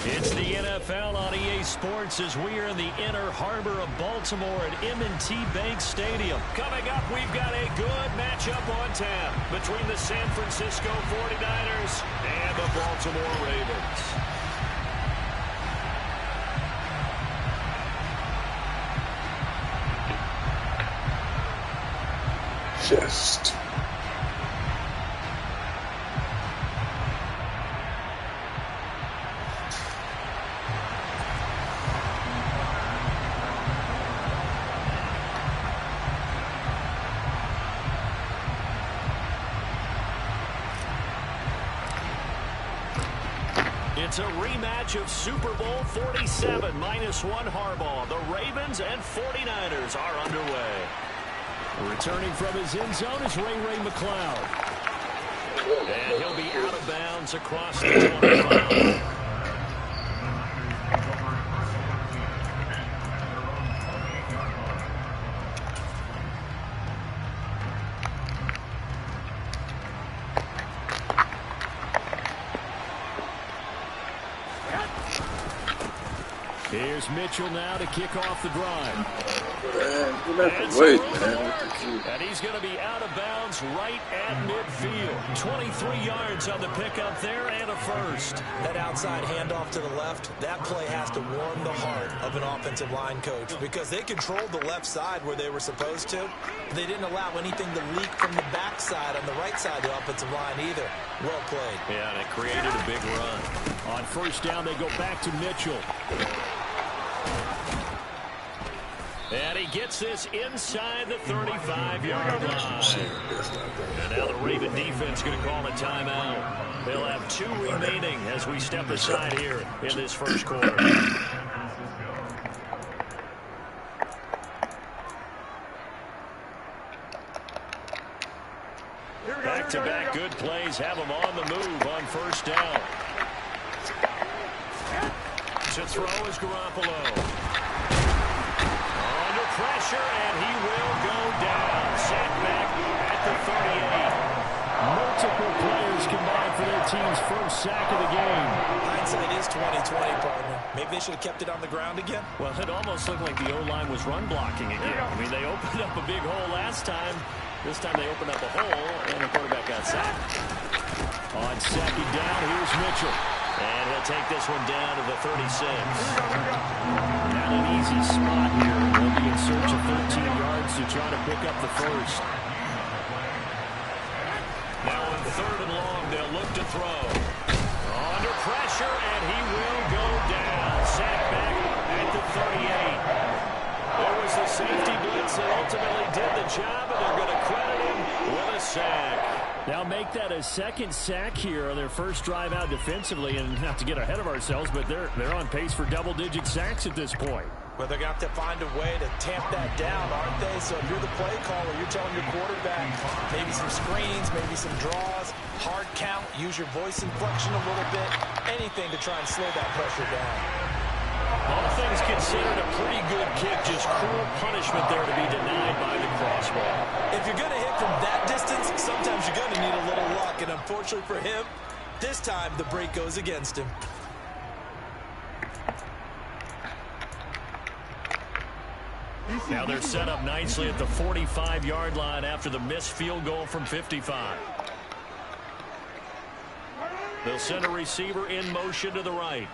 It's the NFL on EA Sports as we are in the inner harbor of Baltimore at M&T Bank Stadium. Coming up, we've got a good matchup on tap between the San Francisco 49ers and the Baltimore Ravens. Just. It's a rematch of Super Bowl 47 -1 Harbaugh. The Ravens and 49ers are underway. Returning from his end zone is Ray McCloud. And he'll be out of bounds across the 25. Here's Mitchell now to kick off the drive. And he's going to be out of bounds right at midfield. 23 yards on the pickup there and a first. That outside handoff to the left, that play has to warm the heart of an offensive line coach because they controlled the left side where they were supposed to. They didn't allow anything to leak from the backside on the right side of the offensive line either. Well played. Yeah, and it created a big run. On first down, they go back to Mitchell. And he gets this inside the 35-yard line. And now the Raven defense going to call a timeout. They'll have 2 remaining as we step aside here in this first quarter. Back-to-back good plays have them on the move on first down. To throw is Garoppolo. Pressure, and he will go down. Sack back at the 38. Multiple players combined for their team's first sack of the game. Hindsight is 20/20, partner. Maybe they should have kept it on the ground again. Well, it almost looked like the O-line was run blocking again. I mean, they opened up a big hole last time. This time they opened up a hole, and the quarterback got sacked. On second down, here's Mitchell. And he'll take this one down to the 36. Not an easy spot here. They'll be in search of 13 yards to try to pick up the first. Now on third and long, they'll look to throw. Under pressure, and he will go down. Sack back at the 38. There was the safety blitz that ultimately did the job, and they're going to credit him with a sack. Now make that a second sack here on their first drive out defensively, and not to get ahead of ourselves, but they're on pace for double-digit sacks at this point. Well, they're going to have to find a way to tamp that down, aren't they? So if you're the play caller, you're telling your quarterback maybe some screens, maybe some draws, hard count, use your voice inflection a little bit, anything to try and slow that pressure down. All things considered, a pretty good kick, just cruel punishment there to be denied by the crossbar. If you're going to hit from that distance, sometimes you're going to need a little luck, and unfortunately for him, this time the break goes against him. Now they're set up nicely at the 45-yard line after the missed field goal from 55. They'll send a receiver in motion to the right.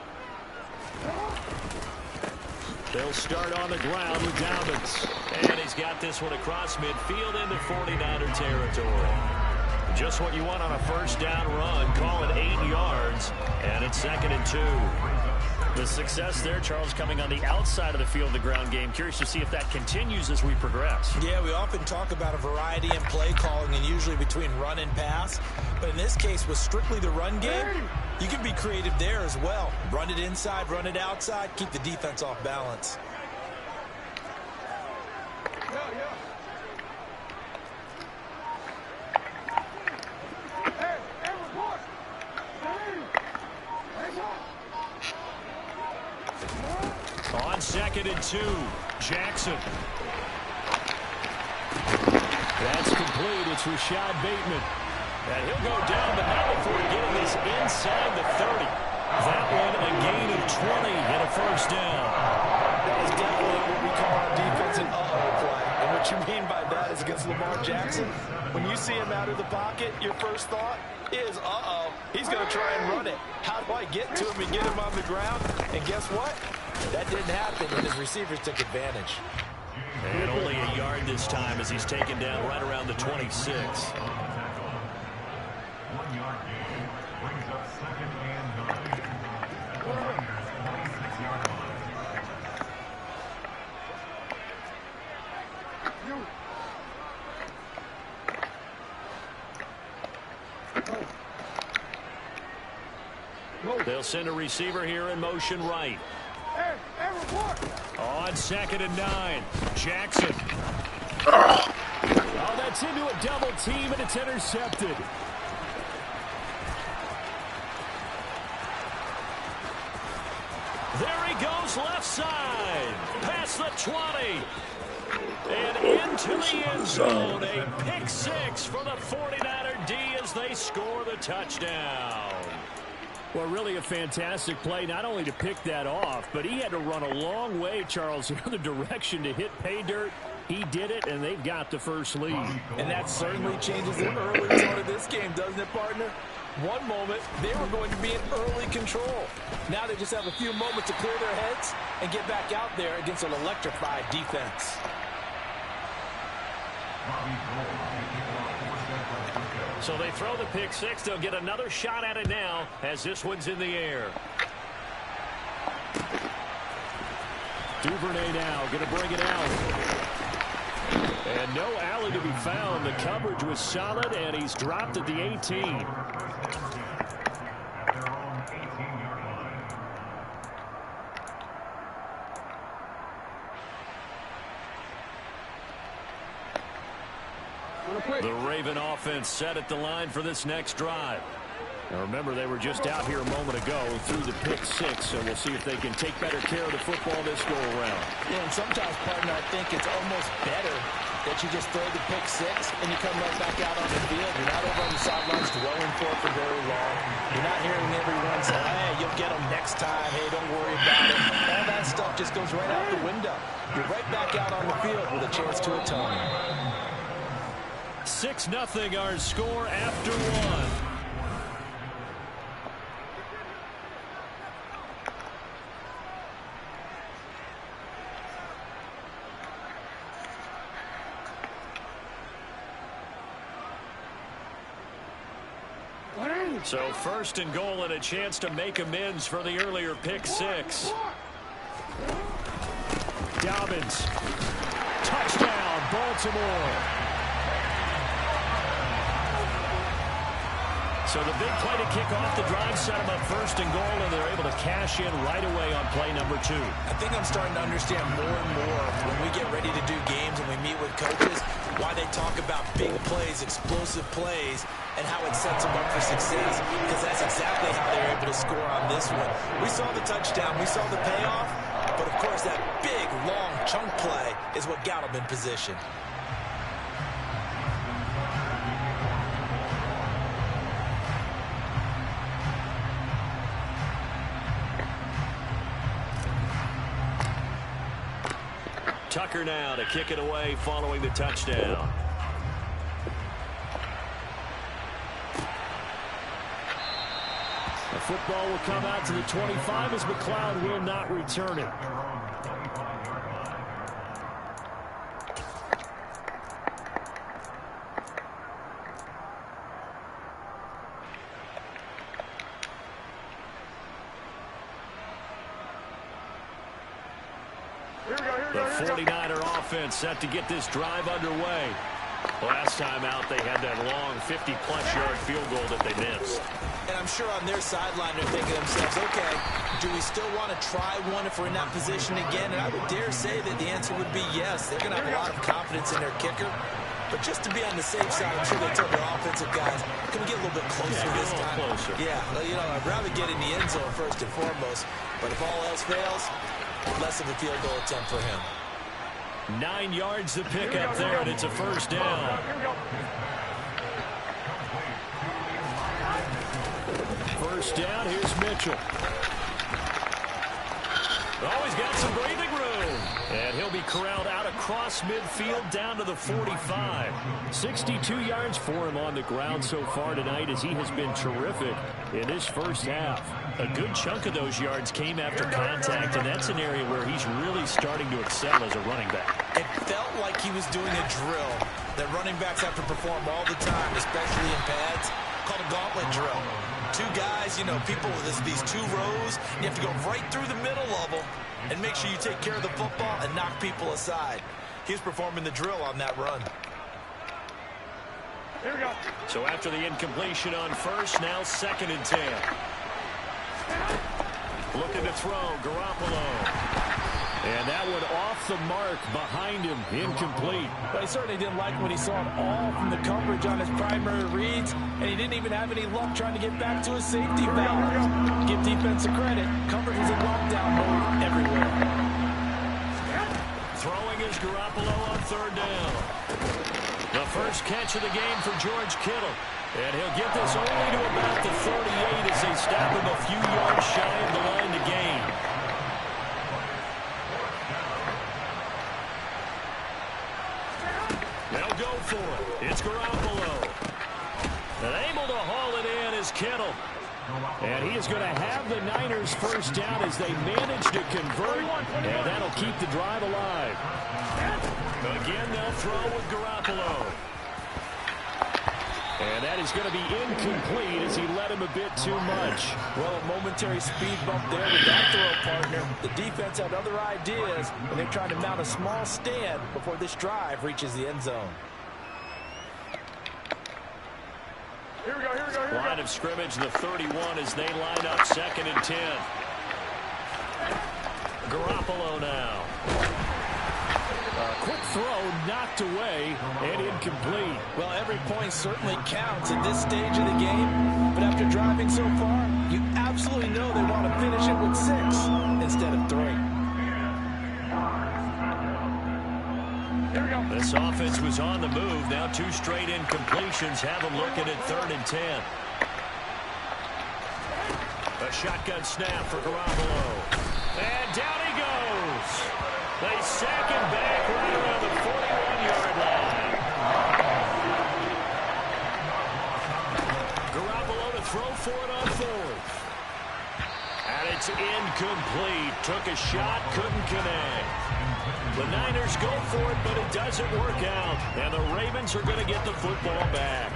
They'll start on the ground with Dobbins. And he's got this one across midfield into 49er territory. Just what you want on a first down run. Call it 8 yards. And it's 2nd and 2. The success there, Charles, coming on the outside of the field, the ground game. Curious to see if that continues as we progress. Yeah, we often talk about a variety in play calling and usually between run and pass. But in this case, with strictly the run game, you can be creative there as well. Run it inside, run it outside, keep the defense off balance. On 2nd and 2, Jackson. That's complete. It's Rashad Bateman. And he'll go down, but not before getting this inside the 30. That one a gain of 20 and a first down. That is definitely what we call our defense an uh-oh play. And what you mean by that is against Lamar Jackson. When you see him out of the pocket, your first thought is, uh-oh, he's going to try and run it. How do I get to him and get him on the ground? And guess what? That didn't happen, and his receivers took advantage. And only a yard this time as he's taken down right around the 26. 1 yard gain brings up 2nd and 9. 26-yard line. They'll send a receiver here in motion right. On 2nd and 9, Jackson. Oh, that's into a double team, and it's intercepted. There he goes left side. Past the 20. And into the end zone. A pick 6 for the 49er D as they score the touchdown. Well, really a fantastic play, not only to pick that off, but he had to run a long way, Charles, the other direction to hit pay dirt. He did it, and they've got the first lead. And that certainly changes the early tone of this game, doesn't it, partner? One moment, they were going to be in early control. Now they just have a few moments to clear their heads and get back out there against an electrified defense. So they throw the pick 6. They'll get another shot at it now as this one's in the air. Duvernay now going to bring it out. And no alley to be found. The coverage was solid, and he's dropped at the 18. The Raven offense set at the line for this next drive. Now remember, they were just out here a moment ago through the pick 6, so we'll see if they can take better care of the football this go around. Yeah, and sometimes, partner, I think it's almost better that you just throw the pick 6 and you come right back out on the field. You're not over on the sidelines dwelling for it for very long. You're not hearing everyone say, hey, you'll get them next time. Hey, don't worry about it. All that stuff just goes right out the window. You're right back out on the field with a chance to atone. 6-0 our score after 1. So 1st and goal and a chance to make amends for the earlier pick 6. Dobbins. Touchdown, Baltimore. So the big play to kick off the drive set them up 1st and goal, and they're able to cash in right away on play number 2. I think I'm starting to understand more and more when we get ready to do games and we meet with coaches why they talk about big plays, explosive plays, and how it sets them up for success, because that's exactly how they're able to score on this one. We saw the touchdown, we saw the payoff, but of course that big, long chunk play is what got them in position. Tucker now to kick it away following the touchdown. The football will come out to the 25 as McLeod will not return it. 49er offense set to get this drive underway. Last time out, they had that long 50-plus yard field goal that they missed. And I'm sure on their sideline they're thinking to themselves, okay, do we still want to try one if we're in that position again? And I would dare say that the answer would be yes. They're going to have a lot of confidence in their kicker. But just to be on the safe side, I'm sure they told their offensive guys, can we get a little bit closer this time? Closer. Yeah, well, you know, I'd rather get in the end zone first and foremost. But if all else fails, less of a field goal attempt for him. 9 yards to pick up there, and it's a first down. First down, here's Mitchell. Oh, he's got some breathing room. And he'll be corralled out across midfield down to the 45. 62 yards for him on the ground so far tonight as he has been terrific in this first half. A good chunk of those yards came after contact, and that's an area where he's really starting to excel as a running back. It felt like he was doing a drill that running backs have to perform all the time, especially in pads, called a gauntlet drill. Two guys, you know, people with these two rows, you have to go right through the middle of them and make sure you take care of the football and knock people aside. He's performing the drill on that run. Here we go. So after the incompletion on first, now 2nd and 10. Looking to throw, Garoppolo. And that one off the mark behind him, incomplete. But he certainly didn't like when he saw it all from the coverage on his primary reads, and he didn't even have any luck trying to get back to his safety valve. Give defensive credit. Coverage was in lockdown mode everywhere. Throwing is Garoppolo on 3rd down. The first catch of the game for George Kittle. And he'll get this only to about the 38 as they stop him a few yards shy of the line to gain. They'll go for it. It's Garoppolo. And able to haul it in is Kittle. And he is going to have the Niners first down as they manage to convert. And that'll keep the drive alive. Again, they'll throw with Garoppolo. And that is going to be incomplete as he led him a bit too much. Well, a momentary speed bump there with that throw, partner. The defense had other ideas, and they're trying to mount a small stand before this drive reaches the end zone. Here we go. Line of scrimmage, the 31 as they line up 2nd and 10. Garoppolo now. Quick throw knocked away and incomplete. Well, every point certainly counts at this stage of the game. But after driving so far, you absolutely know they want to finish it with 6 instead of 3. Here we go. This offense was on the move. Now 2 straight incompletions have them looking at 3rd and 10. A shotgun snap for Garoppolo. And down he goes. They sack him back right around the 41-yard line. Garoppolo to throw for it on 4th. And it's incomplete. Took a shot, couldn't connect. The Niners go for it, but it doesn't work out. And the Ravens are going to get the football back.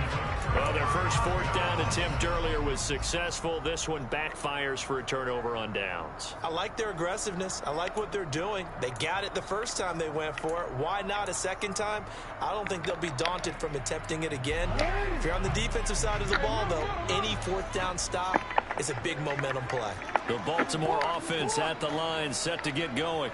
Well, their first 4th down attempt earlier was successful. This one backfires for a turnover on downs. I like their aggressiveness. I like what they're doing. They got it the first time they went for it. Why not a second time? I don't think they'll be daunted from attempting it again. If you're on the defensive side of the ball, though, any 4th down stop is a big momentum play. The Baltimore offense at the line set to get going.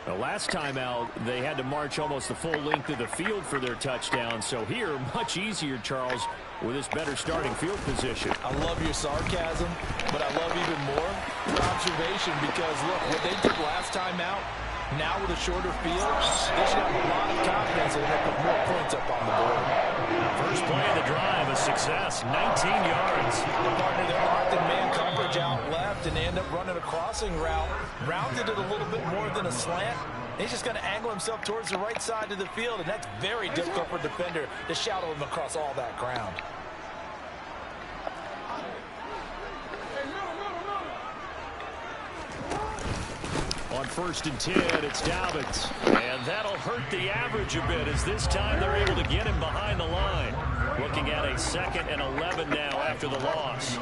The last time out, they had to march almost the full length of the field for their touchdown. So here, much easier, Charles, with this better starting field position. I love your sarcasm, but I love even more your observation because, look, what they did last time out, now with a shorter field, they should have a lot of confidence and they'll put more points up on the board. First play of the drive, a success, 19 yards. The partner, they're locked in man coverage out left, and they end up running a crossing route. Rounded it a little bit more than a slant. He's just going to angle himself towards the right side of the field, and that's very difficult for a defender to shadow him across all that ground. On 1st and 10, it's Dobbins. And that'll hurt the average a bit as this time they're able to get him behind the line. Looking at a 2nd and 11 now after the loss.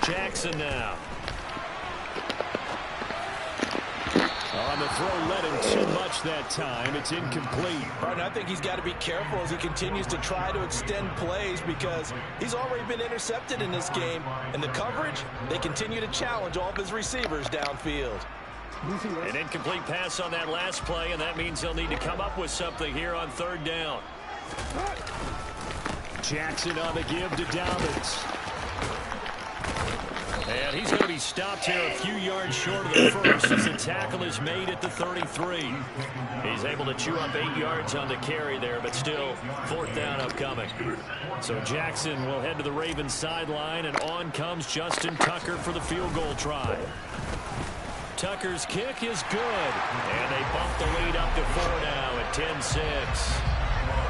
Jackson now. On the throw, led him too much that time. It's incomplete. And I think he's got to be careful as he continues to try to extend plays because he's already been intercepted in this game. And the coverage, they continue to challenge all of his receivers downfield. An incomplete pass on that last play, and that means he'll need to come up with something here on third down. Jackson on the give to Dobbins. And he's going to be stopped here a few yards short of the first as the tackle is made at the 33. He's able to chew up 8 yards on the carry there, but still fourth down upcoming. So Jackson will head to the Ravens sideline, and on comes Justin Tucker for the field goal try. Tucker's kick is good, and they bump the lead up to 4 now at 10-6.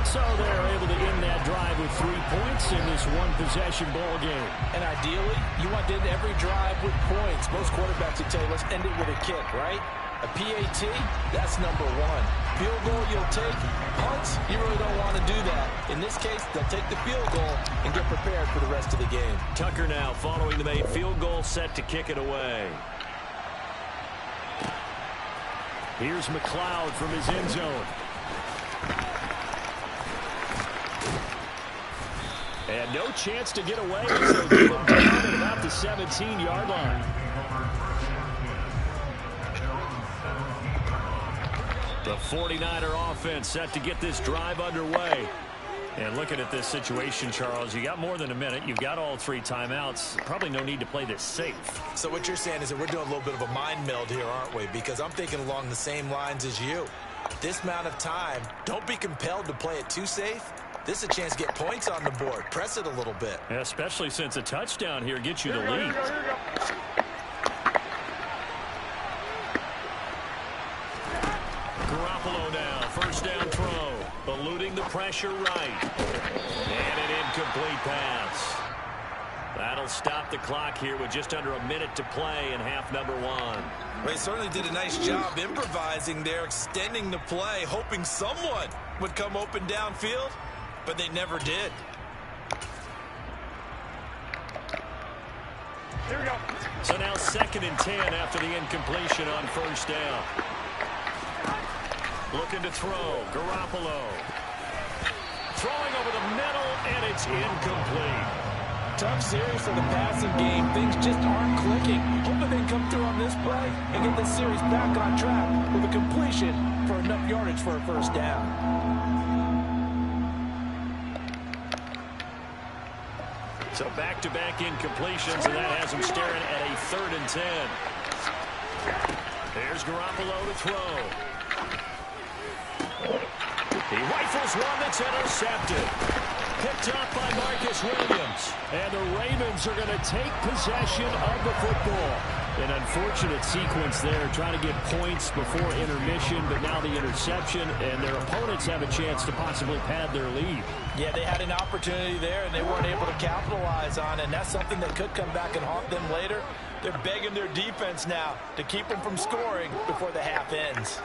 So they're able to end that drive with 3 points in this one-possession ball game. And ideally, you want to end every drive with points. Most quarterbacks would tell you, let's end it with a kick, right? A PAT, that's number one. Field goal you'll take. Punts, you really don't want to do that. In this case, they'll take the field goal and get prepared for the rest of the game. Tucker now following the made field goal, set to kick it away. Here's McLeod from his end zone. And no chance to get away as they'll get him down at about the 17-yard line. The 49er offense set to get this drive underway. And looking at this situation, Charles, you got more than a minute. You've got all 3 timeouts. Probably no need to play this safe. So what you're saying is that we're doing a little bit of a mind meld here, aren't we? Because I'm thinking along the same lines as you. This amount of time, don't be compelled to play it too safe. This is a chance to get points on the board. Press it a little bit. Yeah, especially since a touchdown here gets you the lead. Garoppolo now, first down throw. Eluding the pressure right. And an incomplete pass. That'll stop the clock here with just under a minute to play in half number 1. Well, he certainly did a nice job improvising there, extending the play, hoping someone would come open downfield, but they never did. Here we go. So now 2nd and 10 after the incompletion on first down. Looking to throw. Garoppolo. Throwing over the middle, and it's incomplete. Tough series for the passing game. Things just aren't clicking. Hoping they come through on this play and get this series back on track with a completion for enough yardage for a first down. So back-to-back incompletions, and that has him staring at a 3rd and 10. There's Garoppolo to throw. He rifles one that's intercepted. Picked up by Marcus Williams. And the Ravens are going to take possession of the football. An unfortunate sequence there, trying to get points before intermission, but now the interception, and their opponents have a chance to possibly pad their lead. Yeah, they had an opportunity there, and they weren't able to capitalize on it, and that's something that could come back and haunt them later. They're begging their defense now to keep them from scoring before the half ends.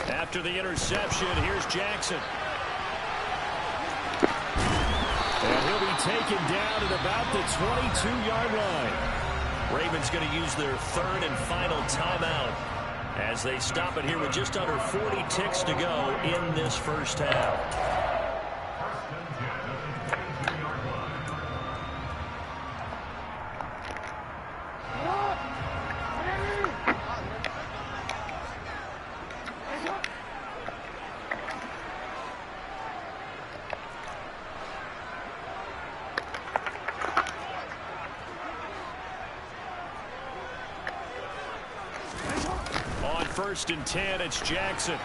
After the interception, here's Jackson. And he'll be taken down at about the 22-yard line. Ravens going to use their 3rd and final timeout as they stop it here with just under 40 ticks to go in this first half. On 1st and 10, it's Jackson.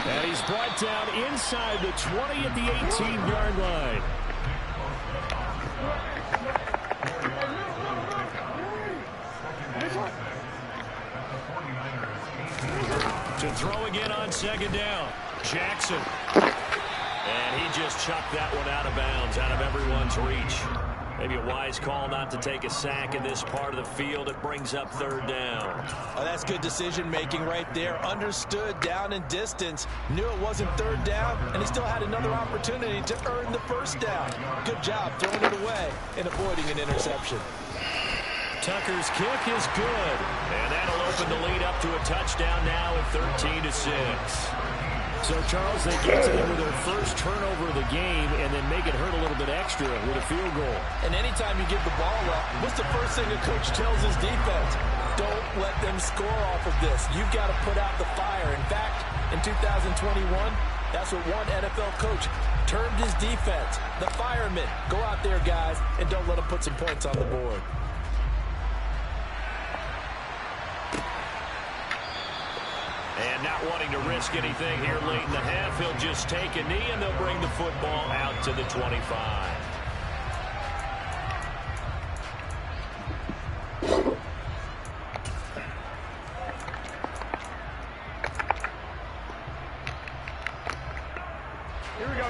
And he's brought down inside the 20 at the 18-yard line. To throw again on 2nd down. Jackson. And he just chucked that one out of bounds, out of everyone's reach. Maybe a wise call not to take a sack in this part of the field. It brings up third down. Oh, that's good decision-making right there. Understood down and distance. Knew it wasn't third down, and he still had another opportunity to earn the first down. Good job throwing it away and avoiding an interception. Tucker's kick is good. And that'll open the lead up to a touchdown now at 13-6. So, Charles, they get to them with their first turnover of the game and then make it hurt a little bit extra with a field goal. And anytime you give the ball up, what's the first thing a coach tells his defense? Don't let them score off of this. You've got to put out the fire. In fact, in 2021, that's what one NFL coach termed his defense. The firemen. Go out there, guys, and don't let them put some points on the board. And not wanting to risk anything here late in the half, he'll just take a knee, and they'll bring the football out to the 25. Here we go.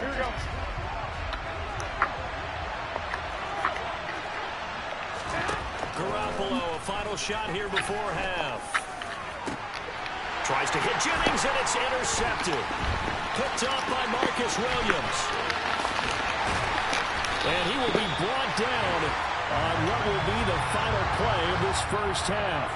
Garoppolo, a final shot here before half. Tries to hit Jennings, and it's intercepted. Picked off by Marcus Williams. And he will be brought down on what will be the final play of this first half.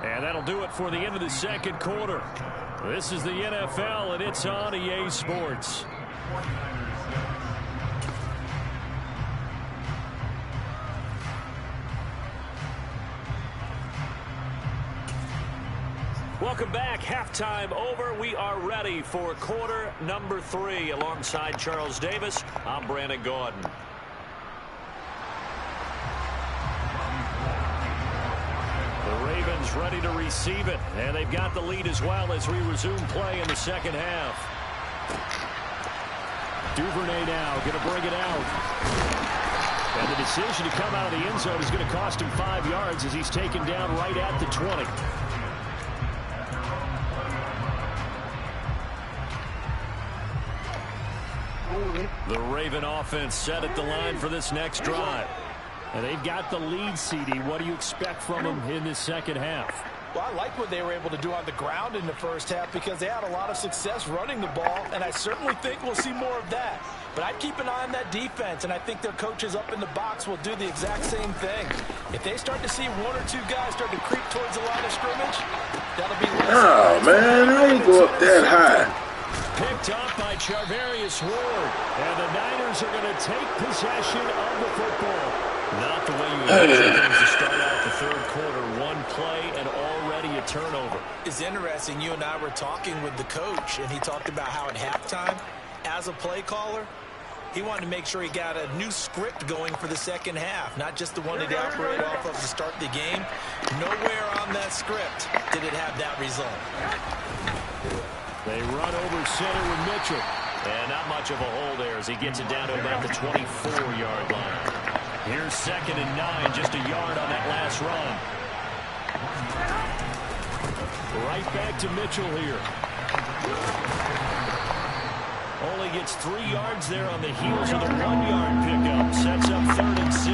And that'll do it for the end of the second quarter. This is the NFL, and it's on EA Sports. Welcome back. Halftime over. We are ready for quarter number 3. Alongside Charles Davis, I'm Brandon Gordon. The Ravens ready to receive it, and they've got the lead as well as we resume play in the second half. Duvernay now going to bring it out. And the decision to come out of the end zone is going to cost him 5 yards as he's taken down right at the 20. The Raven offense set at the line for this next drive. And they've got the lead, CD. What do you expect from them in this second half? Well, I like what they were able to do on the ground in the first half because they had a lot of success running the ball, and I certainly think we'll see more of that. But I'd keep an eye on that defense, and I think their coaches up in the box will do the exact same thing. If they start to see one or two guys start to creep towards the line of scrimmage, that'll be less. Oh, man, I ain't go up that high. Picked off by Charvarius Ward. And the Niners are going to take possession of the football. Not the way you envision things to start out the third quarter. One play and already a turnover. It's interesting. You and I were talking with the coach, and he talked about how at halftime, as a play caller, he wanted to make sure he got a new script going for the second half, not just the one that he operated off of to start the game. Nowhere on that script did it have that result. They run over center with Mitchell. And not much of a hole there as he gets it down to about the 24-yard line. Here's 2nd and 9, just a yard on that last run. Right back to Mitchell here. Only gets 3 yards there on the heels of the 1-yard pickup. Sets up 3rd and 6.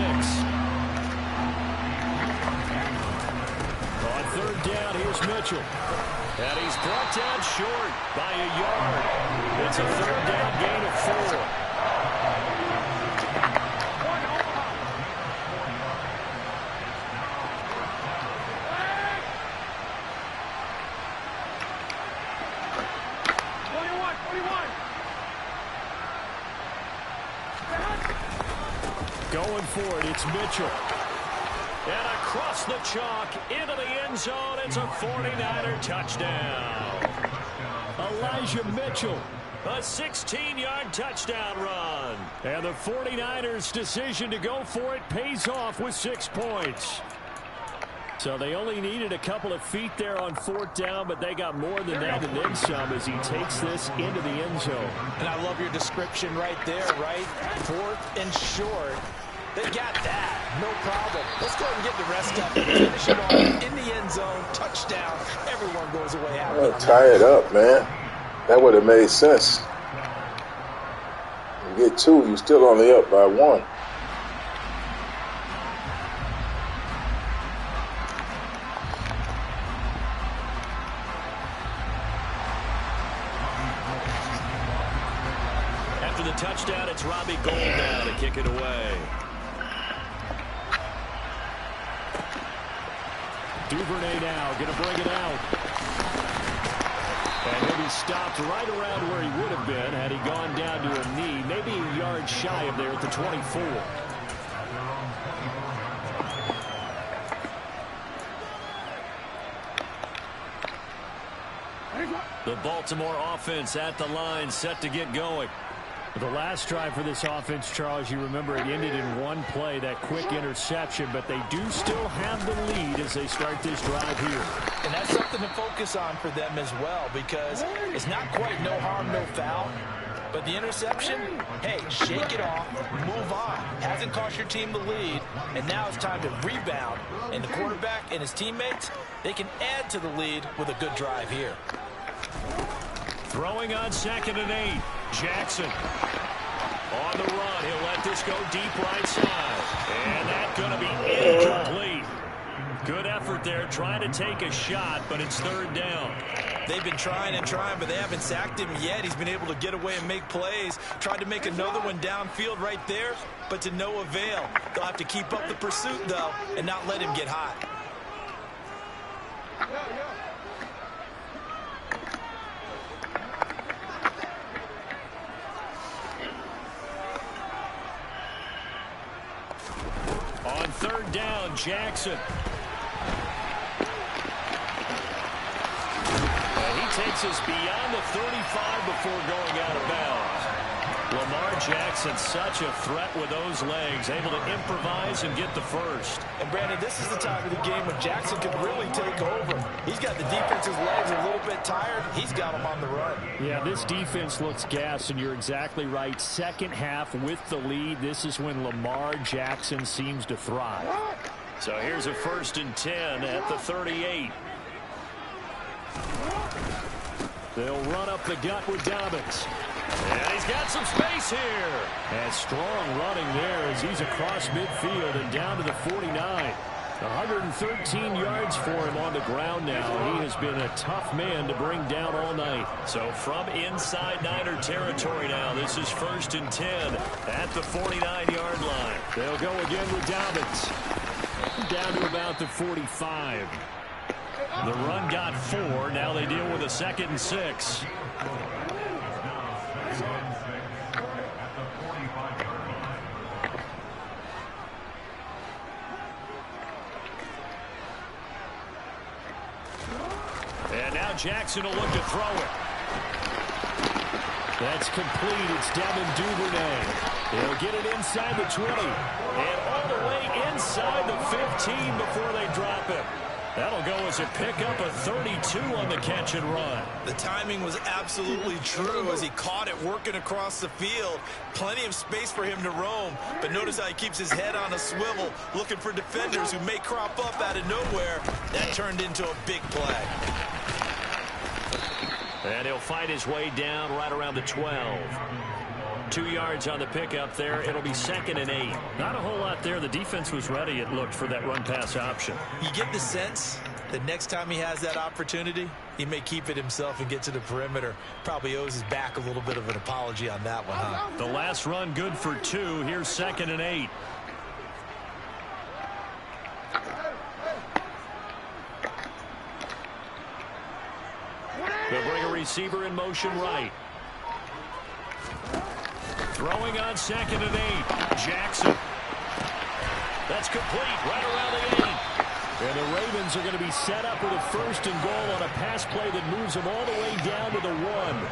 On 3rd down, here's Mitchell. And he's brought down short by a yard. It's a 3rd down gain of 4. Going for it, it's Mitchell. And across the chalk, into the end zone, it's a 49er touchdown. Elijah Mitchell, a 16-yard touchdown run. And the 49ers' decision to go for it pays off with 6 points. So they only needed a couple of feet there on 4th down, but they got more than that and then some as he takes this into the end zone. And I love your description right there, right? 4th and short. They got that. No problem. Let's go ahead and get the rest of it. Finish it off in the end zone. Touchdown. Everyone goes away happy. Tie it up, man. That would have made sense. You get 2, you're still only up by 1. After the touchdown, it's Robbie Gould now to kick it away. Duvernay now going to bring it out. And he'll be stopped right around where he would have been had he gone down to a knee, maybe a yard shy of there at the 24. The Baltimore offense at the line, set to get going. The last drive for this offense, Charles, you remember it ended in one play, that quick interception, but they do still have the lead as they start this drive here. And that's something to focus on for them as well, because it's not quite no harm, no foul. But the interception, hey, shake it off, move on. Hasn't cost your team the lead, and now it's time to rebound. And the quarterback and his teammates, they can add to the lead with a good drive here. Throwing on 2nd and 8. Jackson on the run. He'll let this go deep right side. And that's going to be incomplete. Good effort there, trying to take a shot, but it's 3rd down. They've been trying and trying, but they haven't sacked him yet. He's been able to get away and make plays. Tried to make another one downfield right there, but to no avail. They'll have to keep up the pursuit, though, and not let him get hot. On 3rd down, Jackson. And he takes us beyond the 35 before going out of bounds. Lamar Jackson, such a threat with those legs, able to improvise and get the first. And, Brandon, this is the time of the game when Jackson can really take over. He's got the defense's legs a little bit tired. He's got them on the run. Yeah, this defense looks gassed, and you're exactly right. Second half with the lead, this is when Lamar Jackson seems to thrive. So here's a 1st and 10 at the 38. They'll run up the gut with Dobbins. And he's got some space here. And strong running there as he's across midfield and down to the 49. 113 yards for him on the ground now. He has been a tough man to bring down all night. So from inside Niner territory now, this is 1st and 10 at the 49-yard line. They'll go again with Dobbins. Down to about the 45. The run got 4. Now they deal with a 2nd and 6. And now Jackson will look to throw it. That's complete. It's Devin Duvernay. They'll get it inside the 20. And all the way inside the 15 before they drop him. That'll go as a pickup of 32 on the catch and run. The timing was absolutely true as he caught it working across the field. Plenty of space for him to roam. But notice how he keeps his head on a swivel, looking for defenders who may crop up out of nowhere. That turned into a big play. And he'll fight his way down right around the 12. 2 yards on the pickup there. It'll be 2nd and 8. Not a whole lot there. The defense was ready, it looked, for that run-pass option. You get the sense that next time he has that opportunity, he may keep it himself and get to the perimeter. Probably owes his back a little bit of an apology on that one, huh? The last run good for 2. Here's 2nd and 8. They'll bring a receiver in motion right. Throwing on 2nd and 8. Jackson. That's complete right around the 8. And the Ravens are going to be set up with a 1st and goal on a pass play that moves them all the way down to the 1.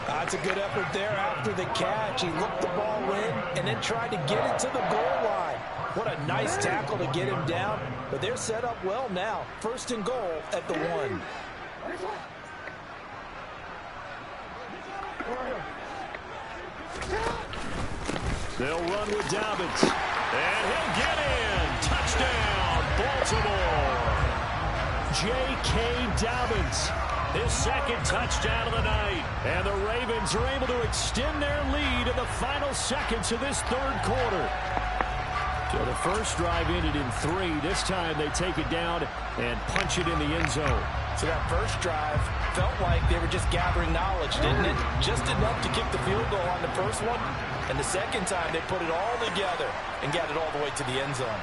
That's a good effort there after the catch. He looked the ball in and then tried to get it to the goal line. What a nice tackle to get him down. But they're set up well now. 1st and goal at the 1. They'll run with Dobbins. And he'll get in. Touchdown, Baltimore. J.K. Dobbins, his second touchdown of the night. And the Ravens are able to extend their lead in the final seconds of this third quarter. So the first drive ended in 3. This time they take it down and punch it in the end zone. So that first drive felt like they were just gathering knowledge, didn't it? Just enough to kick the field goal on the first one. And the second time they put it all together and got it all the way to the end zone.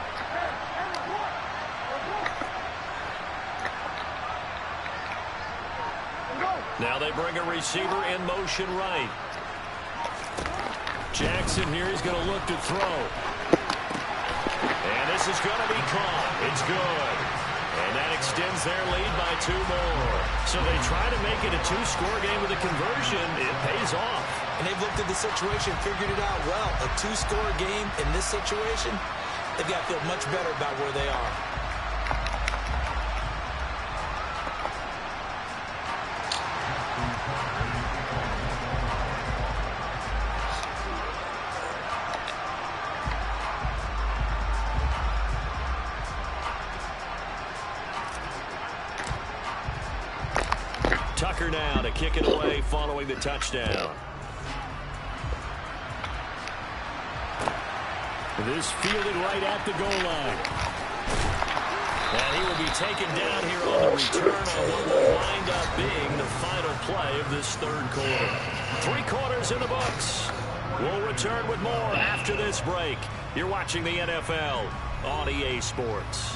Now they bring a receiver in motion right. Jackson here is going to look to throw. And this is going to be caught. It's good. And that extends their lead by 2 more. So they try to make it a 2-score game with a conversion. It pays off. And they've looked at the situation, figured it out well. A 2-score game in this situation, they've got to feel much better about where they are. Tucker now to kick it away following the touchdown. This fielded right at the goal line. And he will be taken down here on the return on what will wind up being the final play of this third quarter. 3 quarters in the books. We'll return with more after this break. You're watching the NFL on EA Sports.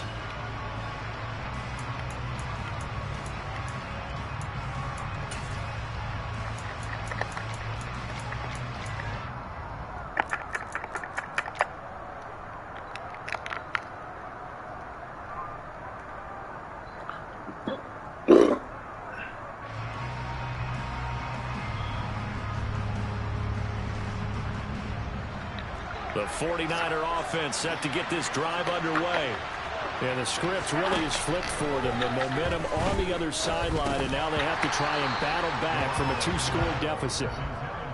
The 49er offense set to get this drive underway. And the script really is flipped for them. The momentum on the other sideline, and now they have to try and battle back from a 2-score deficit.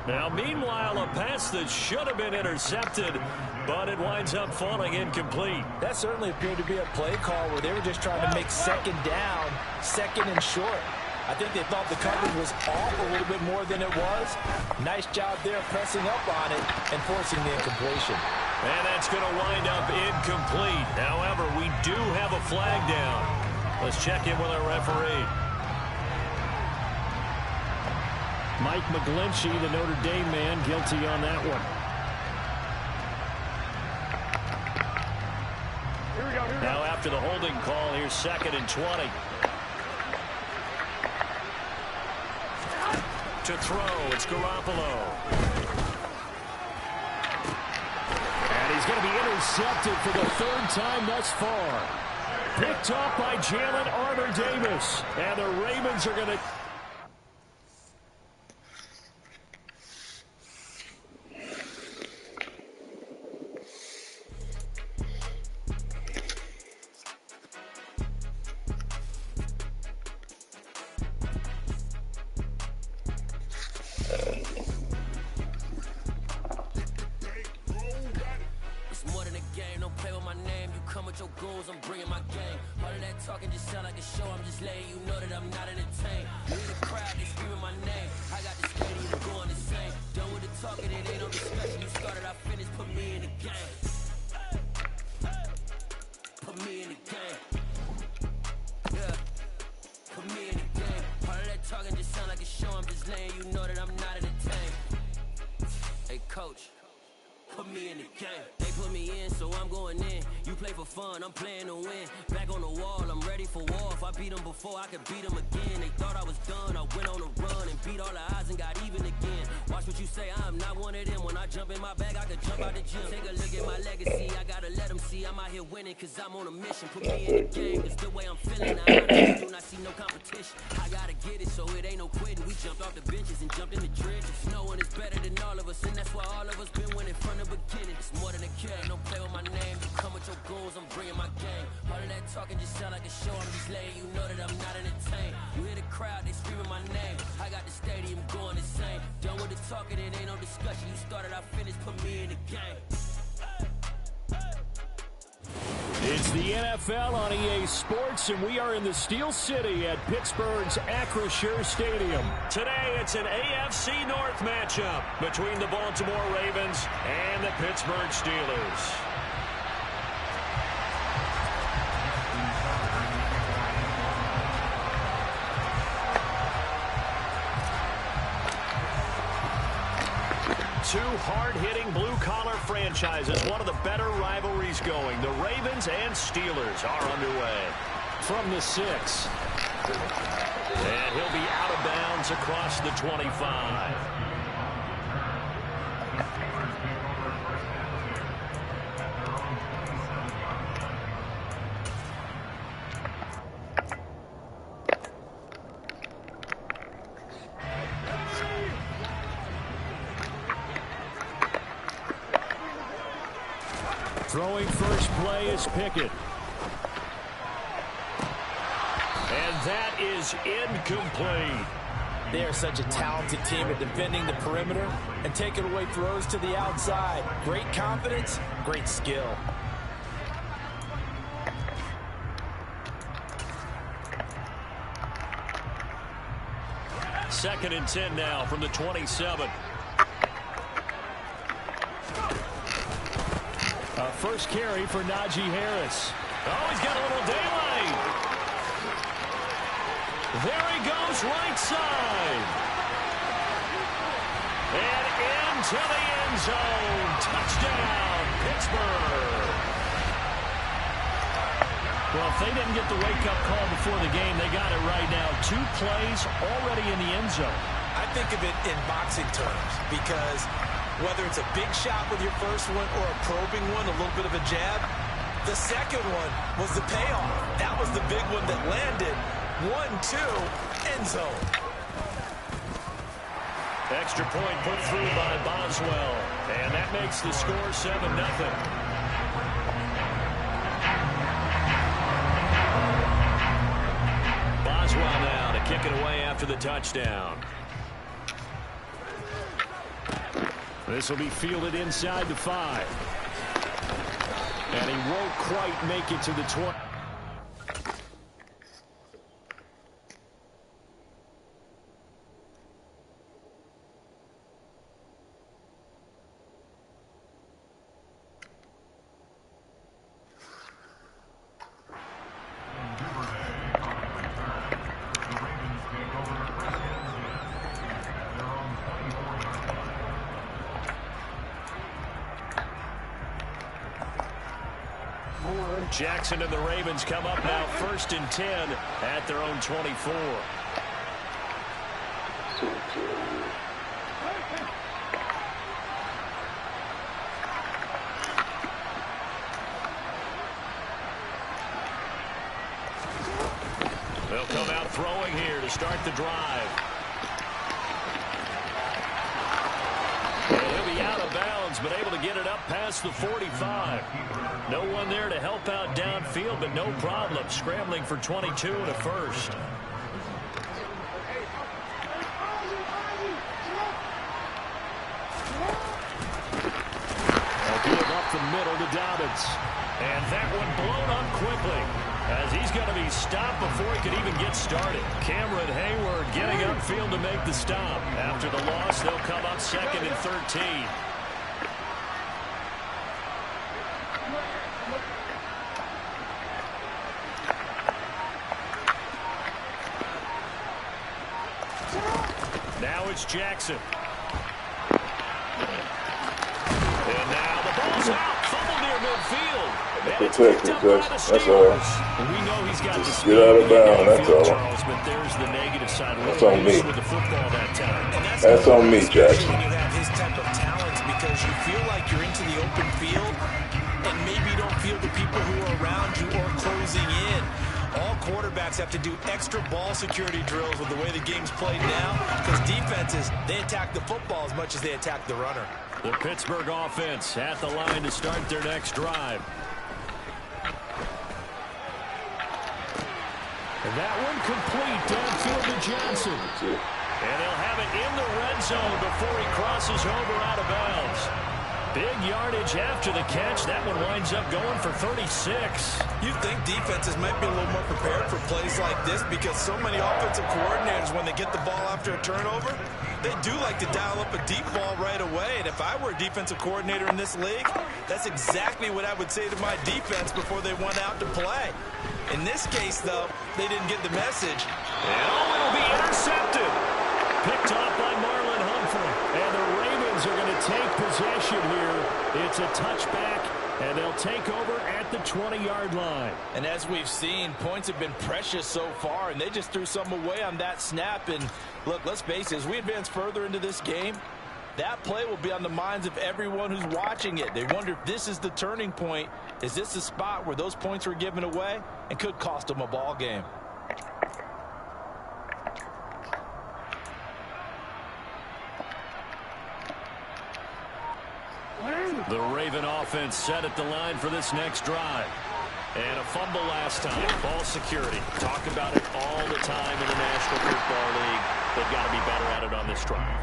Now, meanwhile, a pass that should have been intercepted, but it winds up falling incomplete. That certainly appeared to be a play call where they were just trying to make second down, second and short. I think they thought the coverage was off a little bit more than it was. Nice job there pressing up on it and forcing the incompletion. And that's going to wind up incomplete. However, we do have a flag down. Let's check in with our referee. Mike McGlinchey, the Notre Dame man, guilty on that one. Now after the holding call, here's 2nd and 20. To throw, it's Garoppolo. And he's going to be intercepted for the 3rd time thus far. Picked up by Jalen Armour-Davis. And the Ravens are going to... Cause I'm on a mission, put me in the game. It's the way I'm feeling. I do not see no competition. I gotta get it, so it ain't no quitting. We jumped off the benches and jumped in the trenches. No one is better than all of us, and that's why all of us been winning from the beginning. It's more than a care, don't play with my name. You come with your goons, I'm bringing my game. All of that talking just sound like a show. I'm just letting you know that I'm not entertained. You hear the crowd, they screaming my name. I got the stadium going insane. Done with the talking, it ain't no discussion. You started, I finished, put me in the game. It's the NFL on EA Sports, and we are in the Steel City at Pittsburgh's Acrisure Stadium. Today, it's an AFC North matchup between the Baltimore Ravens and the Pittsburgh Steelers. Two hard-hitting blue-collar franchises, one of the better rivalries going. The Ravens and Steelers are underway. From the 6. And he'll be out of bounds across the 25. Throwing first play is Pickett. And that is incomplete. They are such a talented team at defending the perimeter and taking away throws to the outside. Great confidence, great skill. Second and 10 now from the 27. First carry for Najee Harris. Oh, he's got a little daylight. There he goes, right side. And into the end zone. Touchdown, Pittsburgh. Well, if they didn't get the wake-up call before the game, they got it right now. 2 plays already in the end zone. I think of it in boxing terms because whether it's a big shot with your first one or a probing one, a little bit of a jab, the second one was the payoff. That was the big one that landed. 1-2, end zone. Extra point put through by Boswell. And that makes the score 7-0. Boswell now to kick it away after the touchdown. This will be fielded inside the 5. And he won't quite make it to the 20. Jackson and the Ravens come up now 1st and 10 at their own 24. They'll come out throwing here to start the drive. And he'll be out of bounds, but able to get it up past the 45. No one there to help out downfield, but no problem. Scrambling for 22 and a first. They'll give up the middle to Dobbins. And that one blown up quickly, as he's going to be stopped before he could even get started. Cameron Hayward getting upfield to make the stop. After the loss, they'll come up 2nd and 13. Now it's Jackson. And now the ball's out. Fumble near midfield. And it's picked up by the Steelers. We know he's got the speed. Get out of bounds, that's all. Charles, but there's the negative side. That's on me. With the football that time. That's on me, Jackson. When you have his type of talents because you feel like you're into the open field and maybe you don't feel the people who are around you or closing in. All quarterbacks have to do extra ball security drills with the way the game's played now because defenses, they attack the football as much as they attack the runner. The Pittsburgh offense at the line to start their next drive. And that one complete downfield to Johnson. And they'll have it in the red zone before he crosses over out of bounds. Big yardage after the catch. That one winds up going for 36. You think defenses might be a little more prepared for plays like this because so many offensive coordinators, when they get the ball after a turnover, they do like to dial up a deep ball right away. And if I were a defensive coordinator in this league, that's exactly what I would say to my defense before they went out to play. In this case, though, they didn't get the message. And it'll be intercepted. Picked off by Marlon Humphrey. And the Ravens are going to take possession here. It's a touchback, and they'll take over at the 20-yard line. And as we've seen, points have been precious so far, and they just threw some away on that snap. And look, let's face it, as we advance further into this game, that play will be on the minds of everyone who's watching it. They wonder if this is the turning point. Is this the spot where those points were given away and could cost them a ball game? The Raven offense set at the line for this next drive. And a fumble last time. Ball security. Talk about it all the time in the National Football League. They've got to be better at it on this drive.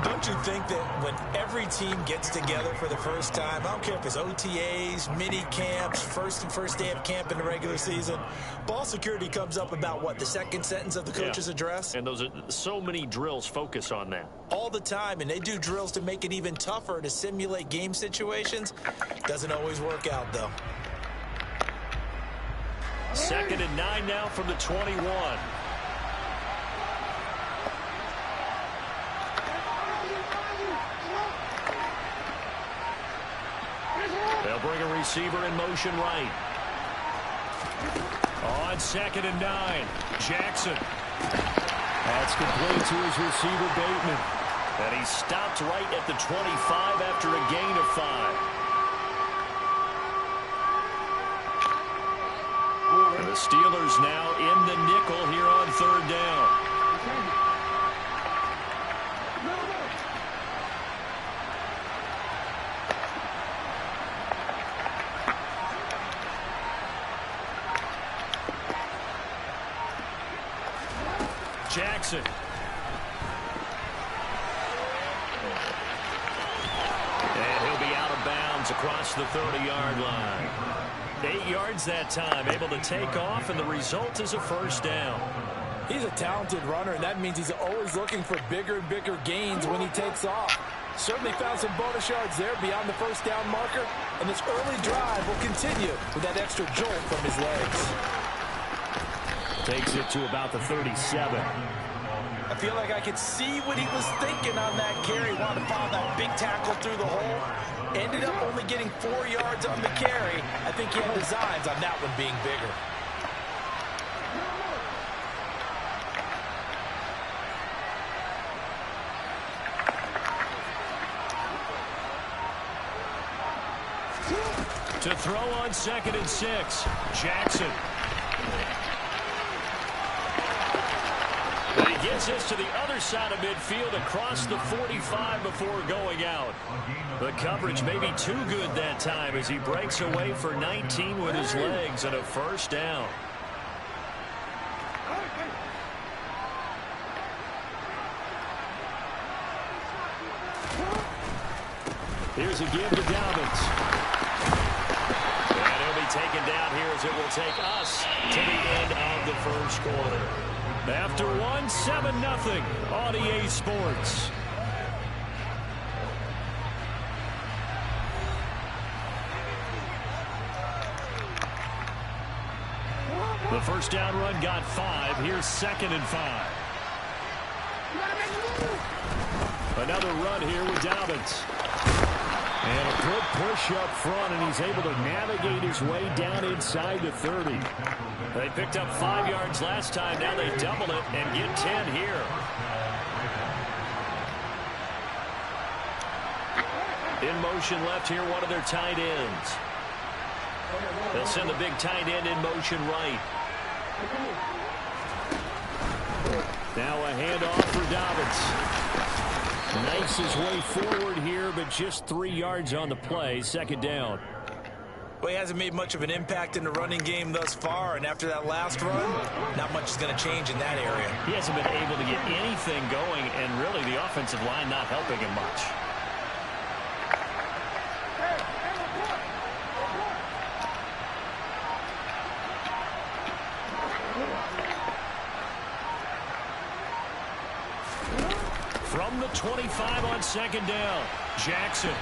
Don't you think that when every team gets together for the first time, I don't care if it's OTAs, mini camps, first day of camp in the regular season, ball security comes up about what, the second sentence of the coach's address? And those are so many drills focus on that. All the time, and they do drills to make it even tougher to simulate game situations. Doesn't always work out, though. 2nd and 9 now from the 21. They'll bring a receiver in motion right. On 2nd and 9, Jackson. That's complete to his receiver, Bateman. And he stopped right at the 25 after a gain of 5. And the Steelers now in the nickel here on 3rd down. Jackson. And he'll be out of bounds across the 30-yard line. 8 yards that time, able to take off, and the result is a first down. He's a talented runner, and that means he's always looking for bigger and bigger gains when he takes off. Certainly found some bonus yards there beyond the first down marker, and this early drive will continue with that extra jolt from his legs. Takes it to about the 37. I feel like I could see what he was thinking on that carry. Wanted to follow that big tackle through the hole. Ended up only getting 4 yards on the carry. I think he had designs on that one being bigger. To throw on 2nd and 6, Jackson. And he gets us to the other side of midfield across the 45 before going out. The coverage may be too good that time as he breaks away for 19 with his legs and a first down. Here's a give to Dobbins. And he'll be taken down here as it will take us to the end of the first quarter. After 1, 7-0 on EA Sports. The first down run got 5. Here's 2nd and 5. Another run here with Dobbins. And a good push up front, and he's able to navigate his way down inside the 30. They picked up 5 yards last time. Now they double it and get 10 here. In motion left here, one of their tight ends. They'll send the big tight end in motion right. Now a handoff for Dobbins. Knifes his way forward here, but just 3 yards on the play. 2nd down. Well, he hasn't made much of an impact in the running game thus far, and after that last run, not much is going to change in that area. He hasn't been able to get anything going, and really the offensive line not helping him much. From the 25 on second down, Jackson.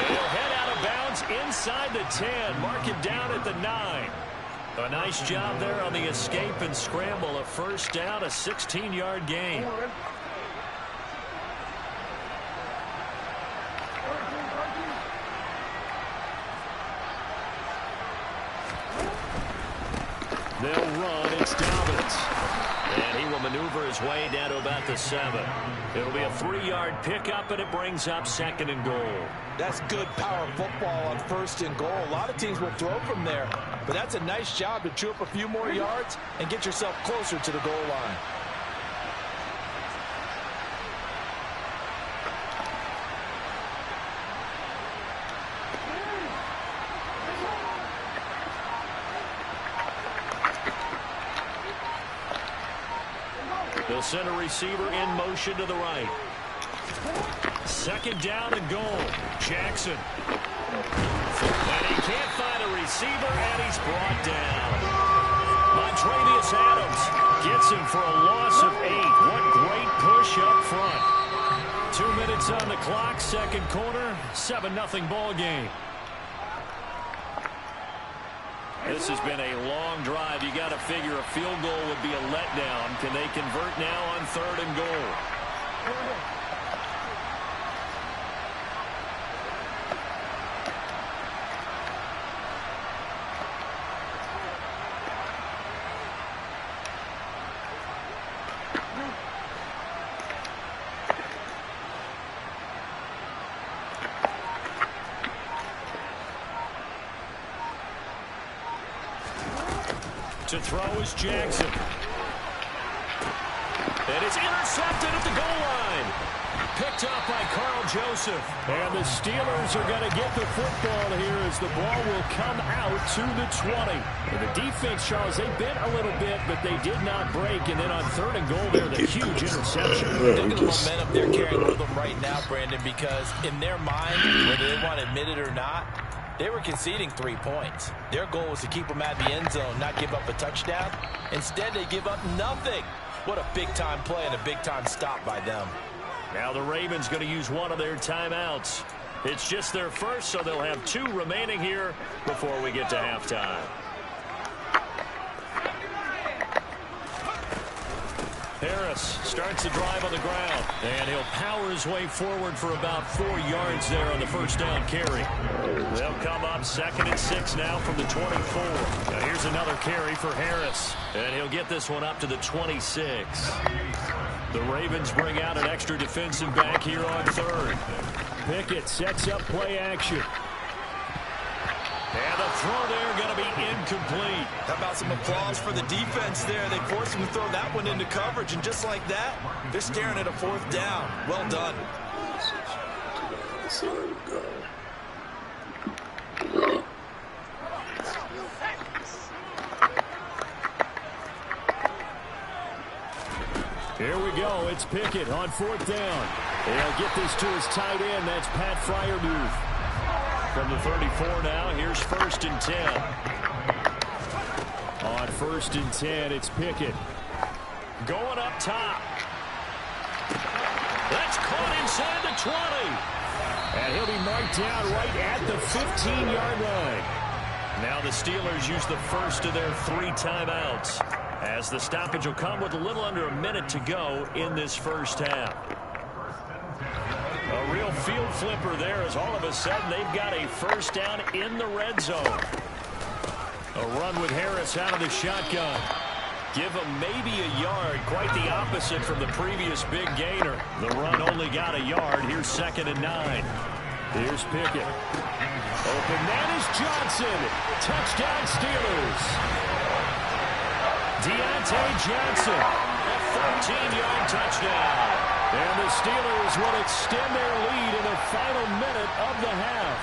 He'll head out of bounds inside the 10. Mark him down at the 9. A nice job there on the escape and scramble. A first down, a 16-yard gain. They'll run. It's Dobbins. And he will maneuver his way down to about the 7. It'll be a 3-yard pickup, and it brings up second and goal. That's good power football on first and goal. A lot of teams will throw from there, but that's a nice job to chew up a few more yards and get yourself closer to the goal line. They'll send a receiver in motion to the right. Second down and goal. Jackson. And he can't find a receiver, and he's brought down. Montravius Adams gets him for a loss of 8. What great push up front. 2 minutes on the clock, second quarter, 7-0 ball game. This has been a long drive. You got to figure a field goal would be a letdown. Can they convert now on third and goal? To throw is Jackson. And it's intercepted at the goal line. Picked up by Carl Joseph. And the Steelers are going to get the football here as the ball will come out to the 20. And the defense, Charles, they bent a little bit, but they did not break. And then on third and goal there, the huge interception. Look at the momentum they're carrying with them right now, Brandon, because in their mind, whether they want to admit it or not, they were conceding 3 points. Their goal was to keep them at the end zone, not give up a touchdown. Instead, they give up nothing. What a big-time play and a big-time stop by them. Now the Ravens going to use one of their timeouts. It's just their first, so they'll have 2 remaining here before we get to halftime. Harris starts the drive on the ground, and he'll power his way forward for about 4 yards there on the first down carry. They'll come up 2nd and 6 now from the 24. Now here's another carry for Harris, and he'll get this one up to the 26. The Ravens bring out an extra defensive back here on third. Pickett sets up play action. And the throw there going to be incomplete. How about some applause for the defense there? They forced him to throw that one into coverage, and just like that, they're staring at a 4th down. Well done. Here we go. It's Pickett on 4th down. They'll get this to his tight end. That's Pat Freiermuth. From the 34 now, here's 1st and 10. On 1st and 10, it's Pickett. Going up top. That's caught inside the 20. And he'll be marked down right at the 15-yard line. Now the Steelers use the first of their 3 timeouts, as the stoppage will come with a little under a minute to go in this first half. A real field flipper there, as all of a sudden they've got a first down in the red zone. A run with Harris out of the shotgun. Give him maybe a yard, quite the opposite from the previous big gainer. The run only got a yard. Here's 2nd and 9. Here's Pickett. Open man is Johnson. Touchdown Steelers. Deontay Johnson, a 13-yard touchdown. And the Steelers will extend their lead in the final minute of the half.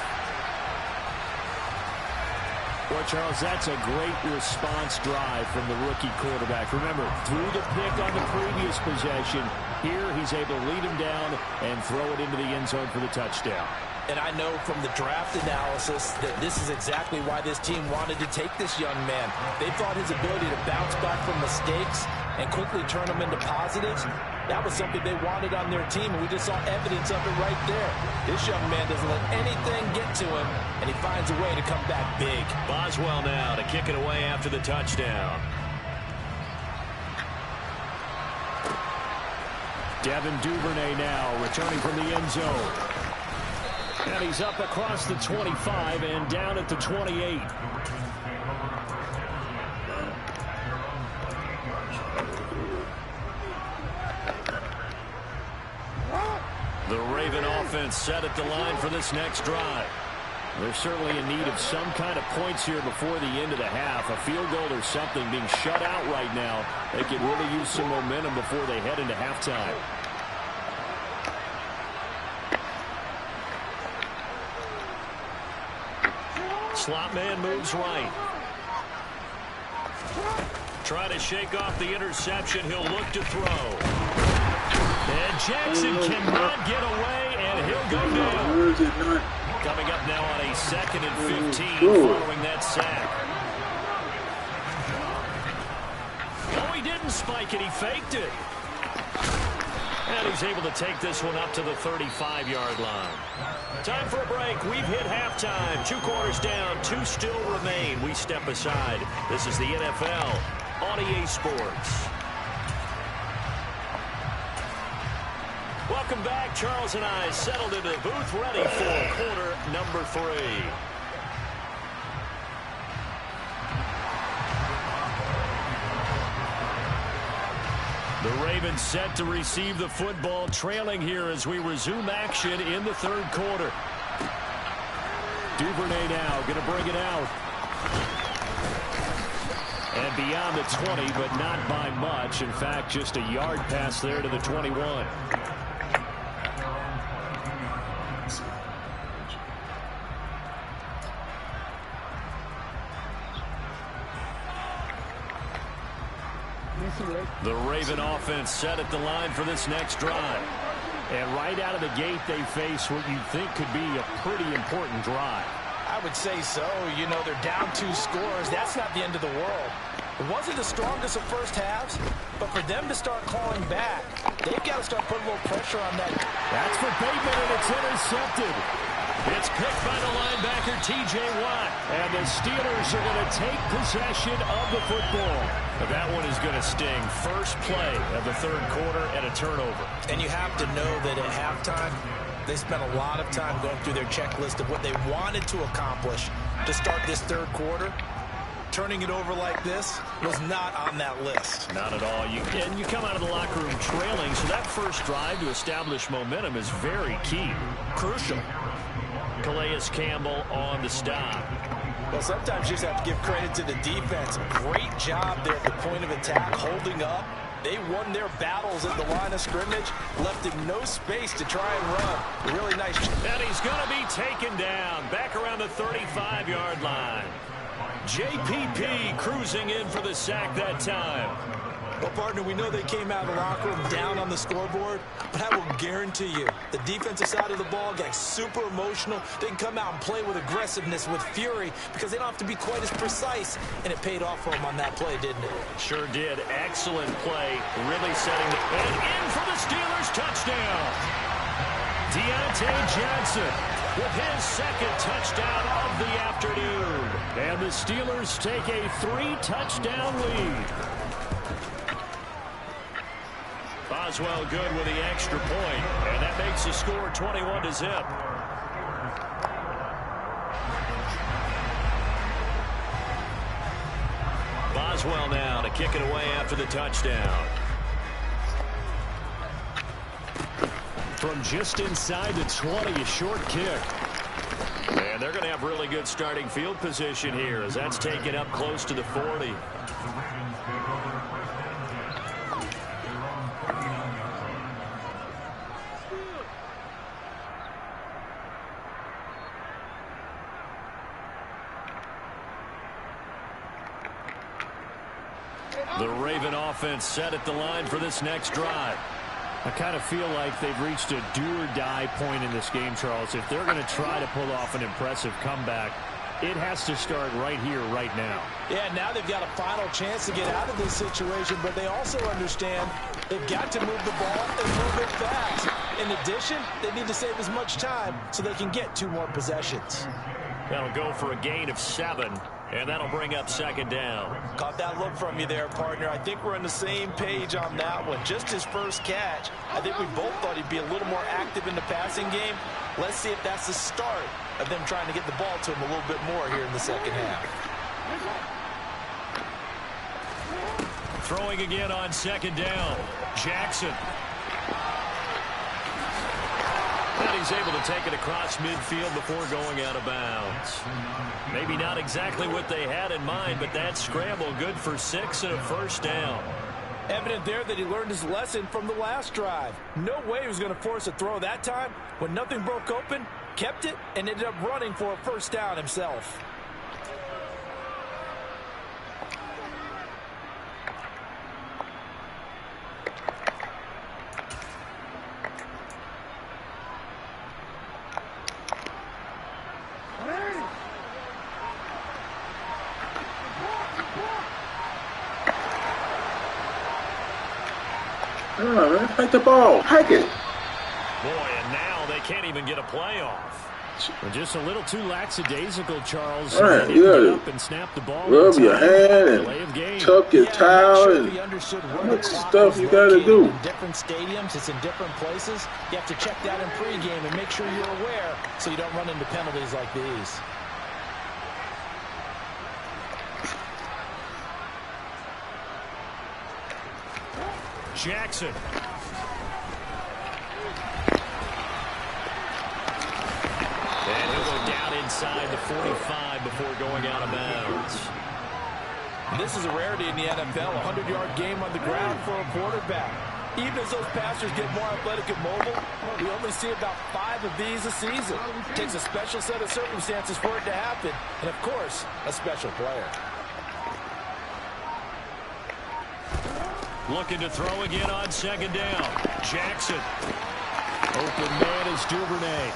Well, Charles, that's a great response drive from the rookie quarterback. Remember, threw the pick on the previous possession. Here he's able to lead him down and throw it into the end zone for the touchdown. And I know from the draft analysis that this is exactly why this team wanted to take this young man. They thought his ability to bounce back from mistakes and quickly turn them into positives, that was something they wanted on their team, and we just saw evidence of it right there. This young man doesn't let anything get to him, and he finds a way to come back big. Boswell now to kick it away after the touchdown. Devin Duvernay now returning from the end zone. And he's up across the 25 and down at the 28. The Raven offense set at the line for this next drive. They're certainly in need of some kind of points here before the end of the half. A field goal or something being shut out right now. They could really use some momentum before they head into halftime. Slot man moves right. Trying to shake off the interception. He'll look to throw. And Jackson cannot get away, and he'll go down. Coming up now on a 2nd and 15 following that sack. Oh, he didn't spike it. He faked it. And he's able to take this one up to the 35-yard line. Time for a break. We've hit halftime. 2 quarters down. 2 still remain. We step aside. This is the NFL on EA Sports. Welcome back. Charles and I settled into the booth, ready for quarter number 3. The Ravens set to receive the football, trailing here as we resume action in the 3rd quarter. Duvernay now going to bring it out. And beyond the 20, but not by much. In fact, just a yard pass there to the 21. The Raven offense set at the line for this next drive. And right out of the gate, they face what you think could be a pretty important drive. I would say so. You know, they're down 2 scores. That's not the end of the world. It wasn't the strongest of first halves, but for them to start clawing back, they've got to start putting a little pressure on that. That's for Bateman, and it's intercepted. It's picked by the linebacker, T.J. Watt. And the Steelers are going to take possession of the football. But that one is going to sting. First play of the 3rd quarter and a turnover. And you have to know that at halftime, they spent a lot of time going through their checklist of what they wanted to accomplish to start this 3rd quarter. Turning it over like this was not on that list. Not at all. And you come out of the locker room trailing, so that first drive to establish momentum is very key. Crucial. Calais Campbell on the stop. Well, sometimes you just have to give credit to the defense. Great job there at the point of attack, holding up. They won their battles at the line of scrimmage, left him no space to try and run. Really nice. And he's going to be taken down back around the 35-yard line. JPP cruising in for the sack that time. Well, partner, we know they came out of the locker room down on the scoreboard, but I will guarantee you the defensive side of the ball got super emotional. They can come out and play with aggressiveness, with fury, because they don't have to be quite as precise, and it paid off for them on that play, didn't it? Sure did. Excellent play. Really setting the... And in for the Steelers touchdown. Deontay Johnson with his 2nd touchdown of the afternoon. And the Steelers take a 3-touchdown lead. Boswell good with the extra point, and that makes the score 21-0. Boswell now to kick it away after the touchdown. From just inside the 20, a short kick. And they're going to have really good starting field position here as that's taken up close to the 40. The Raven offense set at the line for this next drive. I kind of feel like they've reached a do-or-die point in this game, Charles. If they're going to try to pull off an impressive comeback, It has to start right here, right now. Yeah, now they've got a final chance to get out of this situation, but they also understand they've got to move the ball and move it fast. In addition, they need to save as much time so they can get 2 more possessions. That'll go for a gain of 7, and that'll bring up second down. Caught that look from you there, partner. I think we're on the same page on that one. Just his first catch, I think we both thought he'd be a little more active in the passing game. Let's see if that's the start of them trying to get the ball to him a little bit more here in the second half. Throwing again on second down. Jackson. And he's able to take it across midfield before going out of bounds. Maybe not exactly what they had in mind, but that scramble good for 6 and a first down. Evident there that he learned his lesson from the last drive. No way he was going to force a throw that time. When nothing broke open, kept it, and ended up running for a first down himself. Come on, man. Hike the ball. Hike it. Boy, and now they can't even get a play off. Just a little too lackadaisical, Charles. Right, They you didn't gotta get up and snap the ball. rub in your time. hand Delay of game. and tuck your towel and How much stuff you got to do. In different stadiums, it's in different places. You have to check that in pregame and make sure you're aware so you don't run into penalties like these. Jackson. And he'll go down inside the 45 before going out of bounds. This is a rarity in the NFL, a 100-yard game on the ground for a quarterback. Even as those passers get more athletic and mobile, we only see about 5 of these a season. It takes a special set of circumstances for it to happen, and of course, a special player. Looking to throw again on second down. Jackson. Open man is Duvernay.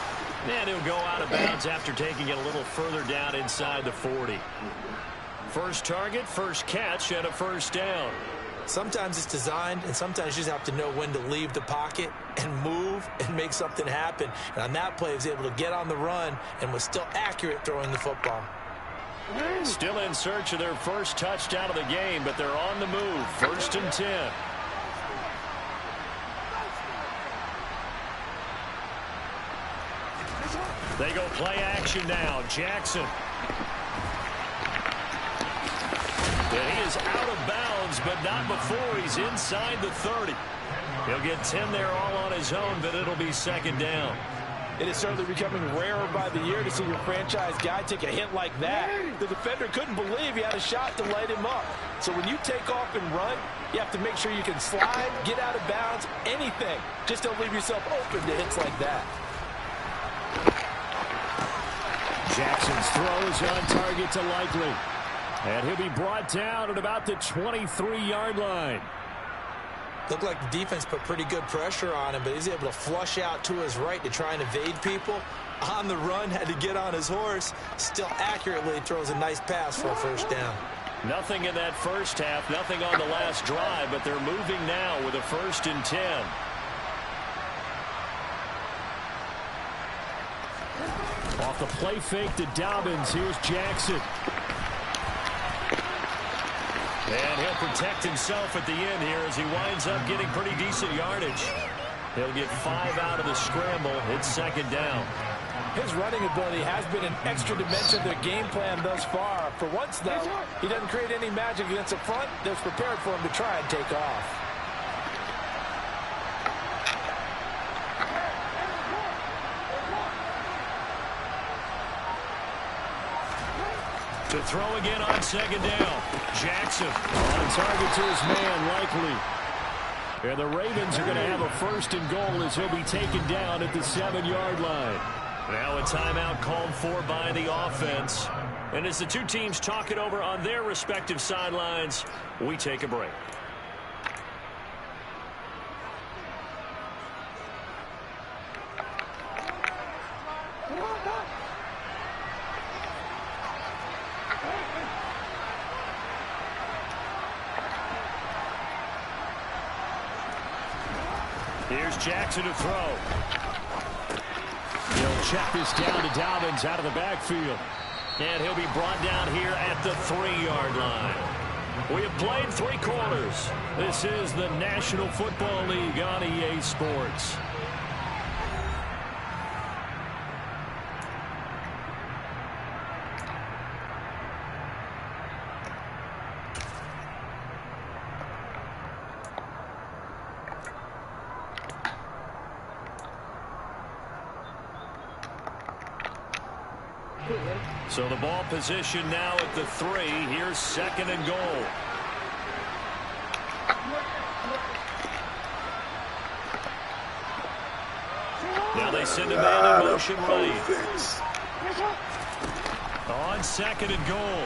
And he'll go out of bounds after taking it a little further down inside the 40. First target, first catch, and a first down. Sometimes it's designed, and sometimes you just have to know when to leave the pocket and move and make something happen. And on that play, he was able to get on the run and was still accurate throwing the football. Still in search of their first touchdown of the game, but they're on the move. 1st and 10. They go play action now. Jackson. And he is out of bounds, but not before he's inside the 30. He'll get 10 there all on his own, but it'll be second down. It is certainly becoming rarer by the year to see your franchise guy take a hit like that. The defender couldn't believe he had a shot to light him up. So when you take off and run, you have to make sure you can slide, get out of bounds, anything. Just don't leave yourself open to hits like that. Jackson's throw is on target to Likely. And he'll be brought down at about the 23-yard line. Looked like the defense put pretty good pressure on him, but he's able to flush out to his right to try and evade people. On the run, had to get on his horse. Still accurately throws a nice pass for a first down. Nothing in that first half, nothing on the last drive, but they're moving now with a 1st and 10. Off the play fake to Dobbins, here's Jackson. And he'll protect himself at the end here as he winds up getting pretty decent yardage. He'll get 5 out of the scramble. It's second down. His running ability has been an extra dimension to the game plan thus far. For once, though, he doesn't create any magic against the front that's prepared for him to try and take off. To throw again on second down. Jackson on target to his man, Likely. And the Ravens are going to have a 1st and goal as he'll be taken down at the 7-yard line. Now a timeout called for by the offense. And as the two teams talk it over on their respective sidelines, we take a break. Here's Jackson to throw. He'll check this down to Dobbins out of the backfield. And he'll be brought down here at the 3-yard line. We have played 3 quarters. This is the National Football League on EA Sports. So the ball position now at the 3. Here's 2nd and goal. Now they send a man in motion right. On 2nd and goal,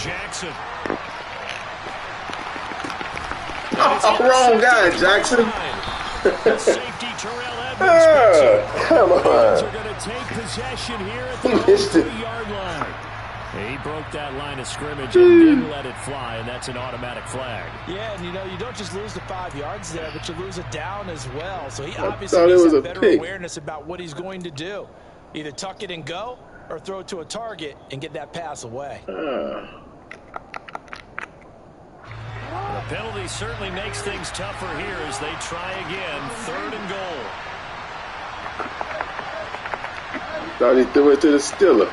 Jackson. Oh, wrong guy, Jackson. The safety Terrell Edmonds. Come on. Are going to take possession here at the 3-yard line. He broke that line of scrimmage and didn't let it fly, and that's an automatic flag. Yeah, and you don't just lose the 5 yards there, but you lose it down as well. So he obviously thought it needs was a a better pick. awareness about what he's going to do. Either tuck it and go or throw it to a target and get that pass away. The penalty certainly makes things tougher here as they try again. 3rd and goal. Thought he threw it to the Steeler.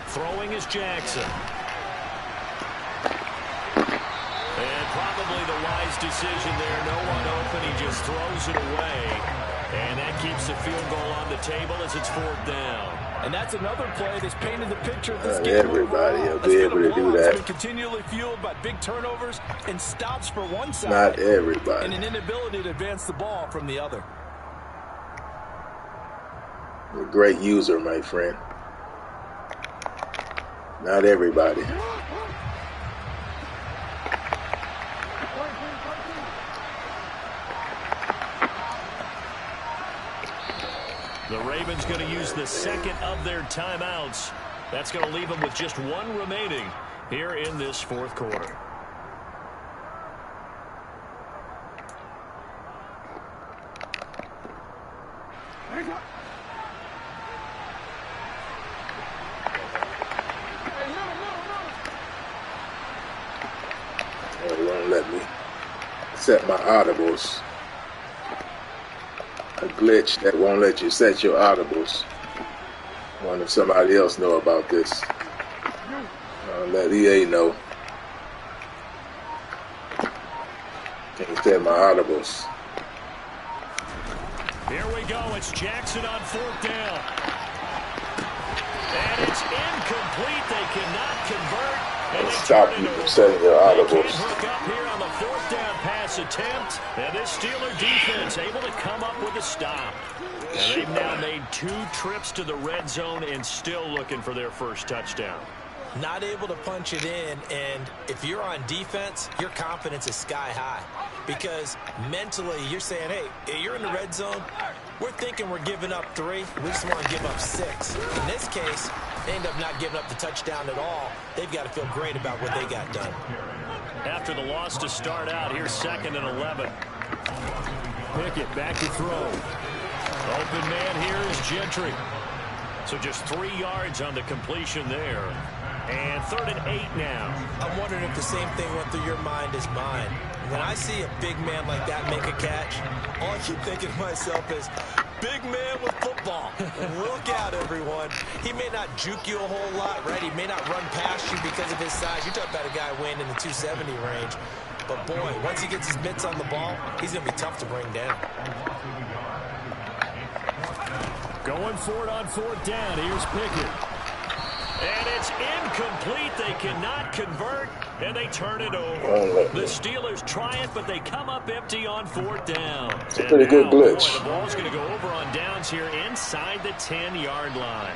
Throwing is Jackson. And probably the wise decision there. No one open. He just throws it away. And that keeps the field goal on the table as it's 4th down. And that's another play that's painted the picture of this Not game. everybody will be able to do It's that. been continually fueled by big turnovers and stops for one side. Not And everybody. an inability to advance the ball from the other. A great user, my friend. Not everybody. The Ravens going to use the 2nd of their timeouts. That's going to leave them with just 1 remaining here in this 4th quarter. It won't let me set my audibles. A glitch that won't let you set your audibles. I wonder if somebody else know about this. I'll let EA know. Can't set my audibles. Here we go. It's Jackson on 4th down. And it's incomplete. They cannot convert. And they Stop turn you it from over. setting your They audibles. can't hook up here on the 4th down pass attempt. And this Steeler defense able to come up with a stop. And they've now made 2 trips to the red zone and still looking for their first touchdown. Not able to punch it in, and if you're on defense, your confidence is sky high. Because mentally, you're saying, hey, you're in the red zone. We're thinking we're giving up 3. We just want to give up 6. In this case, they end up not giving up the touchdown at all. They've got to feel great about what they got done. After the loss to start out, here's 2nd and 11. Pickett back to throw. Open man here is Gentry. So just 3 yards on the completion there. And 3rd and 8 now. I'm wondering if the same thing went through your mind as mine. When I see a big man like that make a catch, all I keep thinking to myself is, big man with football. Look out, everyone. He may not juke you a whole lot, right? He may not run past you because of his size. You're talking about a guy weighing in the 270 range. But, boy, once he gets his mitts on the ball, he's going to be tough to bring down. Going for it on 4th down. Here's Pickett. And it's incomplete. They cannot convert, and they turn it over. The Steelers try it, but they come up empty on 4th down. It's a pretty good glitch. Boy, the ball's going to go over on downs here inside the 10-yard line.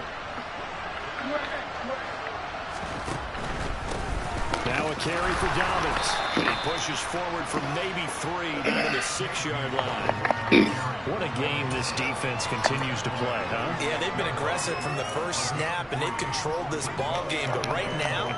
Now a carry for Dobbins. He pushes forward for maybe 3 down to the 6-yard line. What a game this defense continues to play, huh? Yeah, they've been aggressive from the first snap, and they've controlled this ball game. But right now,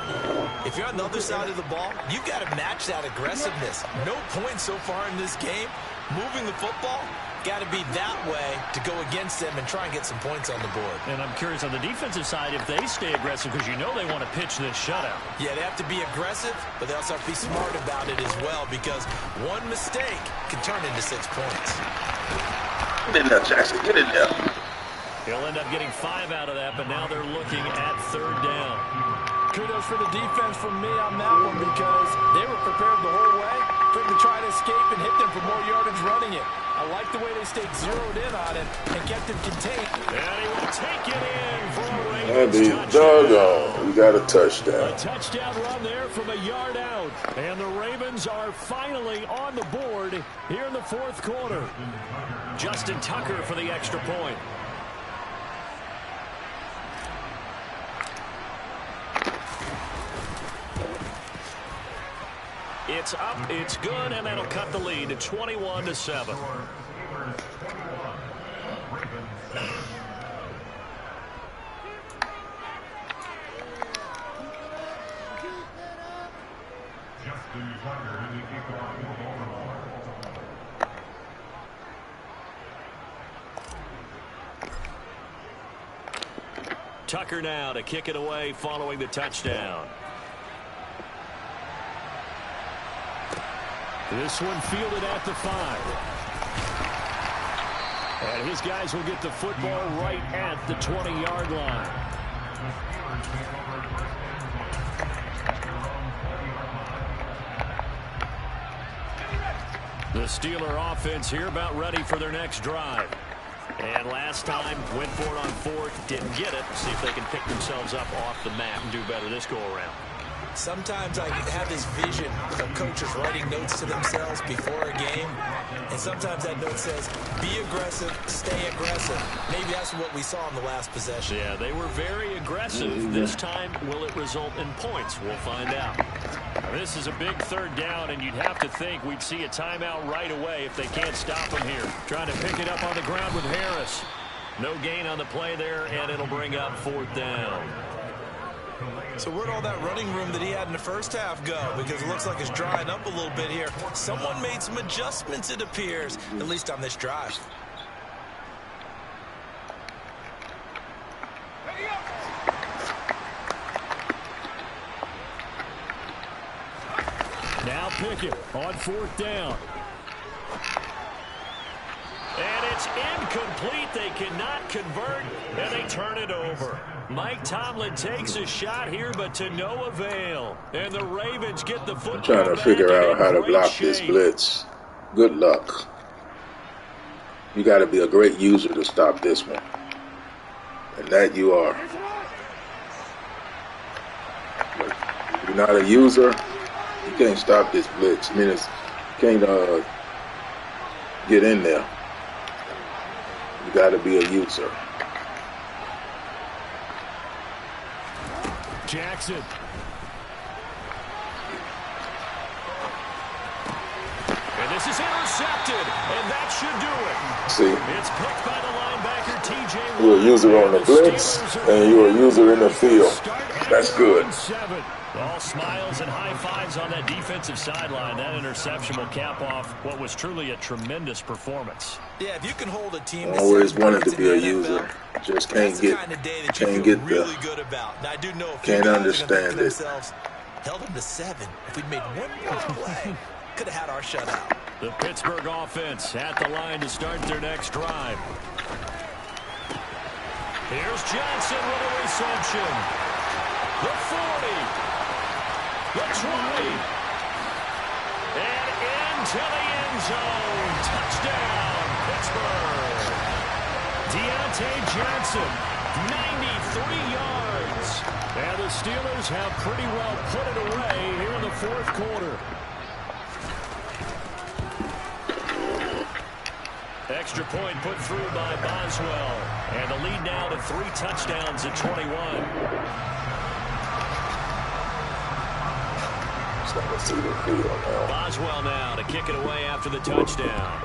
if you're on the other side of the ball, you've got to match that aggressiveness. No points so far in this game. Moving the football, got to be that way to go against them and try and get some points on the board. And I'm curious on the defensive side if they stay aggressive, because you know they want to pitch this shutout. Yeah, they have to be aggressive, but they also have to be smart about it as well, because one mistake can turn into 6 points. Get in there, Jackson. Get in there. He'll end up getting 5 out of that, but now they're looking at 3rd down. Kudos for the defense from me on that one, because they were prepared the whole way for him to try to escape and hit them for more yardage running it. I like the way they stayed zeroed in on it and kept him contained. And he will take it in for a And Ravens the touchdown. doggone. We got a touchdown. A touchdown run there from a yard out. And the Ravens are finally on the board here in the 4th quarter. Justin Tucker for the extra point. It's up, it's good, and that'll cut the lead to 21-7. Tucker now to kick it away following the touchdown. This one fielded at the 5. And his guys will get the football right at the 20-yard line. The Steeler offense here about ready for their next drive. And last time, went for it on 4th, didn't get it. See if they can pick themselves up off the mat and do better this go-around. Sometimes I have this vision of coaches writing notes to themselves before a game, and sometimes that note says, be aggressive, stay aggressive. Maybe that's what we saw in the last possession. Yeah, they were very aggressive. This time, will it result in points? We'll find out. This is a big 3rd down, and you'd have to think we'd see a timeout right away if they can't stop him here. Trying to pick it up on the ground with Harris. No gain on the play there, and it'll bring up 4th down. So where'd all that running room that he had in the first half go? Because it looks like it's drying up a little bit here. Someone made some adjustments, it appears, at least on this drive. Now Pickett on 4th down. And it's incomplete. They cannot convert, and they turn it over. Mike Tomlin takes a shot here, but to no avail. And the Ravens get the football. I'm trying to figure out how to block this blitz. Good luck. You got to be a great user to stop this one. And that you are. But if you're not a user, you can't stop this blitz. I mean, you can't get in there. You got to be a user. Jackson. And this is intercepted, and that should do it. See, It's picked by the linebacker, TJ. you're a user on the blitz, and you're a user in the field. That's good. All smiles and high fives on that defensive sideline. That interception will cap off what was truly a tremendous performance. Yeah, if you can hold a team I always wanted to be a user. Just can't get really good about. Now, I do know can't understand it. Held them to 7. If we'd made one more play, could have had our shutout. The Pittsburgh offense at the line to start their next drive. Here's Johnson with a reception. The 40. The 20. And into the end zone. Touchdown, Pittsburgh. Deontay Johnson, 93 yards. And the Steelers have pretty well put it away here in the 4th quarter. Extra point put through by Boswell. And the lead now to 3 touchdowns at 21. Starting to see the field now. Boswell now to kick it away after the touchdown.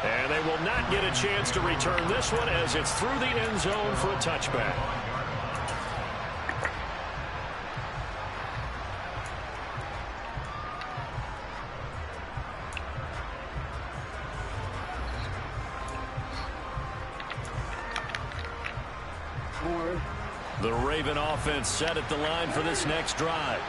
And they will not get a chance to return this one as it's through the end zone for a touchback. The Raven offense set at the line for this next drive.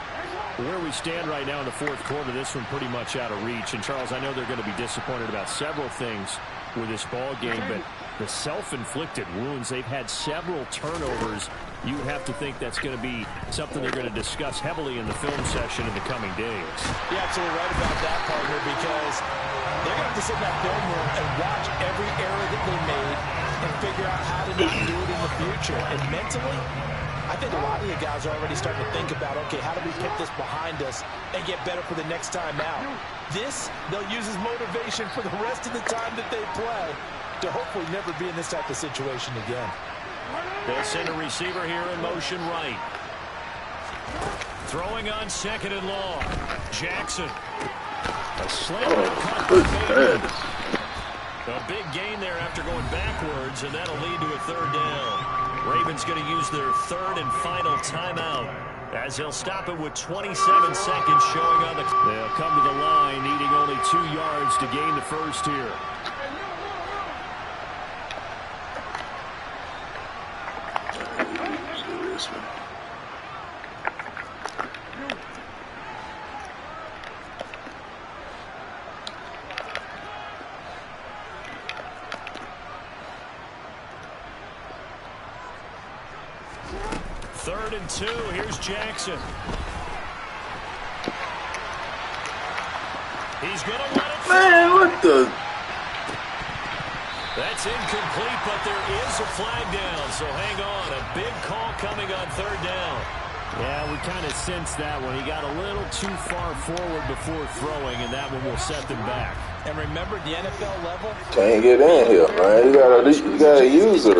Where we stand right now in the fourth quarter, this one pretty much out of reach. And, Charles, I know they're going to be disappointed about several things with this ball game, but the self-inflicted wounds, they've had several turnovers. You have to think that's going to be something they're going to discuss heavily in the film session in the coming days. You're absolutely right about that, partner, because they're going to have to sit in that film room and watch every error that they made and figure out how to not do it in the future. And mentally, I think a lot of the guys are already starting to think about, okay, how do we put this behind us and get better for the next time out? This, they'll use as motivation for the rest of the time that they play to hopefully never be in this type of situation again. They'll send a receiver here in motion right. Throwing on second and long. Jackson. A slant. A big gain there after going backwards, and that'll lead to a third down. Ravens going to use their third and final timeout as they'll stop it with 27 seconds showing on the... They'll come to the line needing only 2 yards to gain the first here. Third and 2. Here's Jackson. He's going to let it. Man, what the? That's incomplete, but there is a flag down. So hang on. A big call coming on third down. Yeah, we kind of sensed that one. He got a little too far forward before throwing, and that one will set them back. And remember, the NFL level, Can't get in here, man. You gotta use it.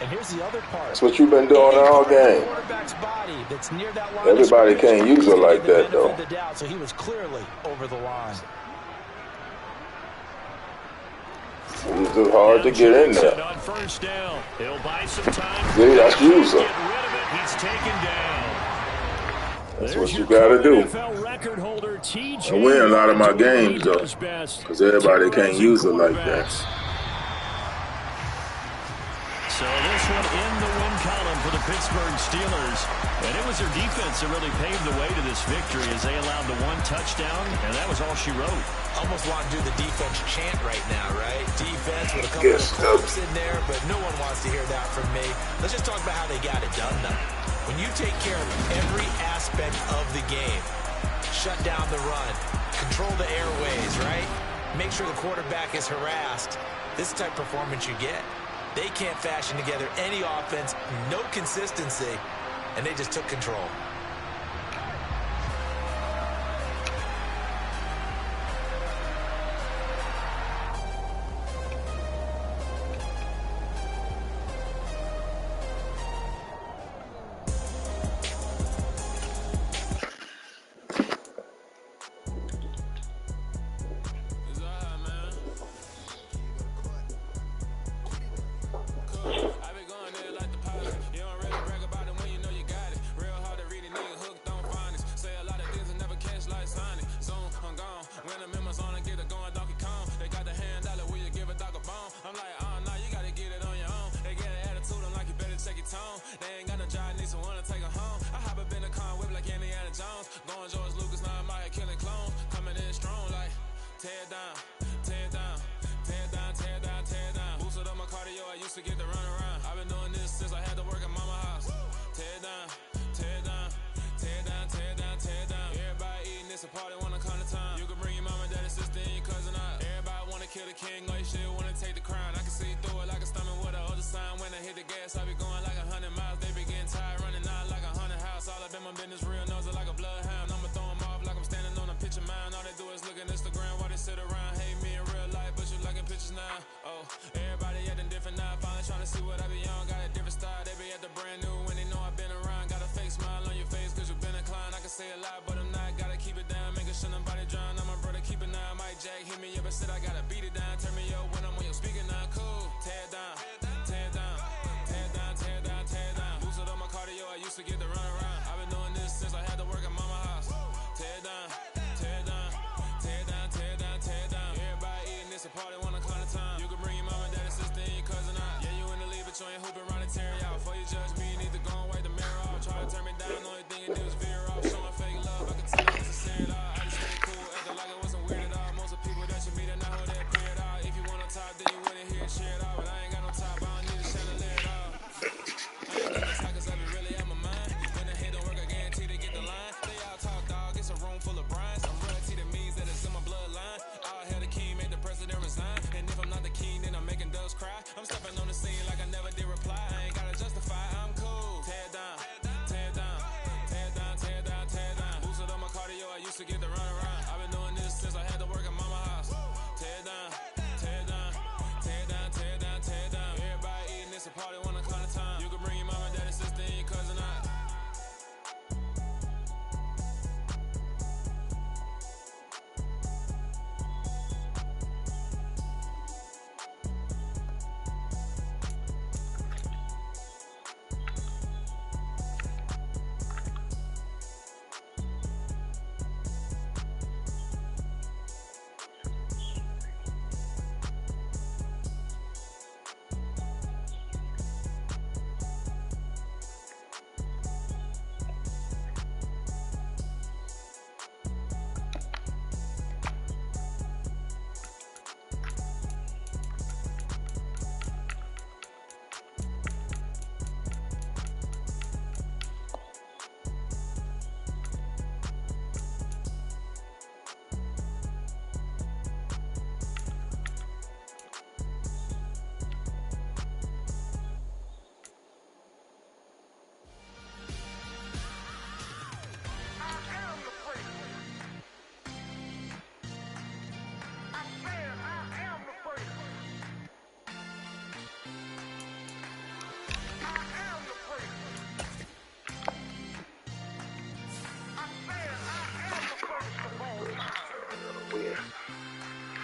And here's the other part. That's what you've been doing all game. Everybody can't use it like that, though. So he was clearly over the line. It's just hard to get in there. On first down. He'll buy some time. See, that's user. Get rid of it. He's taken down. That's what you gotta do. I win a lot of my games, though, because everybody can't use it like that. So this one in the win column for the Pittsburgh Steelers. And it was their defense that really paved the way to this victory as they allowed the one touchdown, and that was all she wrote. Almost want to do the defense chant right now, right? Defense with a couple of quotes in there, but no one wants to hear that from me. Let's just talk about how they got it done, though. When you take care of every aspect of the game, shut down the run, control the airways, right? Make sure the quarterback is harassed. This is the type of performance you get. They can't fashion together any offense, no consistency, and they just took control. Everybody acting different now, finally trying to see what I be on. Got a different style, they be at the brand new when they know I've been around. say a lot, but I'm not. Gotta keep it down, making sure nobody drown. I'm a brother, keep it down. Mike Jack hit me up and said I gotta beat it down. Turn me up when I'm on your speaker now. Cool, tear it down, tear it down, tear it down, tear it down, tear it down. Boosted up my cardio, I used to get the run around. I've been doing this since I had to work at mama house. Tear it down, tear it down, tear it down, tear it down, tear it down. Everybody eating this a party, 1 o'clock of time. You can bring your mama, daddy, sister, and your cousin out. Yeah, you in the lead, but you ain't hooping around and tear it out. Before you judge me, you need to go and wipe the mirror off. Try to turn me down, only thing you do is veer off. Showing fake love, I can tell it wasn't sincere at all. I just stay cool, acting like it wasn't weird at all. Most of the people that you meet are not who they appear at all. If you want on top, then you wouldn't hear it share it all. But I ain't got no top, I don't need a chandelier at all. I ain't gonna talk cause I be really out my mind. When the head don't work, I guarantee to get the line. They all talk, dog, it's a room full of Bryans. I'm royalty, that means that it's in my bloodline. All hail the king, make the president resign. And if I'm not the king, then I'm making doves cry. I'm stepping on the scene like I never did reply. I ain't gotta justify, I'm cool. Tear it down, tear it down, tear it down, tear it down, tear it down. Boosted up my cardio, I used to get the run around. I've been doing this since I had to work at mama house. Tear it down, tear it down, tear it down, tear it down, tear it down. Everybody eating this a party, 1 o'clock of time. You can bring your mama, daddy, sister, and your cousin out.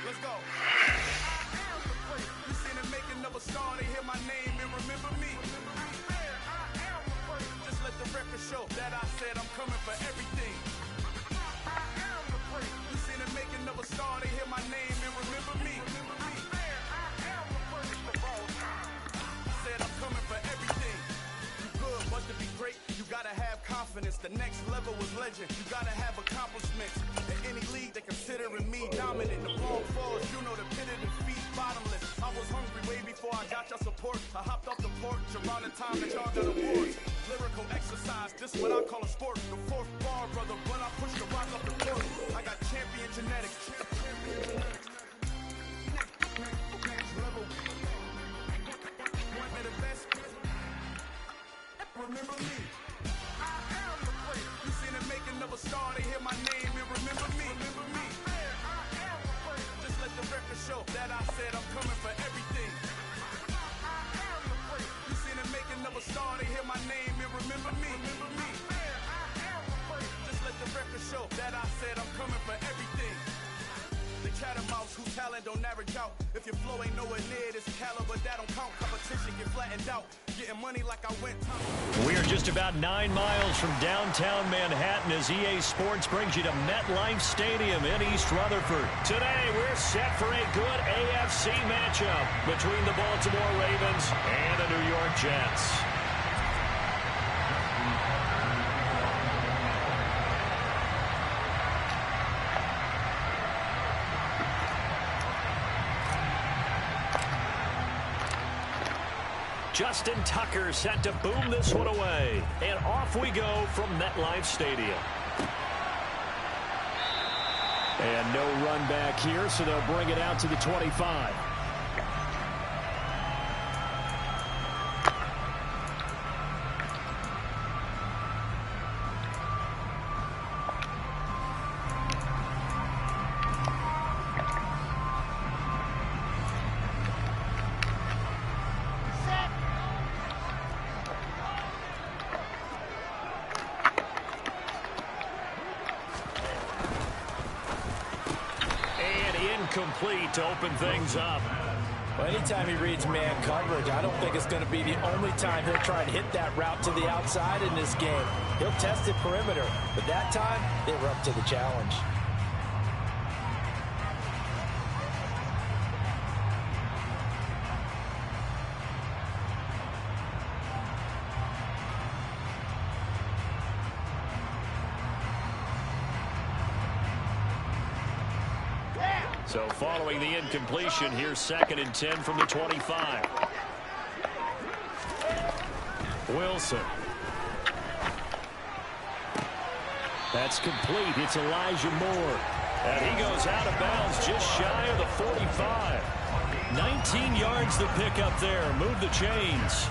Let's go. You seen the making of a star, they hear my name and remember me. Just let the record show that I said I'm coming for everything. You seen the making of a star, they hear my name and remember me. Said I'm coming for everything. You good, but to be great, you gotta have confidence. The next level was legend. You gotta have accomplishments. In any league, they considering me dominant. The ball falls, you know the pit of defeat, bottomless. I was hungry way before I got your support. I hopped off the porch around the time that y'all got awards. Lyrical exercise, this what I call a sport. The fourth bar, brother, when I push the rock up the court. I got champion genetics. Next level. One of the best. Remember me. I am the place. You seen the making of a star, they hear my name and remember me. Remember me. I am the place. Just let the record show that I said I'm coming for everything. I am the place. You seen the making of a star, they hear my name and remember me. Remember me. I am the place. Just let the record show that I said I'm coming for everything. The chattermouths whose talent don't average out. If your flow ain't nowhere near this caliber, that don't count. Competition get flattened out. Getting money like I went. We are just about 9 miles from downtown Manhattan as EA Sports brings you to MetLife Stadium in East Rutherford. Today, we're set for a good AFC matchup between the Baltimore Ravens and the New York Jets. Justin Tucker set to boom this one away. And off we go from MetLife Stadium. And no run back here, so they'll bring it out to the 25. incomplete to open things up. Well, anytime he reads man coverage, I don't think it's going to be the only time he'll try and hit that route to the outside in this game. He'll test the perimeter, but that time, they were up to the challenge. So following the incompletion, here's 2nd and 10 from the 25. Wilson. That's complete. It's Elijah Moore. And he goes out of bounds just shy of the 45. 19 yards to pick up there. Move the chains.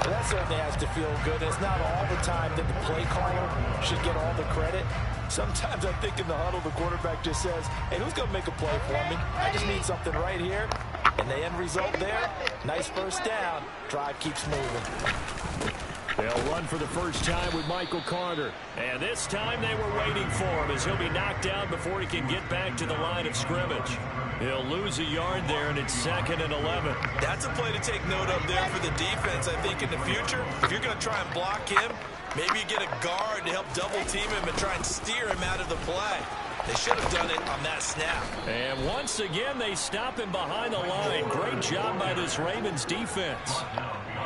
Well, that certainly has to feel good. It's not all the time that the play caller should get all the credit. Sometimes I think in the huddle, the quarterback just says, hey, who's going to make a play for me? I just need something right here. And the end result there, nice first down. Drive keeps moving. They'll run for the first time with Michael Carter. And this time they were waiting for him as he'll be knocked down before he can get back to the line of scrimmage. He'll lose a yard there, and it's 2nd and 11. That's a play to take note of there for the defense, I think, in the future. If you're going to try and block him, maybe you get a guard to help double-team him and try and steer him out of the play. They should have done it on that snap. And once again, they stop him behind the line. Great job by this Ravens defense.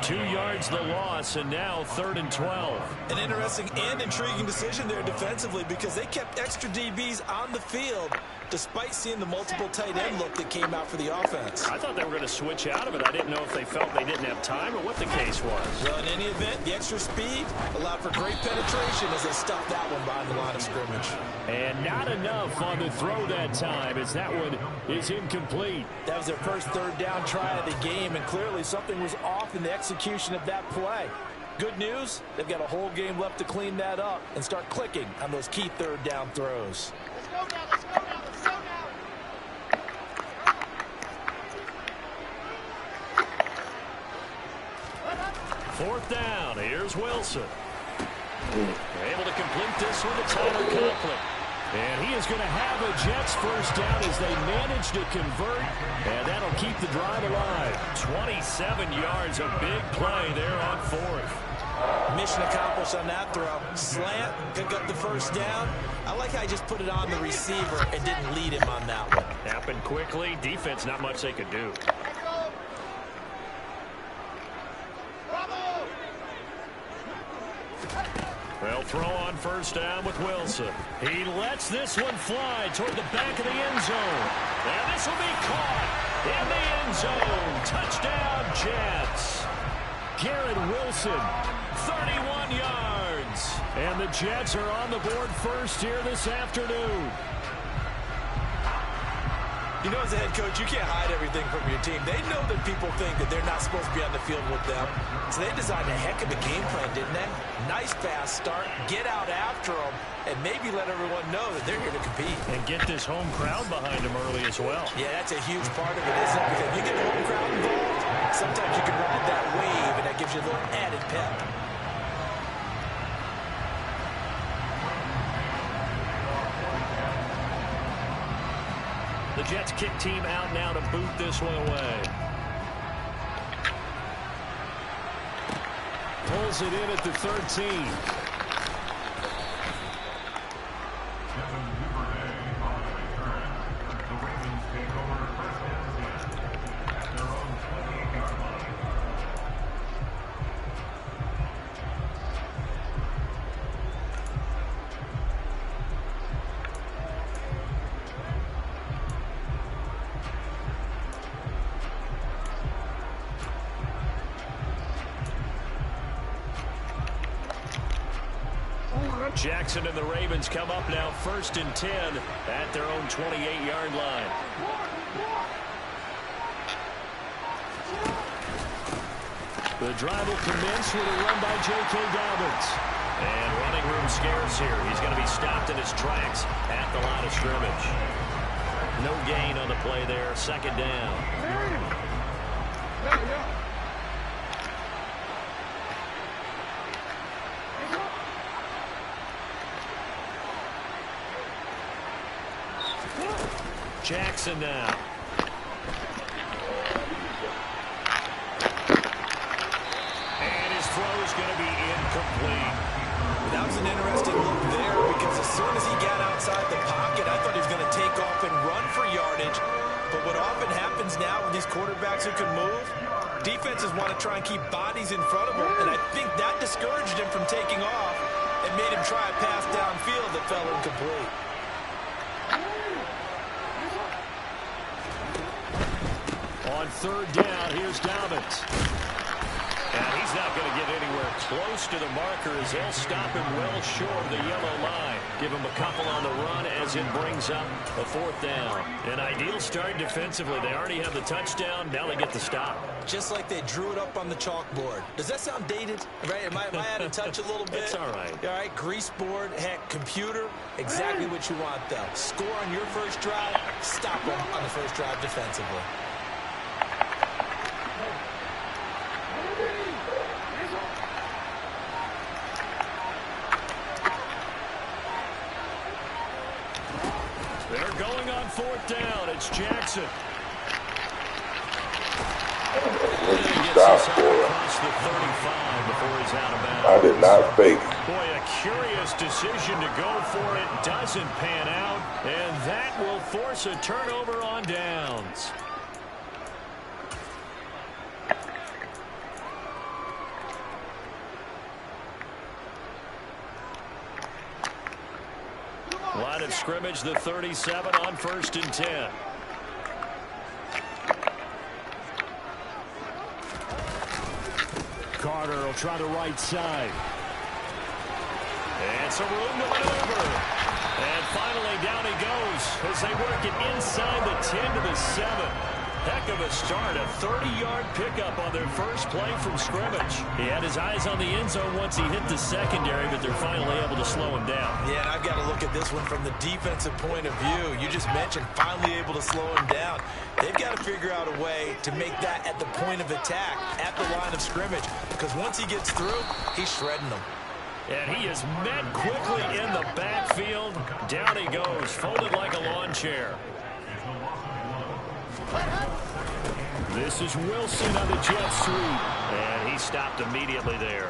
2 yards the loss, and now 3rd and 12. An interesting and intriguing decision there defensively because they kept extra DBs on the field despite seeing the multiple tight end look that came out for the offense. I thought they were going to switch out of it. I didn't know if they felt they didn't have time or what the case was. Well, in any event, the extra speed allowed for great penetration as they stuffed that one behind the line of scrimmage. And not enough on the throw that time as that one is incomplete. That was their first 3rd down try of the game, and clearly something was off in the execution of that play. Good news, they've got a whole game left to clean that up and start clicking on those key 3rd down throws. Let's go now, let's go now, let's go now. 4th down, here's Wilson. Able to complete this with a Tyler Conklin. And he is going to have a Jets first down as they manage to convert, and that'll keep the drive alive. 27 yards, a big play there on 4th. Mission accomplished on that throw. Slant, pick up the first down. I like how he just put it on the receiver and didn't lead him on that one. Happened quickly. Defense, not much they could do. They'll throw on first down with Wilson. He lets this one fly toward the back of the end zone. And this will be caught in the end zone. Touchdown, Jets. Garrett Wilson, 31 yards. And the Jets are on the board first here this afternoon. You know, as a head coach, you can't hide everything from your team. They know that people think that they're not supposed to be on the field with them. So they designed a heck of a game plan, didn't they? Nice fast start, get out after them, and maybe let everyone know that they're here to compete. And get this home crowd behind them early as well. Yeah, that's a huge part of it, isn't it? Because if you get the home crowd involved, sometimes you can ride that wave, and that gives you a little added pep. The Jets kick team out now to boot this one away. Pulls it in at the 13. The Ravens take over 1st and 10 at their own 28-yard line. Jackson and the Ravens come up now 1st and 10 at their own 28-yard line. The drive will commence with a run by J.K. Dobbins. And running room scarce here. He's going to be stopped in his tracks at the line of scrimmage. No gain on the play there. 2nd down. Jackson now. And his throw is going to be incomplete. That was an interesting look there because as soon as he got outside the pocket, I thought he was going to take off and run for yardage. But what often happens now with these quarterbacks who can move, defenses want to try and keep bodies in front of them, and I think that discouraged him from taking off and made him try a pass downfield that fell incomplete. On third down, here's Dobbins. And he's not going to get anywhere close to the marker as they'll stop him well short of the yellow line. Give him a couple on the run as it brings up a fourth down. An ideal start defensively. They already have the touchdown. Now they get the stop. Just like they drew it up on the chalkboard. Does that sound dated? Right? Am I out of touch a little bit? It's all right. All right, grease board, heck, computer, exactly what you want, though. Score on your first drive, stop them on the first drive defensively. They're going on fourth down. It's Jackson. What you stop for? Across the 35 before he's out of bounds. I did not fake it. Boy, a curious decision to go for it. Doesn't pan out, and that will force a turnover on downs. Line of scrimmage, the 37 on 1st and 10. Carter will try the right side. And some room to maneuver. And finally down he goes as they work it inside the 10 to the 7. Heck of a start, a 30-yard pickup on their first play from scrimmage. He had his eyes on the end zone once he hit the secondary, but they're finally able to slow him down. Yeah, and I've got to look at this one from the defensive point of view. You just mentioned finally able to slow him down. They've got to figure out a way to make that at the point of attack, at the line of scrimmage, because once he gets through, he's shredding them. And he is met quickly in the backfield. Down he goes, folded like a lawn chair. This is Wilson on the jet sweep. And he stopped immediately there.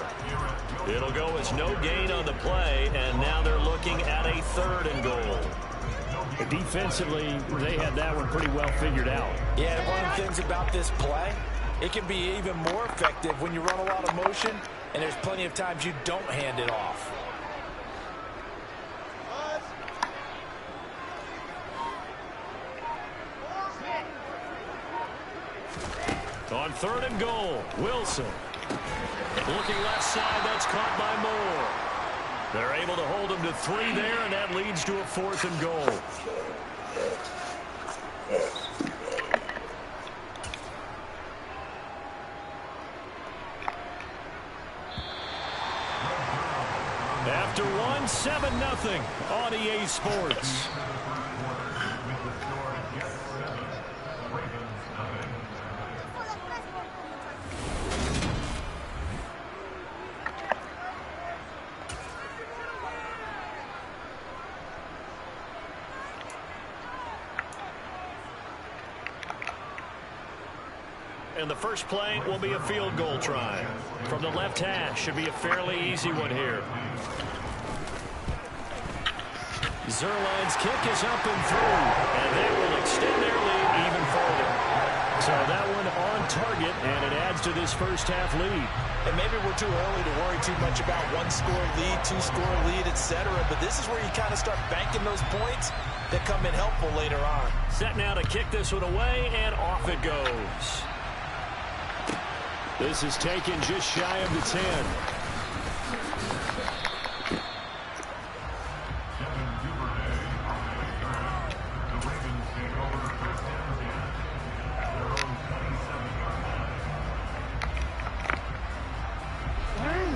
It'll go as no gain on the play, and now they're looking at a 3rd and goal. Defensively, they had that one pretty well figured out. Yeah, one of the things about this play, it can be even more effective when you run a lot of motion, and there's plenty of times you don't hand it off. On 3rd and goal, Wilson. Looking left side, that's caught by Moore. They're able to hold him to 3 there, and that leads to a 4th and goal. After 1, 7-0 on EA Sports. And the first play will be a field goal try. From the left hash, should be a fairly easy one here. Zerline's kick is up and through, and they will extend their lead even further. So that one on target, and it adds to this first half lead. And maybe we're too early to worry too much about 1-score lead, 2-score lead, etc. But this is where you kind of start banking those points that come in helpful later on. Set now to kick this one away, and off it goes. This is taken just shy of the 10.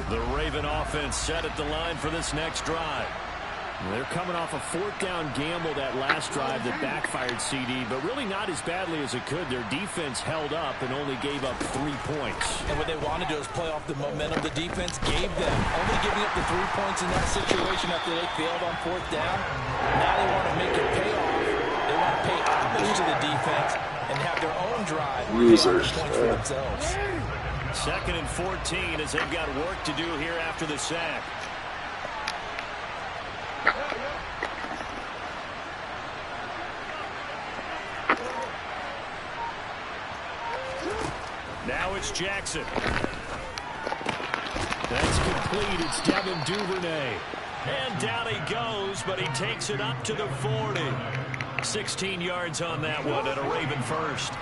The Raven offense set at the line for this next drive. They're coming off a 4th down gamble that last drive that backfired CD, but really not as badly as it could. Their defense held up and only gave up 3 points. And what they want to do is play off the momentum the defense gave them. Only giving up the 3 points in that situation after they failed on 4th down. Now they want to make it pay off. They want to pay off push to the defense and have their own drive Users. points for themselves. 2nd and 14 as they've got work to do here after the sack. Now it's Jackson. That's complete. It's Devin Duvernay. And down he goes, but he takes it up to the 40. 16 yards on that one and a Raven first.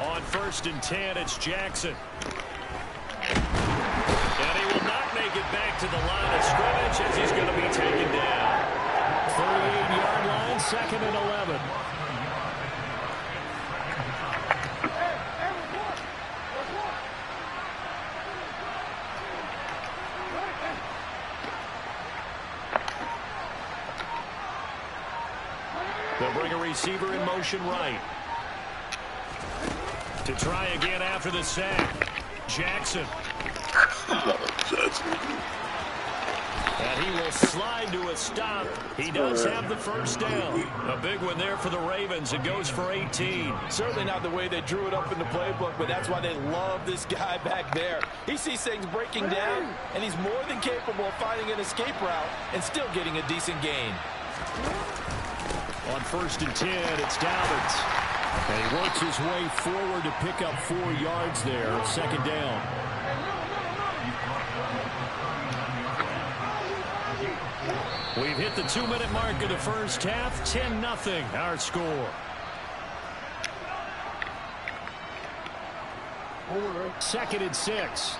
On 1st and 10, it's Jackson. And he will not make it back to the line of scrimmage as he's going to be taken down. 38-yard line, 2nd and 11. They'll bring a receiver in motion right. To try again after the sack. Jackson. And he will slide to a stop. He does have the first down. A big one there for the Ravens. It goes for 18. Certainly not the way they drew it up in the playbook, but that's why they love this guy back there. He sees things breaking down, and he's more than capable of finding an escape route and still getting a decent gain. On 1st and 10, it's Dobbins. And he works his way forward to pick up 4 yards there. 2nd down. We've hit the 2-minute mark of the first half. 10-0 our score. 2nd and 6.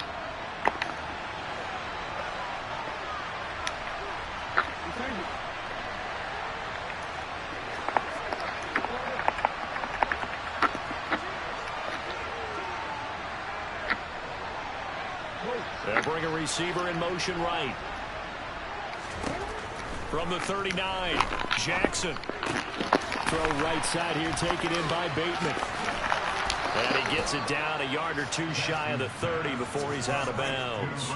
They'll bring a receiver in motion right. From the 39, Jackson. Throw right side here, taken in by Bateman. And he gets it down a yard or 2 shy of the 30 before he's out of bounds.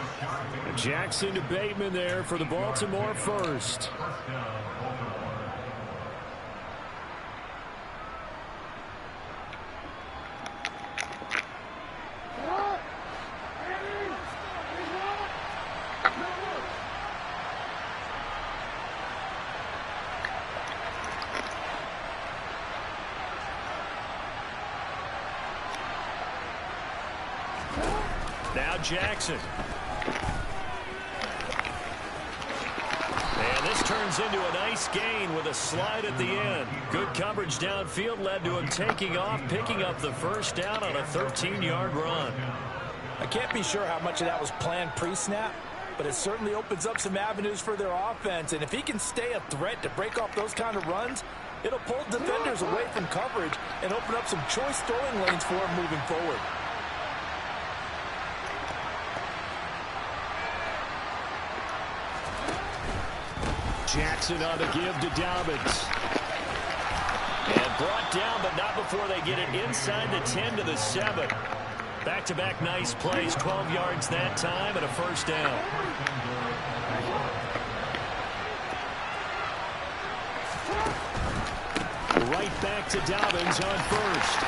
Jackson to Bateman there for the Baltimore first. Now Jackson. And this turns into a nice gain with a slide at the end. Good coverage downfield led to him taking off, picking up the first down on a 13-yard run. I can't be sure how much of that was planned pre-snap, but it certainly opens up some avenues for their offense. And if he can stay a threat to break off those kind of runs, it'll pull defenders away from coverage and open up some choice throwing lanes for him moving forward. Jackson on the give to Dobbins. And brought down, but not before they get it inside the 10 to the 7. Back-to-back nice plays, 12 yards that time, and a first down. Right back to Dobbins on first.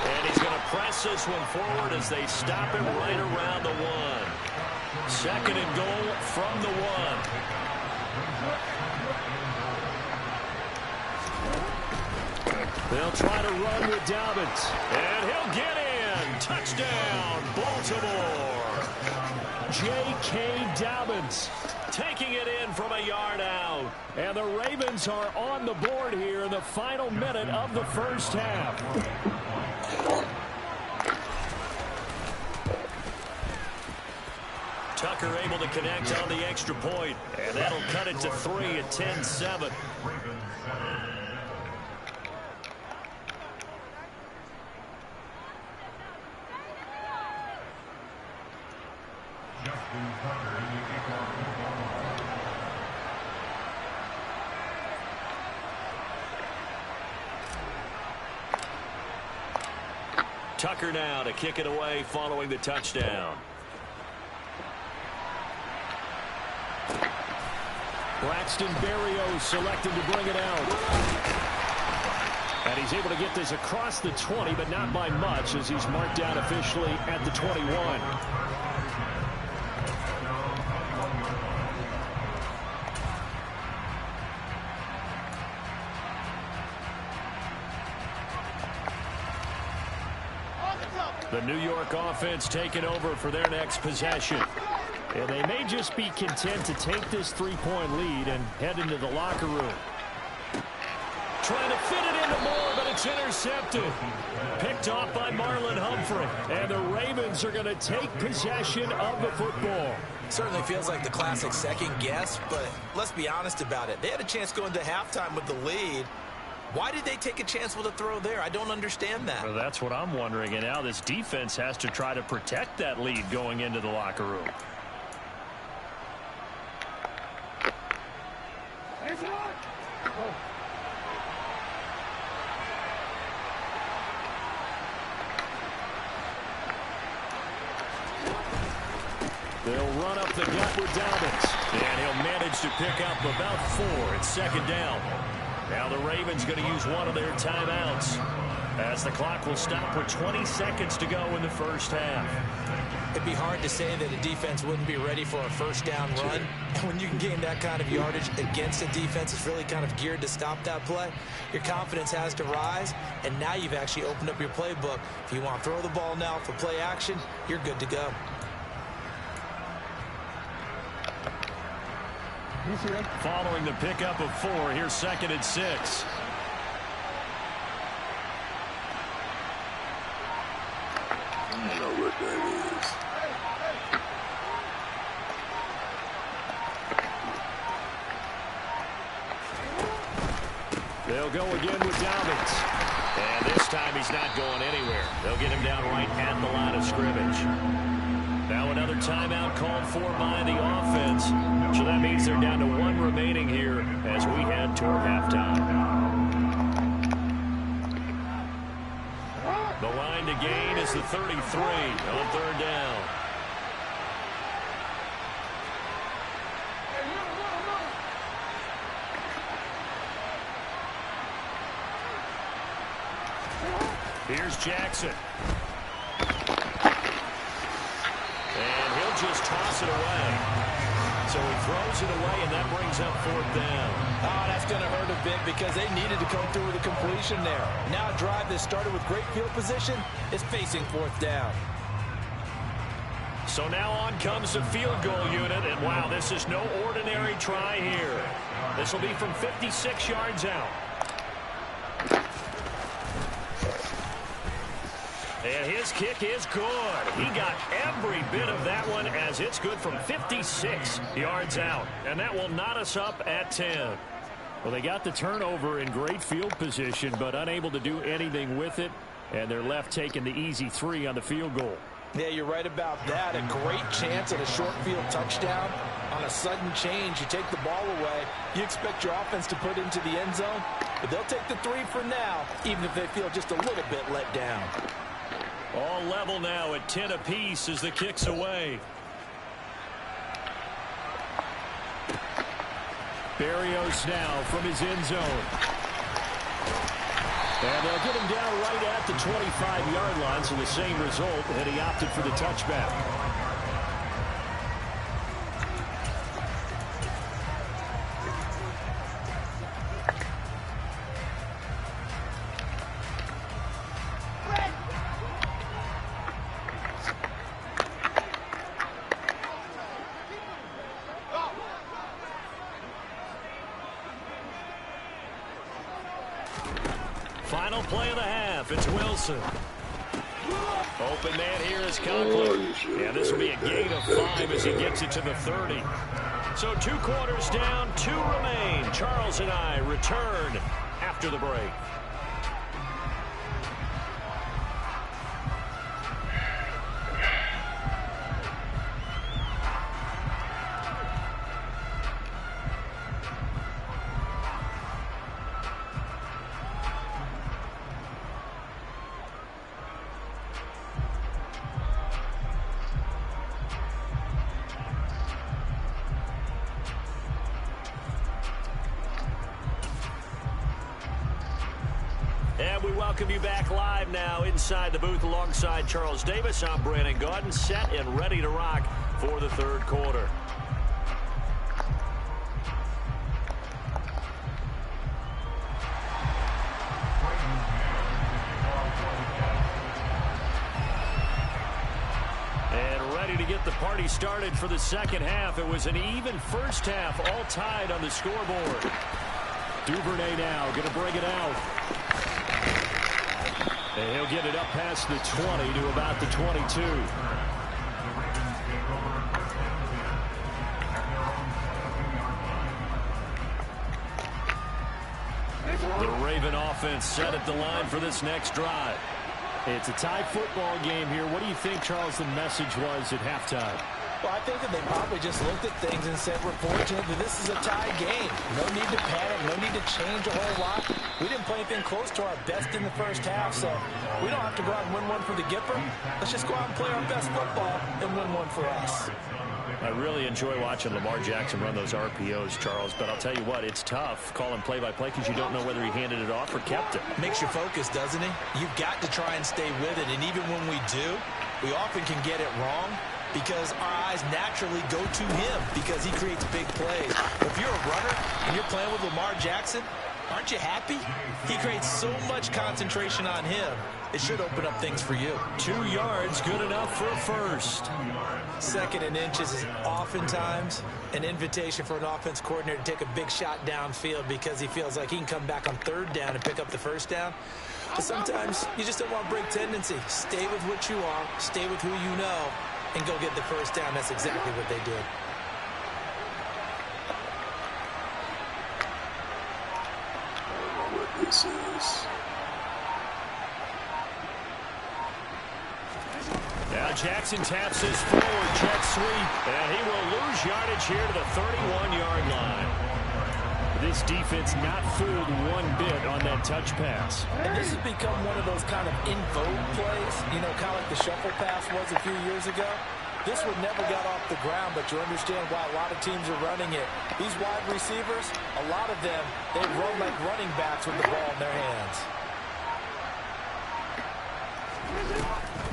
And he's going to press this one forward as they stop him right around the 1. 2nd and goal from the 1. They'll try to run with Dobbins. And he'll get in. Touchdown, Baltimore. J.K. Dobbins taking it in from a yard out. And the Ravens are on the board here in the final minute of the first half. Tucker able to connect on the extra point. And that'll cut it to 3 at 10-7. Tucker now to kick it away following the touchdown. Braxton Berrios selected to bring it out. And he's able to get this across the 20, but not by much, as he's marked down officially at the 21. The New York offense taking over for their next possession. And they may just be content to take this 3-point lead and head into the locker room. Trying to fit it into Moore, but it's intercepted. Picked off by Marlon Humphrey. And the Ravens are going to take possession of the football. Certainly feels like the classic second guess, but let's be honest about it. They had a chance going to halftime with the lead. Why did they take a chance with a throw there? I don't understand that. Well, that's what I'm wondering. And now this defense has to try to protect that lead going into the locker room. They'll run up the gut with Dobbins. And he'll manage to pick up about 4. It's second down. Now the Ravens going to use one of their timeouts, as the clock will stop with 20 seconds to go in the first half. It'd be hard to say that a defense wouldn't be ready for a first down run. And when you can gain that kind of yardage against a defense that's really kind of geared to stop that play, your confidence has to rise, and now you've actually opened up your playbook. If you want to throw the ball now for play action, you're good to go. Following the pickup of 4, here's 2nd and 6. I don't know what that is. They'll go again with Dobbins. And this time he's not going anywhere. They'll get him down right at the line of scrimmage. Now another timeout called for by the offense. So that means they're down to 1 remaining here as we head toward halftime. The line to gain is the 33 on 3rd down. Here's Jackson. And he'll just toss it away. So he throws it away, and that brings up 4th down. Oh, that's going to hurt a bit because they needed to come through with a completion there. Now a drive that started with great field position is facing 4th down. So now on comes the field goal unit, and wow, this is no ordinary try here. This will be from 56 yards out. And his kick is good. He got every bit of that one, as it's good from 56 yards out. And that will knot us up at 10. Well, they got the turnover in great field position, but unable to do anything with it. And they're left taking the easy 3 on the field goal. Yeah, you're right about that. A great chance at a short field touchdown. On a sudden change, you take the ball away. You expect your offense to put it into the end zone, but they'll take the 3 for now, even if they feel just a little bit let down. All level now at 10 apiece as the kick's away. Berrios now from his end zone. And they'll get him down right at the 25-yard line, so the same result, and he opted for the touchback. Final play of the half. It's Wilson. Open man here is Conklin. And this will be a gain of 5 as he gets it to the 30. So 2 quarters down, 2 remain. Charles and I return after the break. And we welcome you back live now inside the booth alongside Charles Davis. I'm Brandon Gaudin, set and ready to rock for the third quarter. And ready to get the party started for the second half. It was an even first half, all tied on the scoreboard. Duvernay now going to bring it out. And he'll get it up past the 20 to about the 22. The Raven offense set at the line for this next drive. It's a tie football game here. What do you think, Charles, the message was at halftime? Well, I think that they probably just looked at things and said, we're fortunate that this is a tie game. No need to panic. No need to change a whole lot. We didn't play anything close to our best in the first half, so we don't have to go out and win one for the Gipper. Let's just go out and play our best football and win one for us. I really enjoy watching Lamar Jackson run those RPOs, Charles, but I'll tell you what, it's tough calling play-by-play because you don't know whether he handed it off or kept it. Makes you focus, doesn't it? You've got to try and stay with it, and even when we do, we often can get it wrong because our eyes naturally go to him because he creates big plays. But if you're a runner and you're playing with Lamar Jackson, aren't you happy? He creates so much concentration on him. It should open up things for you. 2 yards, good enough for a first. Second and inches is oftentimes an invitation for an offense coordinator to take a big shot downfield because he feels like he can come back on third down and pick up the first down. But sometimes you just don't want to break tendency. Stay with what you are, stay with who you know, and go get the first down. That's exactly what they did. What this is. Now Jackson taps his forward jet sweep, and he will lose yardage here to the 31-yard line. This defense not fooled one bit on that touch pass. And this has become one of those kind of in vogue plays, you know, kind of like the shuffle pass was a few years ago. This one never got off the ground, but you understand why a lot of teams are running it. These wide receivers, a lot of them, they run like running backs with the ball in their hands.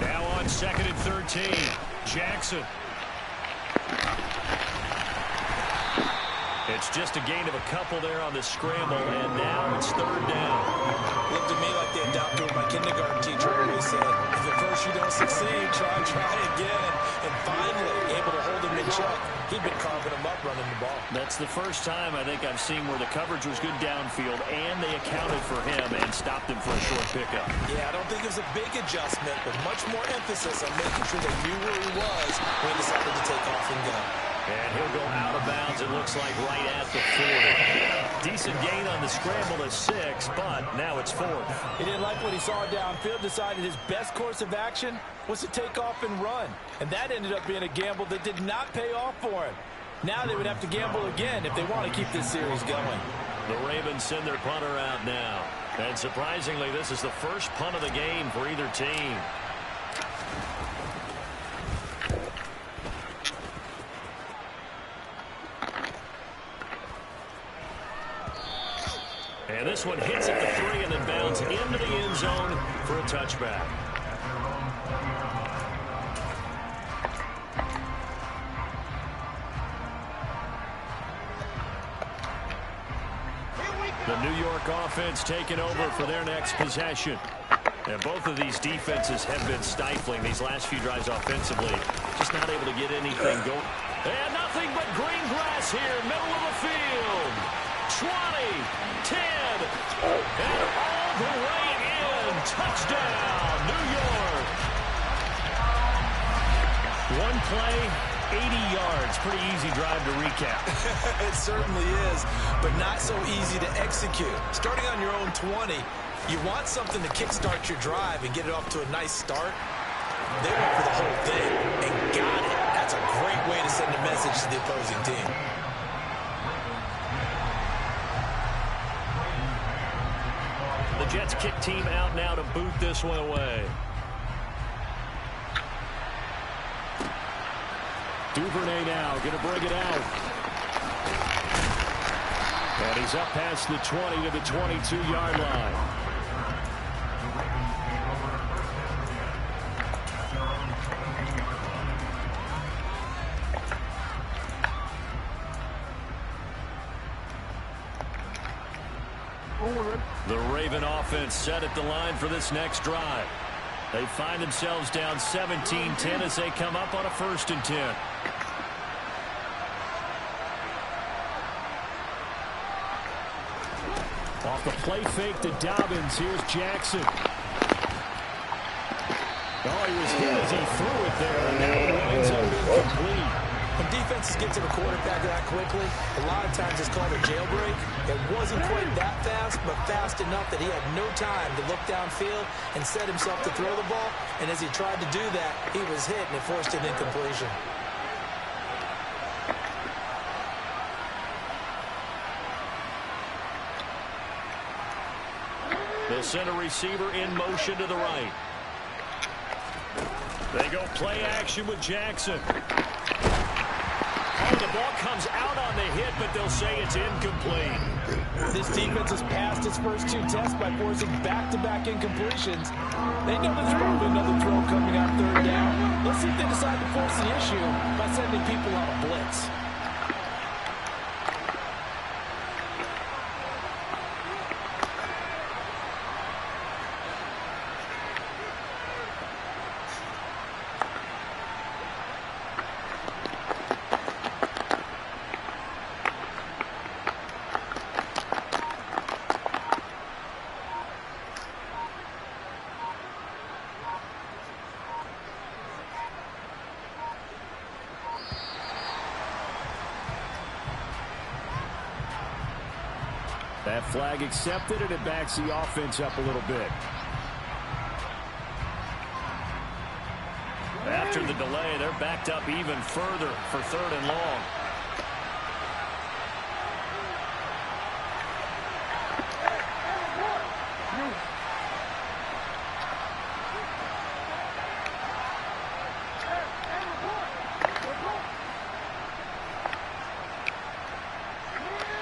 Now on 2nd and 13, Jackson. It's just a gain of a couple there on the scramble, and now it's third down. Looked at me like the adopter of my kindergarten teacher always said, if at first you don't succeed, try again. And finally, able to hold him in check. He'd been carving him up running the ball. That's the first time I think I've seen where the coverage was good downfield, and they accounted for him and stopped him for a short pickup. Yeah, I don't think it was a big adjustment, but much more emphasis on making sure they knew where he was when he decided to take off and go. And he'll go out of bounds, it looks like, right at the 40. Decent gain on the scramble to 6, but now it's 4th. He didn't like what he saw downfield, decided his best course of action was to take off and run. And that ended up being a gamble that did not pay off for him. Now they would have to gamble again if they want to keep this series going. The Ravens send their punter out now. And surprisingly, this is the first punt of the game for either team. And this one hits at the 3 and then bounds into the end zone for a touchback. The New York offense taking over for their next possession. And both of these defenses have been stifling these last few drives offensively. Just not able to get anything going. And nothing but green grass here, middle of the field. 20, 10, and all the way in. Touchdown, New York. One play, 80 yards. Pretty easy drive to recap. It certainly is, but not so easy to execute. Starting on your own 20, you want something to kickstart your drive and get it off to a nice start. They went for the whole thing and got it. That's a great way to send a message to the opposing team. The Jets kick team out now to boot this one away. Duvernay now going to bring it out. And he's up past the 20 to the 22-yard line. The Raven offense set at the line for this next drive. They find themselves down 17-10 as they come up on a 1st and 10. Off the play fake to Dobbins. Here's Jackson. Oh, he was hit as he threw it there, and that one winds up incomplete. When defenses get to the quarterback that quickly, a lot of times it's called a jailbreak. It wasn't quite that fast, but fast enough that he had no time to look downfield and set himself to throw the ball. And as he tried to do that, he was hit, and it forced an incompletion. They'll send a receiver in motion to the right. They go play action with Jackson. Oh, the ball comes out on the hit, but they'll say it's incomplete. This defense has passed its first 2 tests by forcing back-to-back incompletions. They know there's probably another throw coming on 3rd down. Let's see if they decide to force the issue by sending people on a blitz. That flag accepted, and it backs the offense up a little bit. After the delay, they're backed up even further for 3rd and long.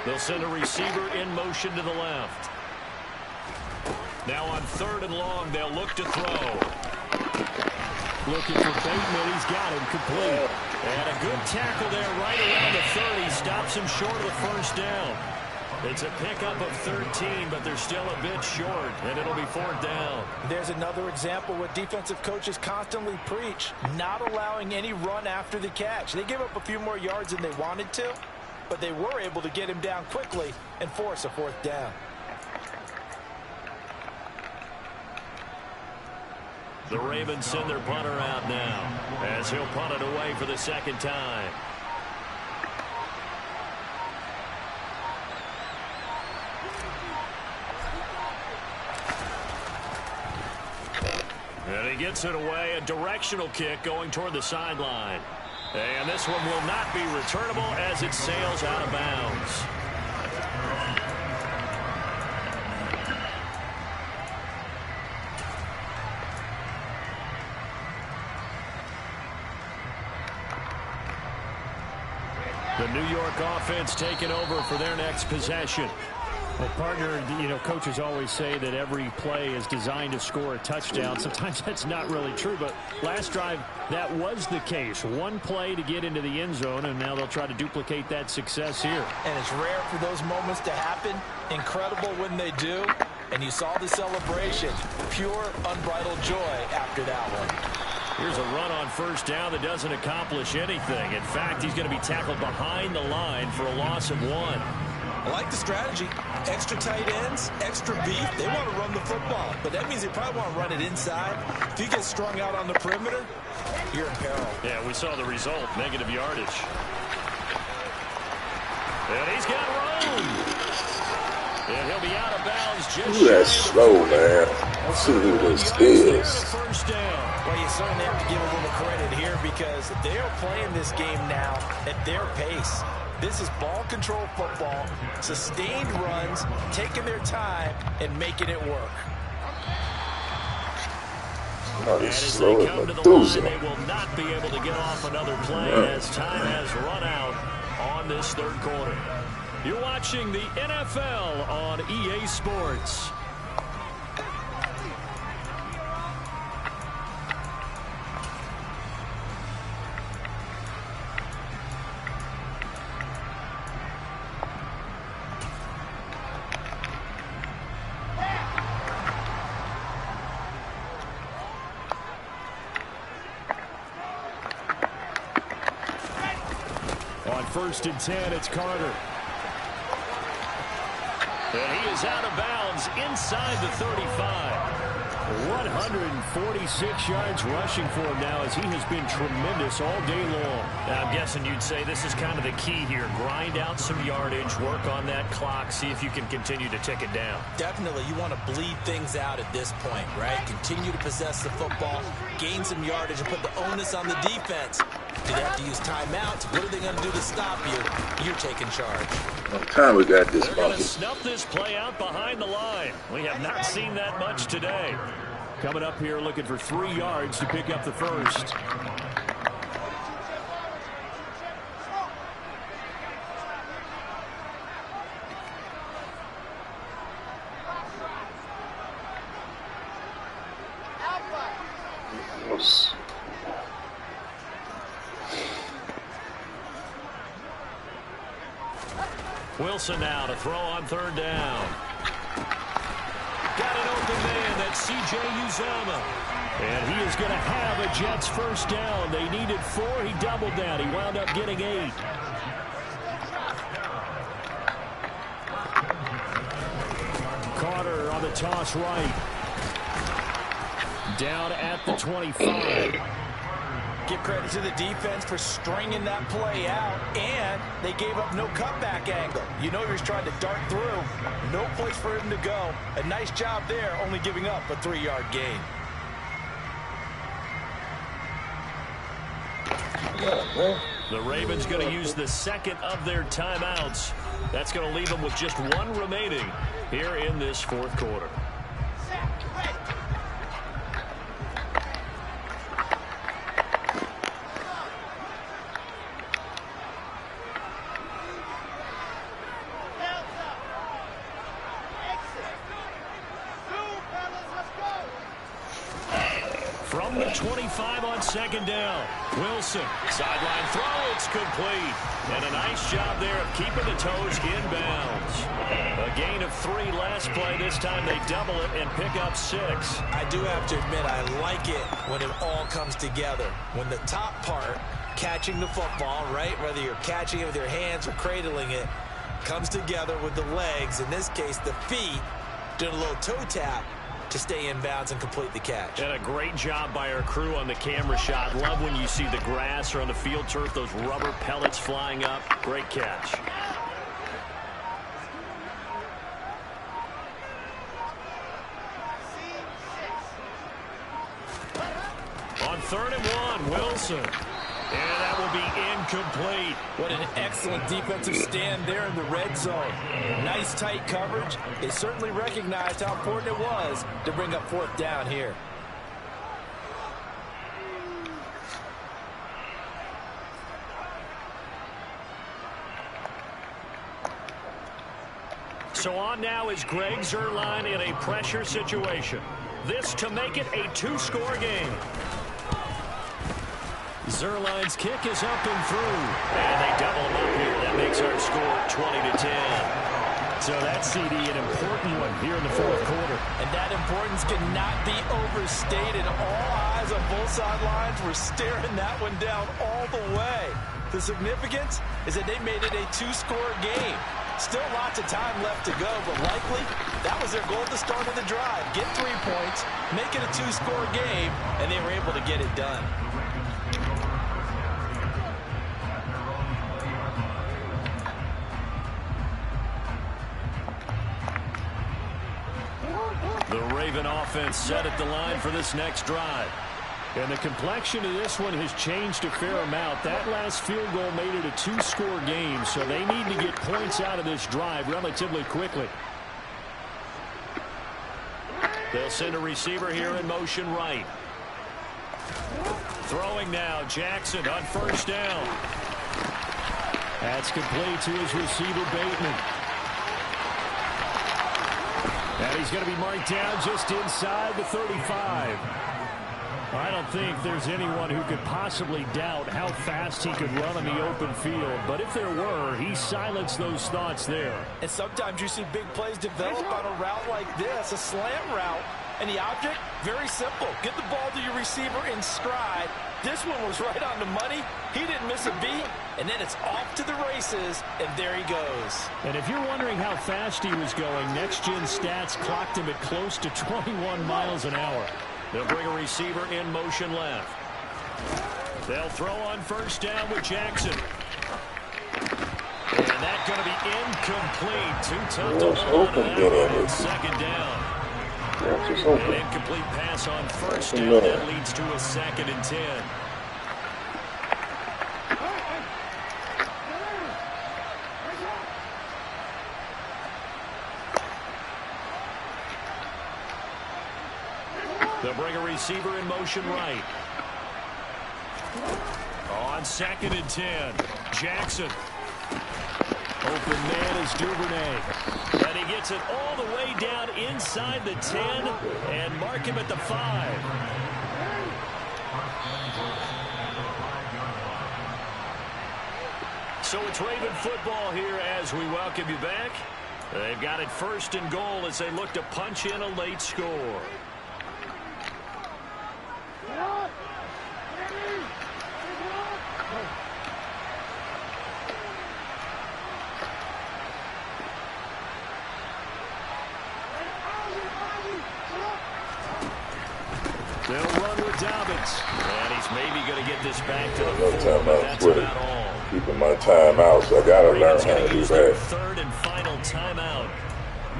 They'll send a receiver in motion to the left. Now on 3rd and long, they'll look to throw. Looking for Bateman. He's got him complete. And a good tackle there right around the 30. Stops him short of the 1st down. It's a pickup of 13, but they're still a bit short, and it'll be 4th down. There's another example where defensive coaches constantly preach, not allowing any run after the catch. They give up a few more yards than they wanted to, but they were able to get him down quickly and force a 4th down. The Ravens send their punter out now as he'll punt it away for the 2nd time. And he gets it away, a directional kick going toward the sideline. And this one will not be returnable as it sails out of bounds. The New York offense taking over for their next possession. Well, partner, coaches always say that every play is designed to score a touchdown. Sometimes that's not really true, but last drive, that was the case. One play to get into the end zone, and now they'll try to duplicate that success here. And it's rare for those moments to happen. Incredible when they do. And you saw the celebration. Pure, unbridled joy after that one. Here's a run on 1st down that doesn't accomplish anything. In fact, he's going to be tackled behind the line for a loss of 1. I like the strategy. Extra tight ends, extra beef. They want to run the football, but that means they probably want to run it inside. If you get strung out on the perimeter, you're in peril. Yeah, we saw the result, negative yardage. And he's got room. And he'll be out of bounds just Ooh, that's slow, man. Let's see who this is. First down. Well, you certainly have to give a little credit here because they are playing this game now at their pace. This is ball control football, sustained runs, taking their time, and making it work. Not And as as slow they as come to the line, Methuselah. they will not be able to get off another play as time has run out on this 3rd quarter. You're watching the NFL on EA Sports. first and 10. It's Carter. And he is out of bounds inside the 35. 146 yards rushing for him now, as he has been tremendous all day long. Now, I'm guessing you'd say this is kind of the key here. Grind out some yardage, work on that clock, see if you can continue to tick it down. Definitely, you want to bleed things out at this point, right? Continue to possess the football, gain some yardage, and put the onus on the defense. Do they have to use timeouts? What are they going to do to stop you? You're taking charge. What time we got this They're going to monkey? snuff this play out behind the line. We have not seen that much today. Coming up here looking for 3 yards to pick up the first. Wilson now to throw on third down. Got an open man. That's C.J. Uzomah. And he is going to have a Jets first down. They needed 4. He doubled down. He wound up getting 8. Carter on the toss right. Down at the 25. Give credit to the defense for stringing that play out, and they gave up no cutback angle. You know he was trying to dart through. No place for him to go. A nice job there, only giving up a 3-yard gain. The Ravens going to use the second of their timeouts. That's going to leave them with just 1 remaining here in this fourth quarter. From the 25 on second down, Wilson, sideline throw, it's complete. And a nice job there of keeping the toes inbounds. A gain of 3 last play. This time they double it and pick up 6. I do have to admit, I like it when it all comes together. When the top part, catching the football, right, whether you're catching it with your hands or cradling it, comes together with the legs, in this case the feet, doing a little toe tap to stay in bounds and complete the catch. And a great job by our crew on the camera shot. Love when you see the grass or on the field turf, those rubber pellets flying up. Great catch. On 3rd and 1, Wilson. And that will be incomplete. What an excellent defensive stand there in the red zone. Nice tight coverage. They certainly recognized how important it was to bring up 4th down here. So on now is Greg Zuerlein in a pressure situation. This to make it a 2-score game. Zuerlein's kick is up and through. And they double him up here. That makes our score 20-10. So that CD, an important one here in the fourth quarter. And that importance cannot be overstated. All eyes on both sidelines were staring that one down all the way. The significance is that they made it a 2-score game. Still lots of time left to go, but likely that was their goal at the start of the drive. Get 3 points, make it a 2-score game, and they were able to get it done. The Raven offense set at the line for this next drive. And the complexion of this one has changed a fair amount. That last field goal made it a 2-score game, so they need to get points out of this drive relatively quickly. They'll send a receiver here in motion right. Throwing now, Jackson on 1st down. That's complete to his receiver, Bateman. And he's going to be marked down just inside the 35. I don't think there's anyone who could possibly doubt how fast he could run on the open field. But if there were, he silenced those thoughts there. And sometimes you see big plays develop on a route like this, a slant route. And the object? Very simple. Get the ball to your receiver in stride. This one was right on the money. He didn't miss a beat. And then it's off to the races, and there he goes. And if you're wondering how fast he was going, Next Gen Stats clocked him at close to 21 miles an hour. They'll bring a receiver in motion left. They'll throw on first down with Jackson. And that's going to be incomplete. Too tough to hold on to that one. Second down. An incomplete pass on first down. That leads to a 2nd and 10. They'll bring a receiver in motion right. On 2nd and 10. Jackson. Open man is Duvernay. And he gets it all the way down inside the 10 and mark him at the 5. So it's Raven football here as we welcome you back. They've got it 1st and goal as they look to punch in a late score. They'll run with Dobbins. And he's maybe going to get this back to the 4, but that's about all. Keeping my timeout, so I got to learn how to do that. 3rd and final timeout.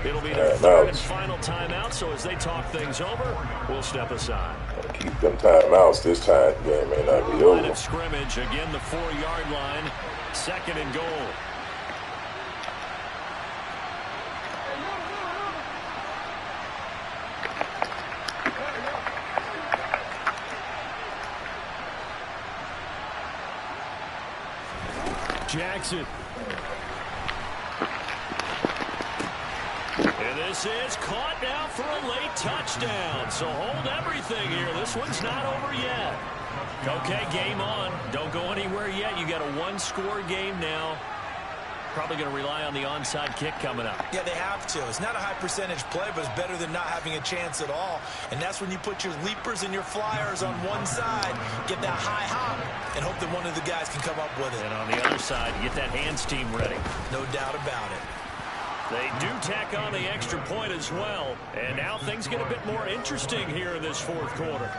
It'll be their 3rd and final timeout, so as they talk things over, we'll step aside. Keep them timeouts this time. The game may not be over. Line of scrimmage, again the 4-yard line. 2nd and goal. Jackson. And this is caught now for a late touchdown. So hold everything here. This one's not over yet. Okay, game on. Don't go anywhere yet. You got a 1-score game now. Probably going to rely on the onside kick coming up. Yeah, they have to. It's not a high percentage play, but it's better than not having a chance at all. And that's when you put your leapers and your flyers on one side, get that high hop, and hope that one of the guys can come up with it. And on the other side, get that hands team ready. No doubt about it. They do tack on the extra point as well. And now things get a bit more interesting here in this 4th quarter.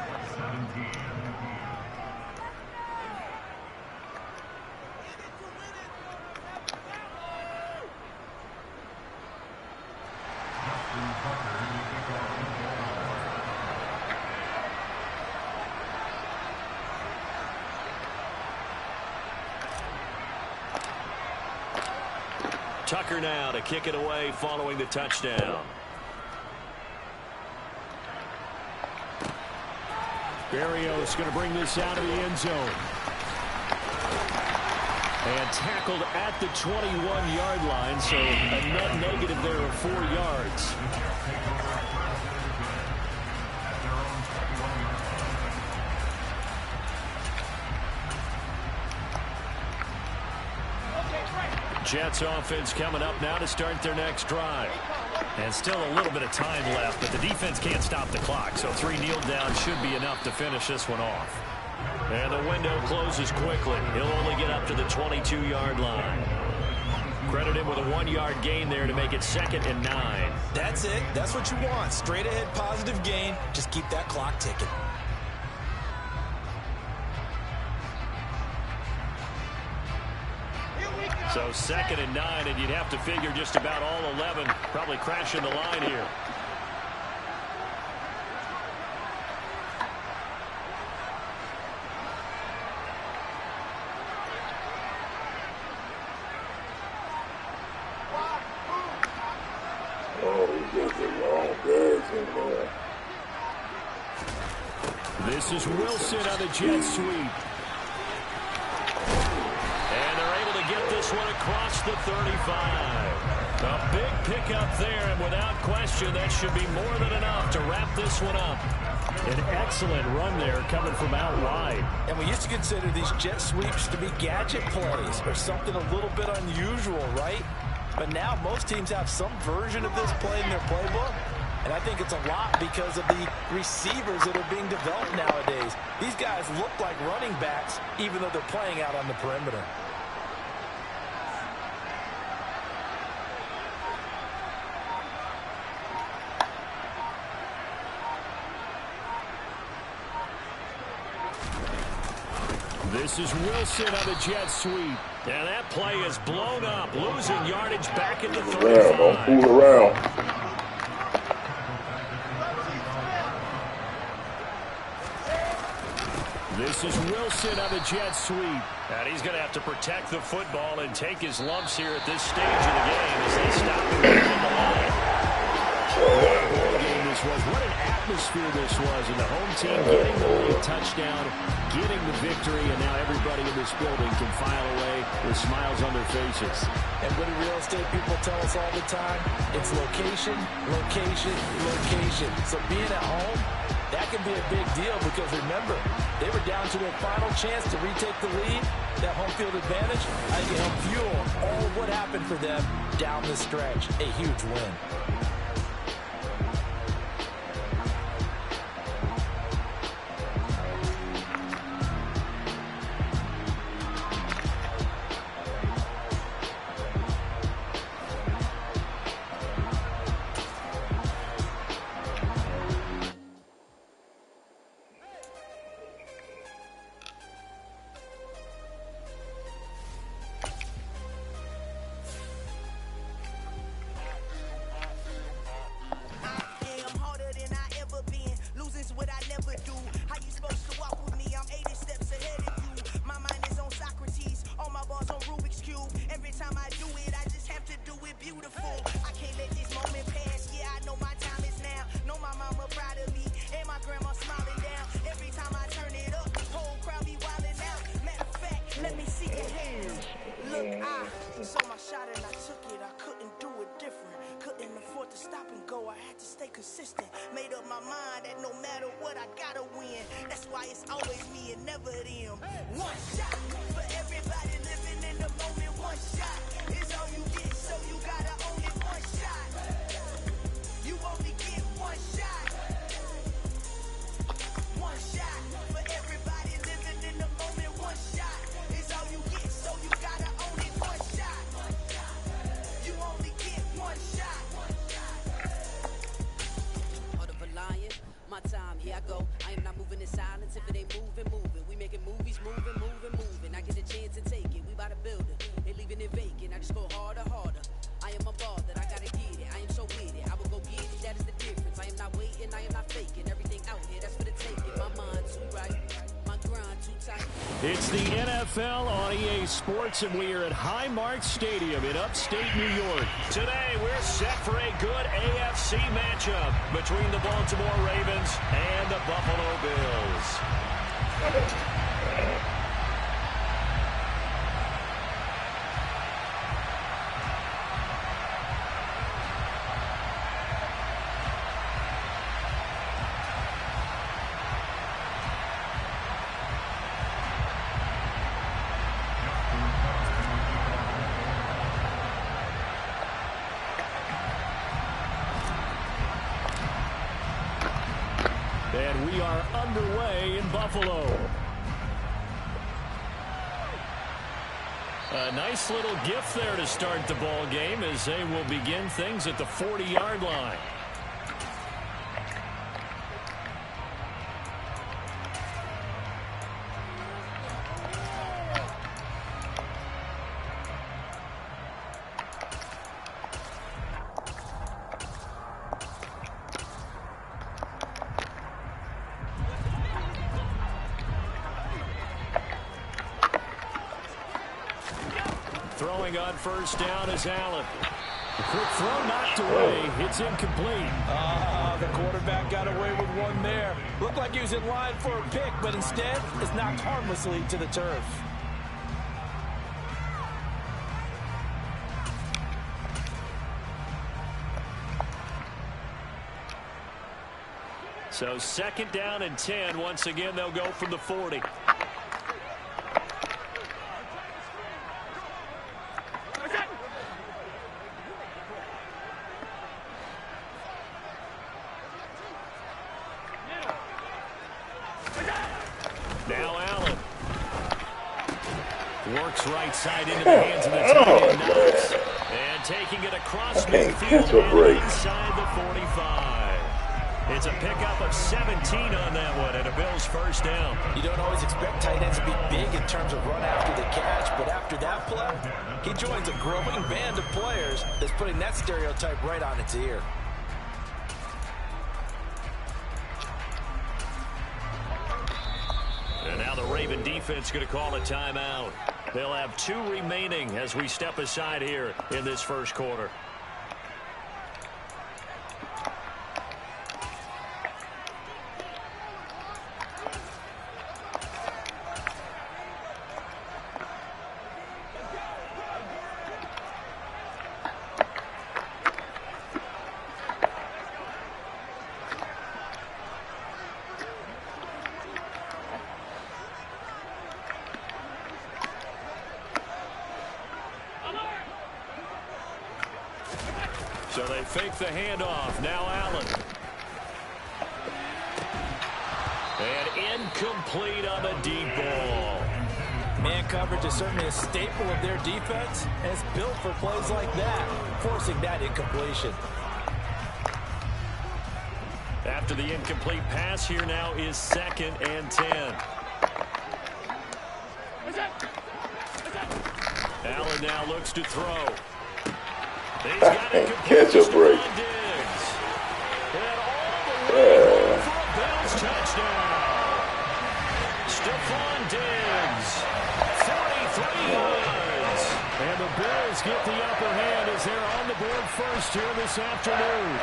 Tucker now to kick it away following the touchdown. Berrios going to bring this out of the end zone. And tackled at the 21-yard line, so a net negative there of 4 yards. Jets offense coming up now to start their next drive. And still a little bit of time left, but the defense can't stop the clock, so 3 kneel downs should be enough to finish this one off. And the window closes quickly. He'll only get up to the 22-yard line. Credit him with a 1-yard gain there to make it 2nd and 9. That's it. That's what you want. Straight ahead positive gain. Just keep that clock ticking. So 2nd and 9, and you'd have to figure just about all 11 probably crashing the line here. Oh, he gets the wrong guys in there. This is Wilson on the jet sweep. Get this one across the 35. A big pickup there, and without question, that should be more than enough to wrap this one up. An excellent run there coming from out wide. And we used to consider these jet sweeps to be gadget plays or something a little bit unusual, right? But now most teams have some version of this play in their playbook. And I think it's a lot because of the receivers that are being developed nowadays. These guys look like running backs, even though they're playing out on the perimeter. This is Wilson on the jet sweep. And that play is blown up, losing yardage back at the 35. Yeah, don't fool around. This is Wilson on the jet sweep. And he's going to have to protect the football and take his lumps here at this stage of the game as they stop him on the line. What a ball game this was. What an atmosphere this was. And the home team getting the late touchdown, getting the victory, and now everybody in this building can file away with smiles on their faces. And what do real estate people tell us all the time? It's location, location, location. So being at home, that can be a big deal because remember, they were down to their final chance to retake the lead. That home field advantage, I think it helped fuel all of what happened for them down the stretch. A huge win. It's the NFL on EA Sports, and we are at Highmark Stadium in upstate New York. Today, we're set for a good AFC matchup between the Baltimore Ravens and the Buffalo Bills. And we are underway in Buffalo. A nice little gift there to start the ball game as they will begin things at the 40-yard line. Throwing on first down is Allen. The quick throw knocked away. It's incomplete. The quarterback got away with one there. Looked like he was in line for a pick, but instead is knocked harmlessly to the turf. So second down and 10. Once again, they'll go from the 40. Now Allen. Works right side into the hands of the tight end Knox. And taking it across midfield and inside the 45. It's a pickup of 17 on that one and a Bills first down. You don't always expect tight ends to be big in terms of run after the catch, but after that play, he joins a growing band of players that's putting that stereotype right on its ear. And now the Raven defense going to call a timeout. They'll have 2 remaining as we step aside here in this first quarter. So they fake the handoff. Now Allen. And incomplete on the deep ball. Man coverage is certainly a staple of their defense, and it's built for plays like that, forcing that incompletion. After the incomplete pass, here now is 2nd and 10. Allen now looks to throw. He's got it complete to Stephon Diggs. And all the way for a Bills touchdown. Stephon Diggs, 43 yards. And the Bills get the upper hand as they're on the board first here this afternoon.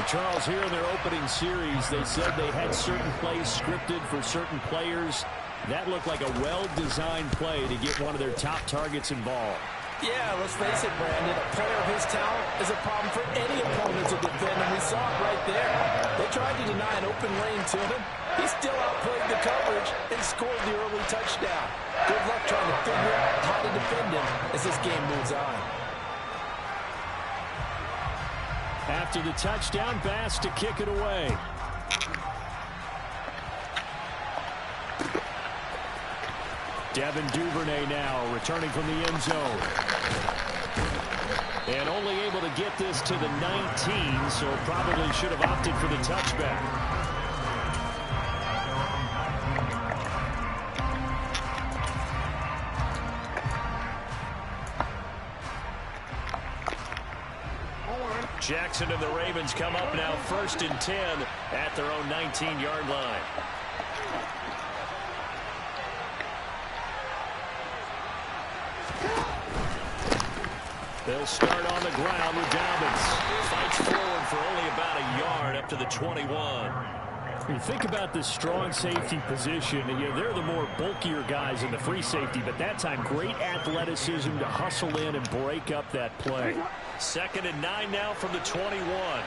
Charles, here in their opening series, they said they had certain plays scripted for certain players. That looked like a well-designed play to get one of their top targets involved. Yeah, let's face it, Brandon. A player of his talent is a problem for any opponent to defend, and we saw it right there. They tried to deny an open lane to him. He still outplayed the coverage and scored the early touchdown. Good luck trying to figure out how to defend him as this game moves on. After the touchdown, Bass to kick it away. Devin Duvernay now returning from the end zone. And only able to get this to the 19, so probably should have opted for the touchback. Jackson and the Ravens come up now 1st and 10 at their own 19-yard line. They'll start on the ground with Dobbins. Fights forward for only about a yard up to the 21. When you think about this strong safety position, they're the more bulkier guys in the free safety, but that time great athleticism to hustle in and break up that play. 2nd and 9 now from the 21.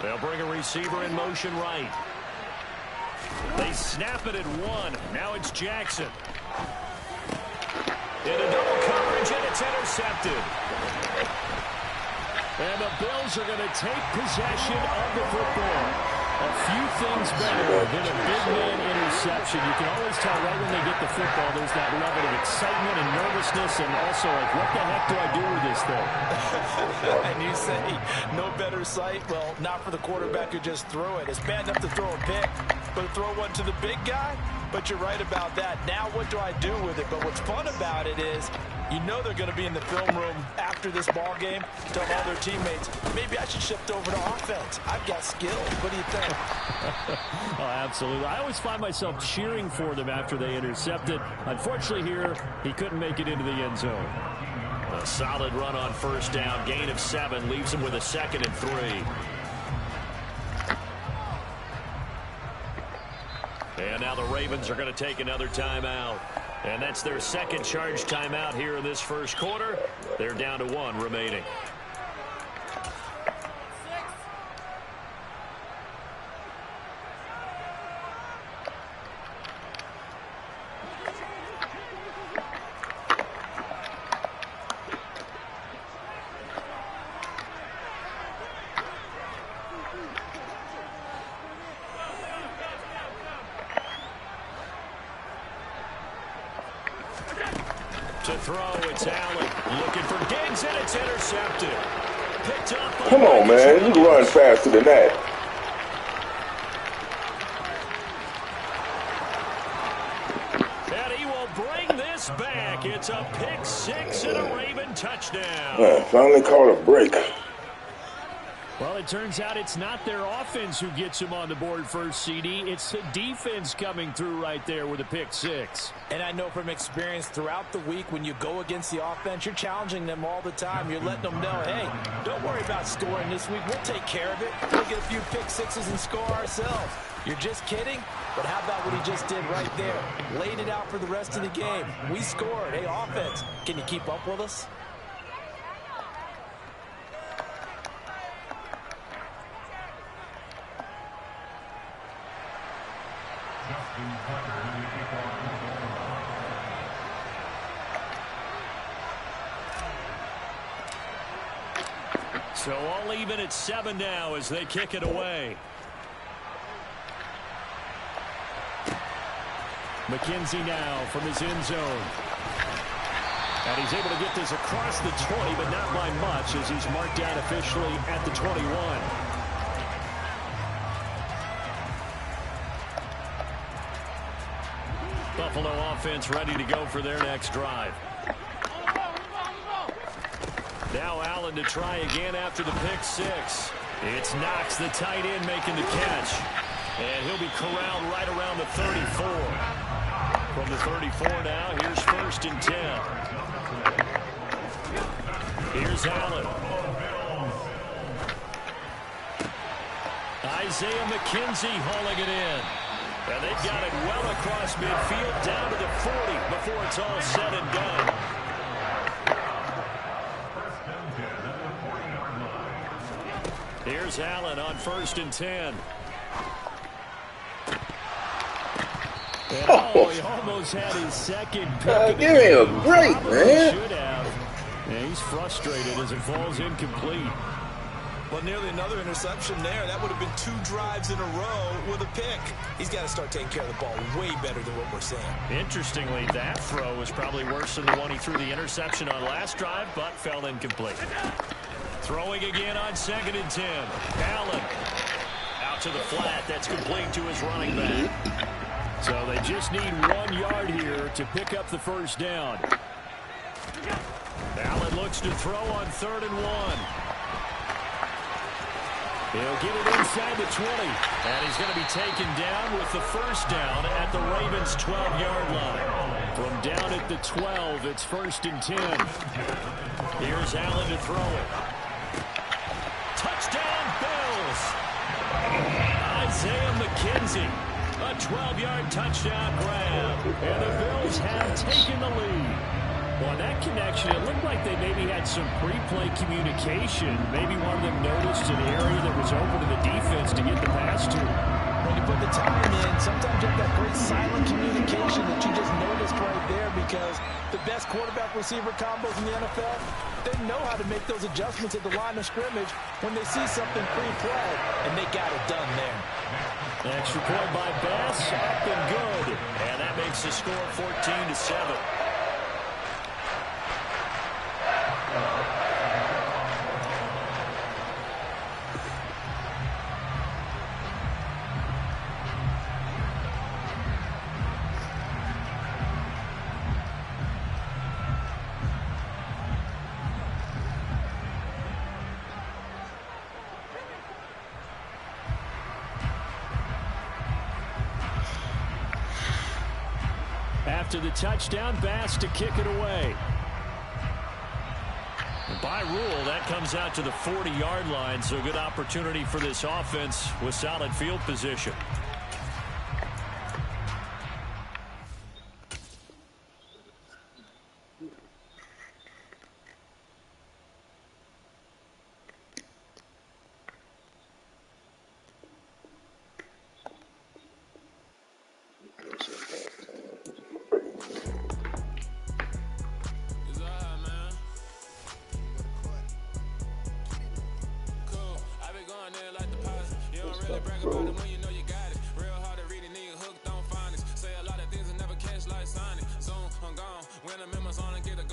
They'll bring a receiver in motion right. They snap it at 1. Now it's Jackson. In a double coverage, and it's intercepted. And the Bills are going to take possession of the football. A few things better than a big man interception. You can always tell right when they get the football, there's that level of excitement and nervousness, and also like, what the heck do I do with this thing? And you say, no better sight? Well, not for the quarterback who just threw it. It's bad enough to throw a pick, but to throw one to the big guy? But you're right about that. Now what do I do with it? But what's fun about it is, you know they're going to be in the film room after this ball game, tell all their teammates, maybe I should shift over to offense. I've got skills. What do you think? Oh, absolutely. I always find myself cheering for them after they intercept it. Unfortunately here, he couldn't make it into the end zone. A solid run on 1st down. Gain of 7 leaves him with a 2nd and 3. And now the Ravens are going to take another timeout. And that's their 2nd charge timeout here in this first quarter. They're down to 1 remaining. To throw, it's Allen. Looking for Diggs, and it's intercepted. Picked up by Come on, man. You can run faster than that. And he will bring this back. It's a pick six and a Raven touchdown. Finally caught a break. Well, it turns out it's not their offense who gets him on the board first, CD. It's the defense coming through right there with a pick six. And I know from experience throughout the week, when you go against the offense, you're challenging them all the time. You're letting them know, hey, don't worry about scoring this week. We'll take care of it. We'll get a few pick sixes and score ourselves. You're just kidding? But how about what he just did right there? Laid it out for the rest of the game. We scored. Hey, offense, can you keep up with us? So all even at 7 now as they kick it away. McKenzie now from his end zone. And he's able to get this across the 20, but not by much as he's marked down officially at the 21. Buffalo offense ready to go for their next drive. Now Allen to try again after the pick six. It's Knox, the tight end, making the catch. And he'll be corralled right around the 34. From the 34 now, here's 1st and 10. Here's Allen. Isaiah McKenzie hauling it in. And they've got it well across midfield down to the 40 before it's all said and done. Here's Allen on 1st and 10. And he almost had his second pick. Give me a break, man. Should have. Yeah, he's frustrated as it falls incomplete. Well, nearly another interception there. That would have been 2 drives in a row with a pick. He's got to start taking care of the ball way better than what we're seeing. Interestingly, that throw was probably worse than the one he threw the interception on last drive, but fell incomplete. Throwing again on 2nd and 10. Allen out to the flat. That's complete to his running back. So they just need 1 yard here to pick up the first down. Allen looks to throw on 3rd and 1. He'll get it inside the 20. And he's going to be taken down with the first down at the Ravens' 12-yard line. From down at the 12, it's 1st and 10. Here's Allen to throw it. Touchdown, Bills! Isaiah McKenzie, a 12-yard touchdown grab. And the Bills have taken the lead. Well, that connection, it looked like they maybe had some pre-play communication. Maybe one of them noticed an area that was open to the defense to get the pass to. When you put the time in, sometimes you have that great silent communication that you just noticed right there, because the best quarterback-receiver combos in the NFL, they know how to make those adjustments at the line of scrimmage when they see something pre-play, and they got it done there. Extra point by Bass, up and good. And that makes the score 14-7. After the touchdown, Bass to kick it away. By rule, that comes out to the 40-yard line, so good opportunity for this offense with solid field position. When the memos on and get a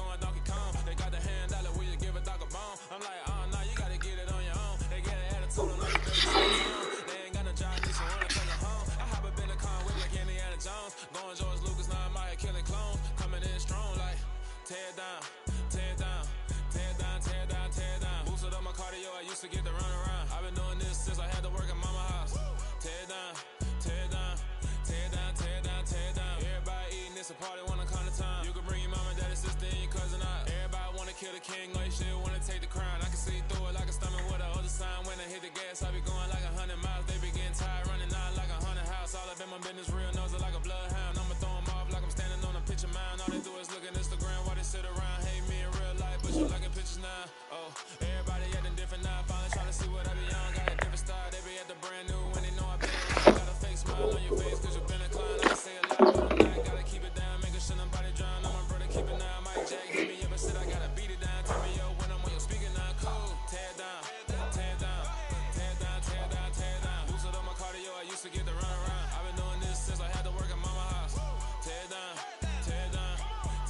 They ain't got no job, they should wanna come home. I hop up in the car, whip like Indiana Jones. Going George Lucas, now I'm out here killing clones. Coming in strong like tear down, tear down, tear down, tear down, tear down. Boosted up my cardio, I used to get to run around. I've been doing this since I had to work at mama house. Tear down, tear down, tear down, tear down, tear down. Everybody eating, it's a party, wanna come to time. You can bring your mama, daddy, sister, and your cousin out. Everybody wanna kill the king, like shit, wanna take the crown. I can see through it like a stomach with a other sign. When I hit the gas, I be going like 100 miles. They be getting tired, running out like 100 house. All up in my business, real nose like a bloodhound. I'ma throw 'em off like I'm standing on a picture mound. All they do is look at Instagram while they sit around. Hate me in real life, but you liking pictures now. Oh, everybody acting different now. Finally trying to see what I be on. Got a different style, they be at the brand new when they know I been around. Got a fake smile on your face, cause you been a clown. I can say a lot, but I'm not. Gotta keep it down, making sure nobody drown. On my brother, keep it down. Mike Jack, hit me up and said I gotta beat it down. Tell me yo, when I'm on your speaker now, cool. Tear down, tear down, tear down, tear down, tear down. Boosted up my cardio, I used to get to run around. I've been doing this since I had to work at mama house. Tear down, tear down,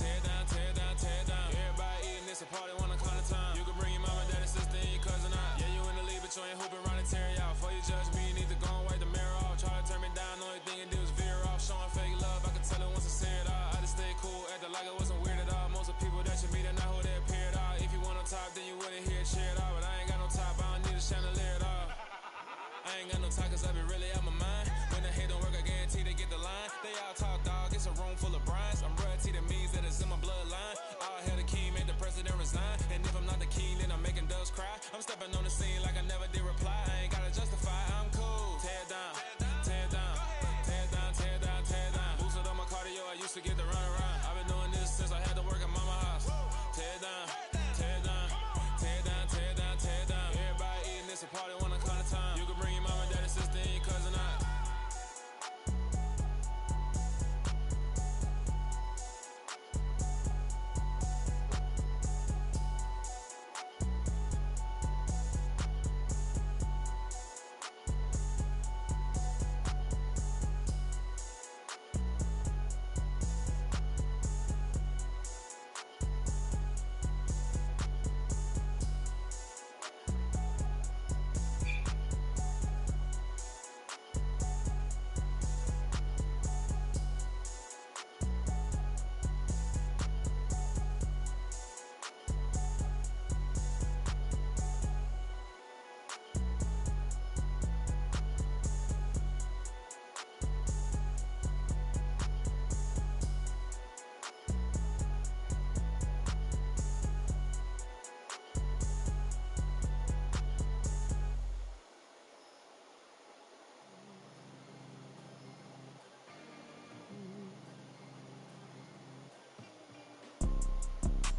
tear down, tear down, tear down. Everybody eating, it's a party, wanna come to time. You can bring your mama, daddy, sister, and your cousin out. Yeah, you in the league, but you ain't hooping around and tear you out. Before you judge me, you need to go and wipe the mirror off. Try to turn me down, only thing you do is veer off. Showing fake love, I can tell it once I see it all. I just stay cool, acting like I wasn't weird at all. Most of the people that you meet are not who they appear at all. If you want on top, then you wouldn't hear it cheer at all. But I ain't got no top, I don't need a chandelier at all. I ain't got no time, cause I be really out my mind. When the hate don't work, I guarantee they get the line. They all talk, dog, it's a room full of brines. I'm royalty, that means that it's in my bloodline. All hail the king, made the president resign. And if I'm not the king, then I'm making doves cry. I'm stepping on the scene like I never did reply. I ain't gotta justify, I'm cool. Tear down, tear down, tear down, tear down, tear down. Boosted up my cardio, I used to get to run around. I've been doing this since I had to work at mama house. Tear down, tear down, tear down, tear down, tear down. Everybody eating, it's a party, wanna come to time. You can bring your mama, daddy, sister, and your cousin out.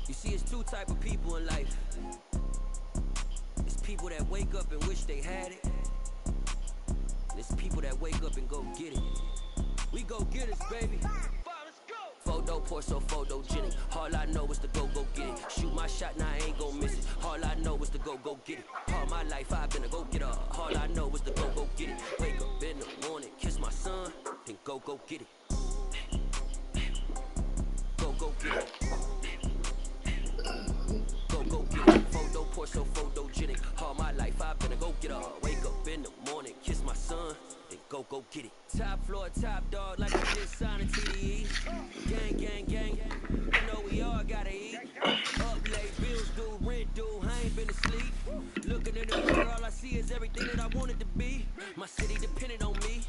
You see, it's two type of people in life. It's people that wake up and wish they had it. And it's people that wake up and go get it. We go get it, baby. Photo pour so photogenic. All I know is to go get it. Shoot my shot, now I ain't gon' miss it. All I know is to go get it. All my life I've been a go getter. All I know is to go get it. Wake up in the morning, kiss my son, then go get it. Go get it. Go get it. Photo pour so photogenic. All my life I've been a go getter. Wake up in the morning, kiss my son, then go get it. Top floor, top dog, like I just signed a TDE. Gang, gang, gang. You know we all gotta eat. Up late, bills due, rent due. I ain't been asleep. Looking in the mirror, all I see is everything that I wanted to be. My city depended on me.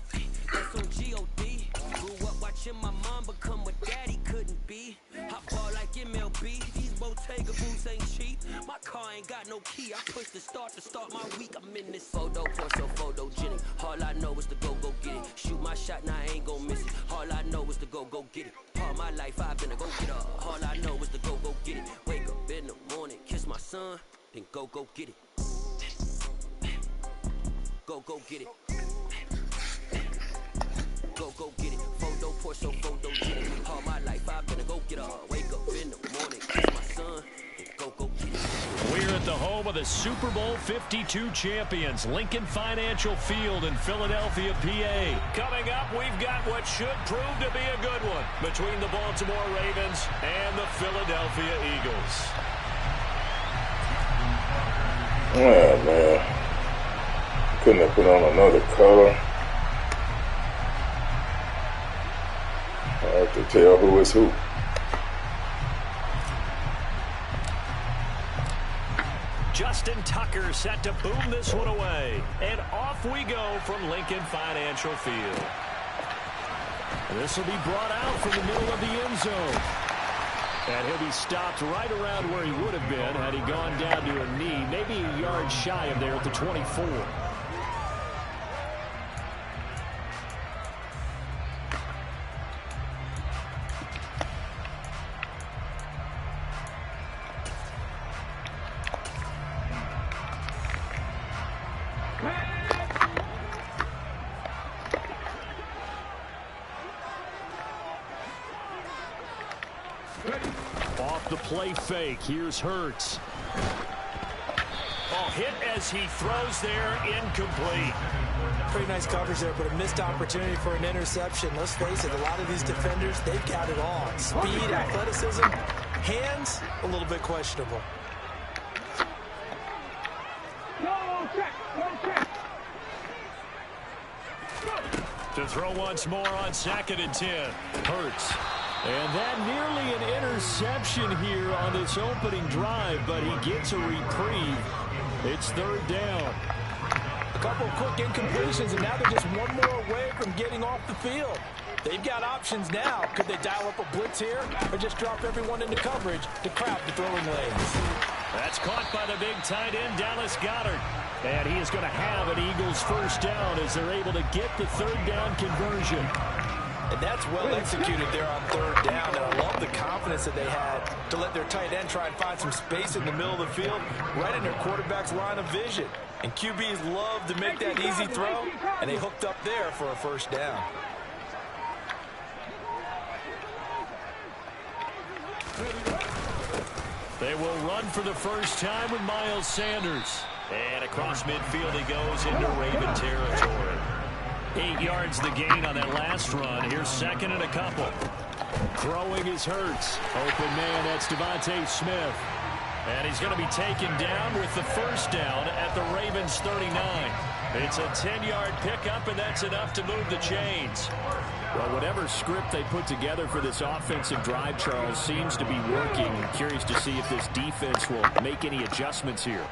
That's on G.O.D. Grew up watching my mom become what daddy couldn't be. I ball like MLB. These Bottega boots ain't cheap. My car ain't got no key. I push the start to start my week. I'm in this photo pour so photogenic. All I know is to go get it. Shoot my shot, now I ain't gon' miss it. All I know is to go get it. All my life I've been a go getter. All I know is to go get it. Wake up in the morning, kiss my son, then go get it. Go get it. Go get it. Photo pour so photogenic. All my life I've been a go getter. Wake up in the morning, kiss my son, then go get it. We're at the home of the Super Bowl 52 champions, Lincoln Financial Field in Philadelphia, PA. Coming up, we've got what should prove to be a good one between the Baltimore Ravens and the Philadelphia Eagles. Oh, man. Couldn't have put on another color. Hard to tell who is who. Justin Tucker set to boom this one away. And off we go from Lincoln Financial Field. This will be brought out from the middle of the end zone. And he'll be stopped right around where he would have been had he gone down to a knee, maybe a yard shy of there at the 24. Off the play fake. Here's Hurts. Oh, hit as he throws there, incomplete. Pretty nice coverage there, but a missed opportunity for an interception. Let's face it, a lot of these defenders, they've got it all. Speed, athleticism, hands, a little bit questionable. To throw once more on 2nd and 10. Hurts. And that nearly an interception here on this opening drive, but he gets a reprieve. It's 3rd down. A couple of quick incompletions, and now they're just one more away from getting off the field. They've got options now. Could they dial up a blitz here or just drop everyone into coverage to crowd the throwing lanes? That's caught by the big tight end, Dallas Goedert. And he is going to have an Eagles first down as they're able to get the 3rd down conversion. And that's well executed there on 3rd down. And I love the confidence that they had to let their tight end try and find some space in the middle of the field, right in their quarterback's line of vision. And QBs love to make that easy throw, and they hooked up there for a first down. They will run for the first time with Miles Sanders. And across midfield he goes into Raven territory. 8 yards the gain on that last run. Here's 2nd and a couple. Throwing is Hurts. Open man, that's Devontae Smith. And he's going to be taken down with the first down at the Ravens 39. It's a 10-yard pickup, and that's enough to move the chains. Well, whatever script they put together for this offensive drive, Charles, seems to be working. I'm curious to see if this defense will make any adjustments here.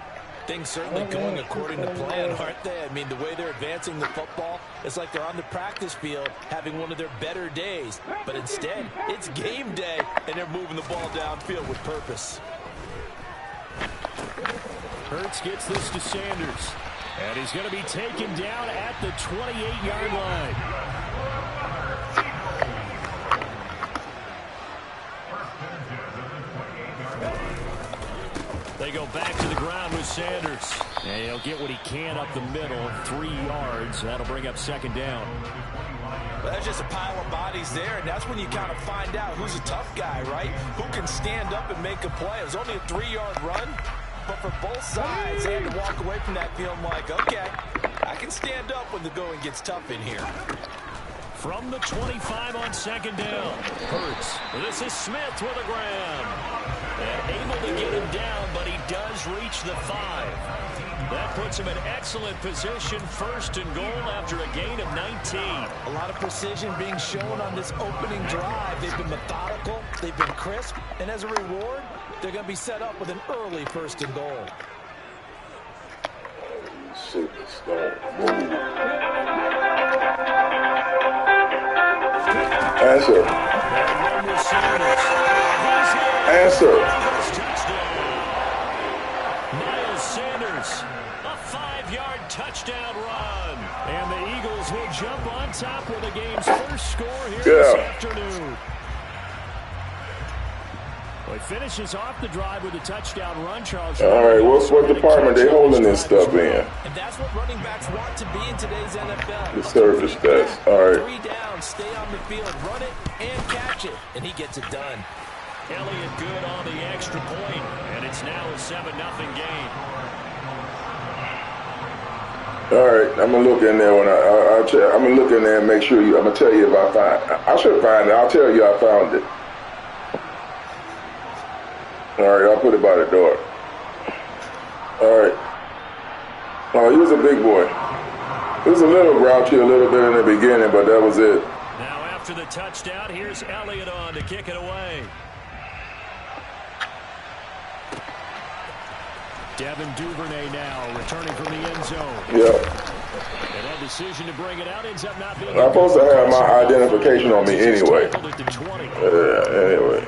Things certainly going according to plan, aren't they? I mean, the way they're advancing the football, it's like they're on the practice field having one of their better days. But instead, it's game day, and they're moving the ball downfield with purpose. Hurts gets this to Sanders. And he's going to be taken down at the 28-yard line. They go back to the ground with Sanders. And he'll get what he can up the middle, 3 yards. That'll bring up 2nd down. Well, that's just a pile of bodies there, and that's when you kind of find out who's a tough guy, right? Who can stand up and make a play. It was only a 3-yard run, but for both sides, they had to walk away from that feeling like, okay, I can stand up when the going gets tough in here. From the 25 on 2nd down. Hurts. This is Smith with a grab. And able to get him down, but he does reach the 5. That puts him in excellent position, 1st and goal after a gain of 19. A lot of precision being shown on this opening drive. They've been methodical, they've been crisp, and as a reward, they're going to be set up with an early 1st and goal. Shit, it's going to move. Answer. Answer. Miles Sanders, a 5-yard touchdown run. And the Eagles will jump on top with the game's first score here this afternoon. Well, he finishes off the drive with a touchdown run, Charles. All right, what department they holding this stuff in? And that's what running backs want to be in today's NFL. The service stats. All right. 3 down, stay on the field, run it, and catch it. And he gets it done. Elliott good on the extra point, and it's now a 7-0 game. All right, I'm gonna look in there when I'm gonna look in there and make sure I'm gonna tell you if I find. I should find it. I'll tell you I found it. All right, I'll put it by the door. All right. Oh, he was a big boy. It was a little grouchy a little bit in the beginning, but that was it. Now after the touchdown, here's Elliott on to kick it away. Devin Duvernay now returning from the end zone. Yeah. And that decision to bring it out ends up not being. I'm supposed to have my identification on me anyway. Anyway.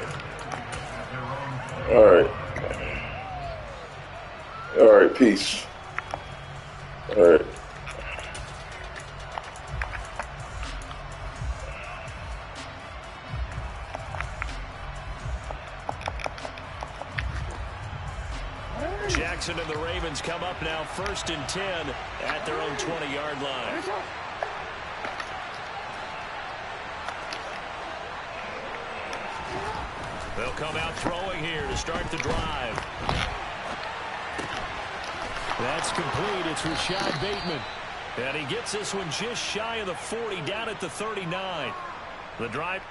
All right, peace. All right. Jackson and the Ravens come up now 1st and 10 at their own 20-yard line. They'll come out throwing here to start the drive. That's complete. It's Rashad Bateman. And he gets this one just shy of the 40, down at the 39. The drive.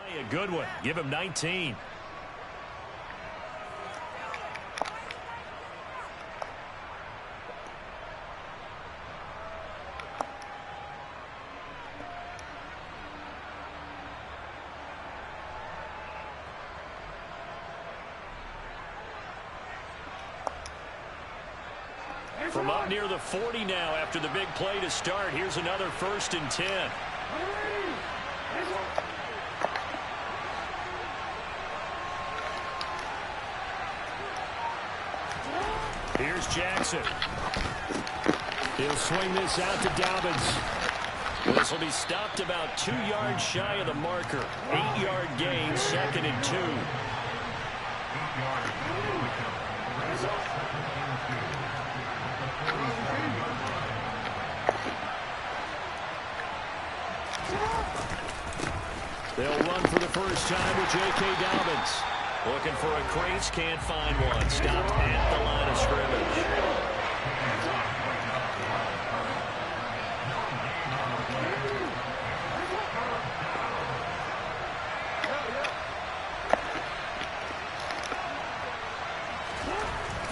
A good one. Give him 19. From up near the 40 now after the big play to start. Here's another 1st and 10. Here's Jackson. He'll swing this out to Dobbins. This will be stopped about 2 yards shy of the marker. 8-yard gain, 2nd and 2. They'll run for the first time with J.K. Dobbins. Looking for a crease, can't find one. Stopped at the line of scrimmage.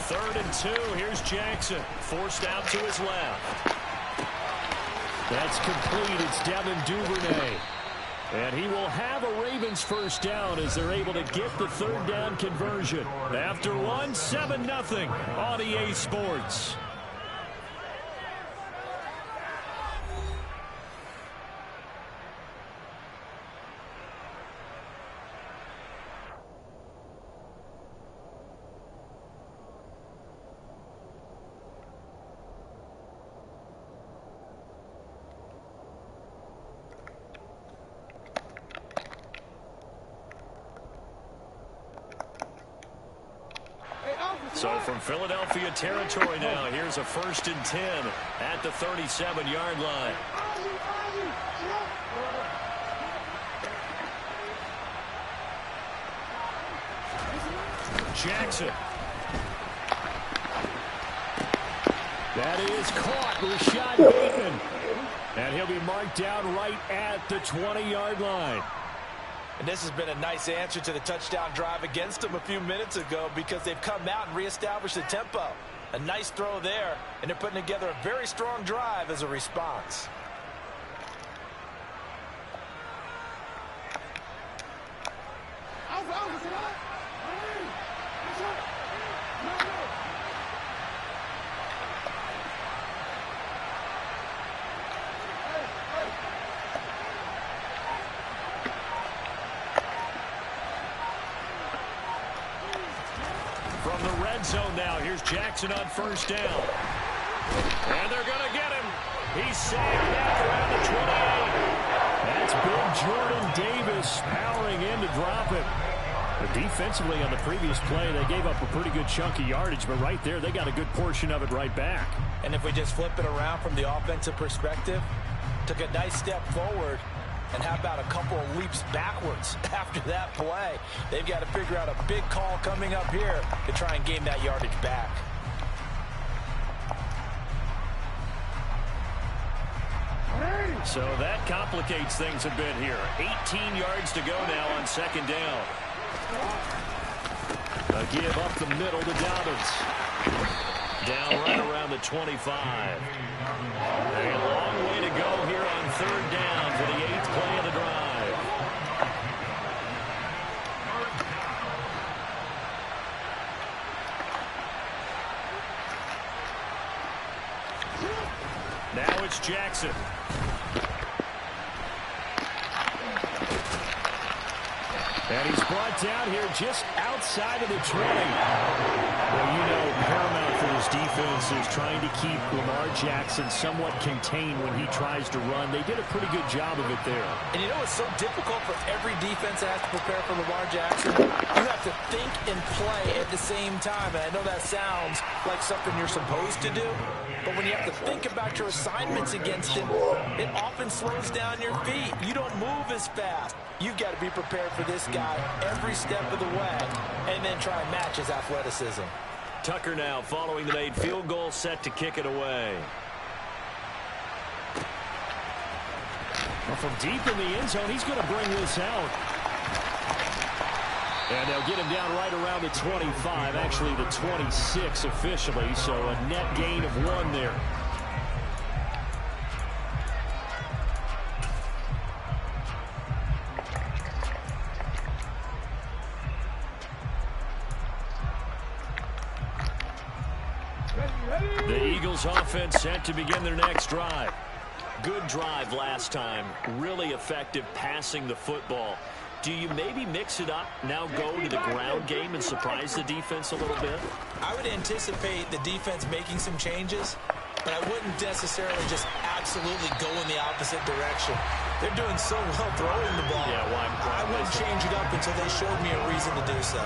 Third and 2. Here's Jackson. Forced out to his left. That's complete. It's Devin Duvernay. And he will have a Ravens first down as they're able to get the 3rd down conversion. After one, 7-0 on EA Sports. So from Philadelphia territory now, here's a 1st and 10 at the 37-yard line. Jackson. That is caught. Rashad Bateman. And he'll be marked down right at the 20-yard line. And this has been a nice answer to the touchdown drive against them a few minutes ago because they've come out and reestablished the tempo. A nice throw there, and they're putting together a very strong drive as a response. From the red zone now, here's Jackson on 1st down. And they're going to get him. He's sagged back around the 28. That's big Jordan Davis powering in to drop it. Defensively on the previous play, they gave up a pretty good chunk of yardage, but right there, they got a good portion of it right back. And if we just flip it around from the offensive perspective, took a nice step forward, and how about a couple of leaps backwards after that play? They've got to figure out a big call coming up here to try and gain that yardage back. So that complicates things a bit here. 18 yards to go now on second down. A give up the middle to Dobbins. Down right around the 25. A long way to go here on third down for the 8th play of the drive. Now it's Jackson. And he's brought down here just outside of the 20. Well, you know, paramount for this defense is trying to keep Lamar Jackson somewhat contained when he tries to run. They did a pretty good job of it there. And you know it's so difficult for every defense that has to prepare for Lamar Jackson? You have to think and play at the same time. And I know that sounds like something you're supposed to do, but when you have to think about your assignments against him, it often slows down your feet. You don't move as fast. You've got to be prepared for this guy every step of the way and then try and match his athleticism. Tucker now following the made field goal, set to kick it away. Well, from deep in the end zone, he's going to bring this out. And they'll get him down right around the 25, actually the 26 officially, so a net gain of 1 there. The Eagles offense set to begin their next drive. Good drive last time. Really effective passing the football. Do you maybe mix it up, now go to the ground game and surprise the defense a little bit? I would anticipate the defense making some changes, but I wouldn't necessarily just absolutely go in the opposite direction. They're doing so well throwing the ball. Yeah, well, I wouldn't change it up until they showed me a reason to do so.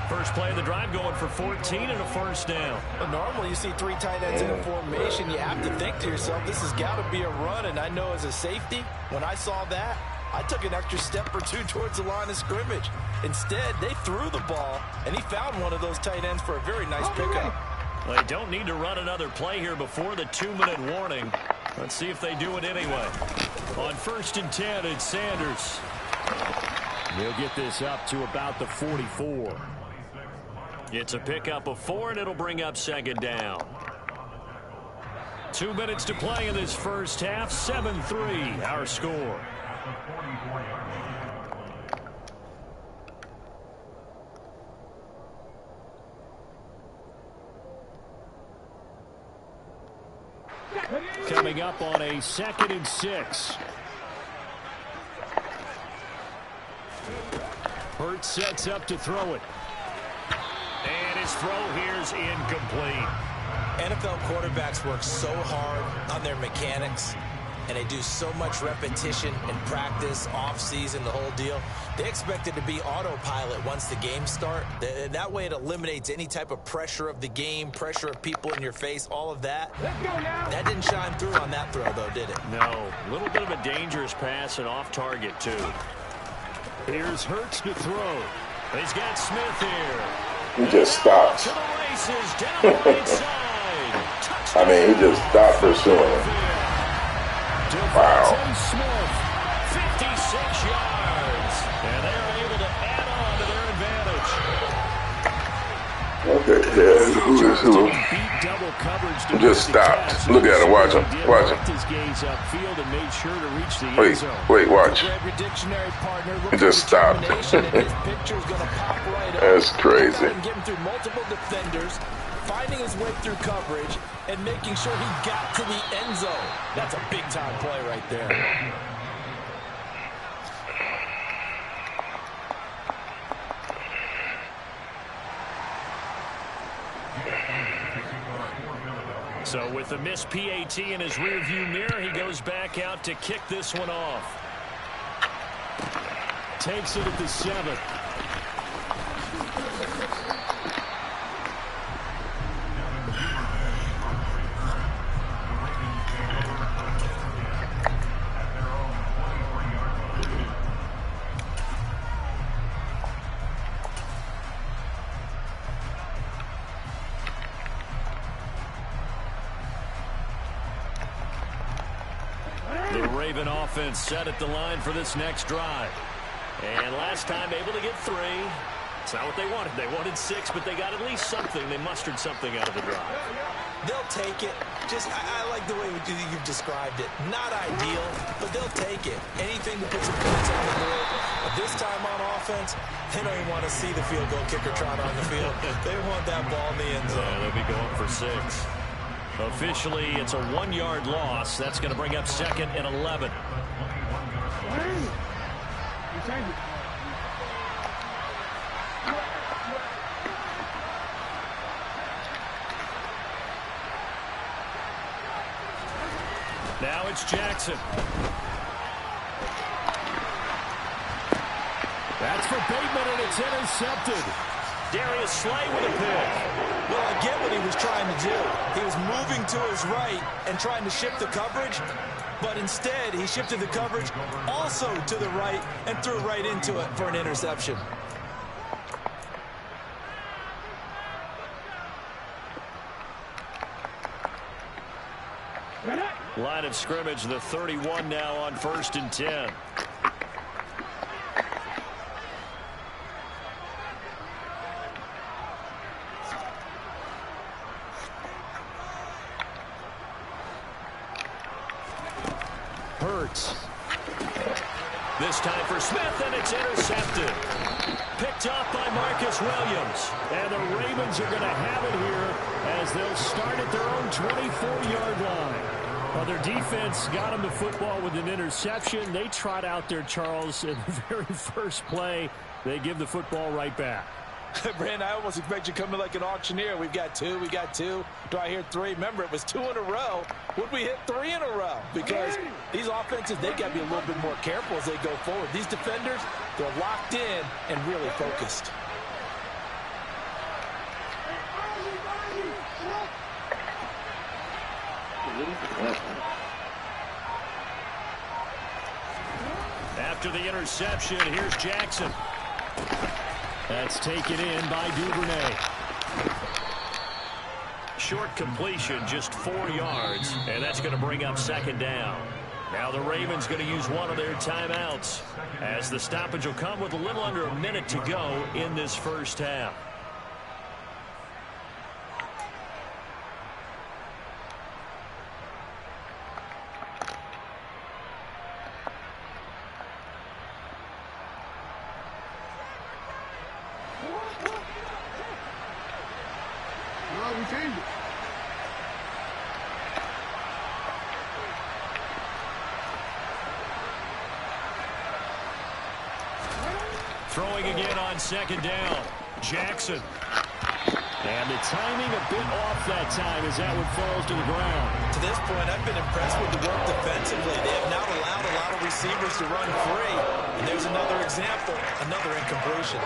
First play of the drive going for 14 and a first down. But normally you see 3 tight ends in a formation. You have to think to yourself, this has got to be a run. And I know as a safety, when I saw that, I took an extra step or 2 towards the line of scrimmage. Instead, they threw the ball, and he found one of those tight ends for a very nice pickup. Well, they don't need to run another play here before the 2-minute warning. Let's see if they do it anyway. On 1st and 10, it's Sanders. He'll get this up to about the 44. It's a pickup of 4, and it'll bring up second down. 2 minutes to play in this first half. 7-3, our score. Coming up on a 2nd and 6. Hurts sets up to throw it. And his throw here's incomplete. NFL quarterbacks work so hard on their mechanics, and they do so much repetition in practice, off-season, the whole deal. They expect it to be autopilot once the games start. That way it eliminates any type of pressure of the game, pressure of people in your face, all of that. That didn't shine through on that throw, though, did it? No. A little bit of a dangerous pass and off target, too. Here's Hurts to throw. He's got Smith here. He just stopped. To the races, down the right side. I mean, he just stopped pursuing him. Wow. Smith, 56 yards. And they're able to add on to their advantage. Okay, yeah, who is who? Double coverage to just stopped. Look at him, watch him, watch him. His gaze upfield and made sure to reach the end Wait, zone. wait, watch. He just stopped. That's crazy. Getting through multiple defenders, finding his way through coverage, and making sure he got to the end zone. That's a big-time play right there. So with the missed PAT in his rearview mirror, he goes back out to kick this one off. Takes it at the 7. The Raven offense set at the line for this next drive. And last time able to get 3. It's not what they wanted. They wanted 6, but they got at least something. They mustered something out of the drive. They'll take it. I like the way you've described it. Not ideal, but they'll take it. Anything to put some points on the board. But this time on offense, they don't even want to see the field goal kicker trot on the field. They want that ball in the end zone. Yeah, they'll be going for 6. Officially, it's a 1-yard loss. That's going to bring up 2nd and 11. Now it's Jackson. That's for Bateman, and it's intercepted. Darius Slay with a pick. Well, I get what he was trying to do. He was moving to his right and trying to shift the coverage, but instead he shifted the coverage also to the right and threw right into it for an interception. Line of scrimmage, the 31 now on 1st and 10. Hurts. This time for Smith, and it's intercepted. Picked off by Marcus Williams. And the Ravens are going to have it here as they'll start at their own 24-yard line. Well, their defense got them the football with an interception. They trot out there, Charles, in the very first play. They give the football right back. Brandon, I almost expect you to come in like an auctioneer. We've got 2, we got 2. Do I hear 3? Remember, it was 2 in a row. Would we hit 3 in a row? Because these offenses, they got to be a little bit more careful as they go forward. These defenders, they're locked in and really focused. After the interception, here's Jackson. That's taken in by Duvernay. Short completion, just 4 yards, and that's going to bring up 2nd down. Now the Ravens going to use one of their timeouts as the stoppage will come with a little under a minute to go in this first half. Throwing again on 2nd down. Jackson. And the timing a bit off that time as that one falls to the ground. To this point, I've been impressed with the work defensively. They have not allowed a lot of receivers to run free. And there's another example, another incompletion.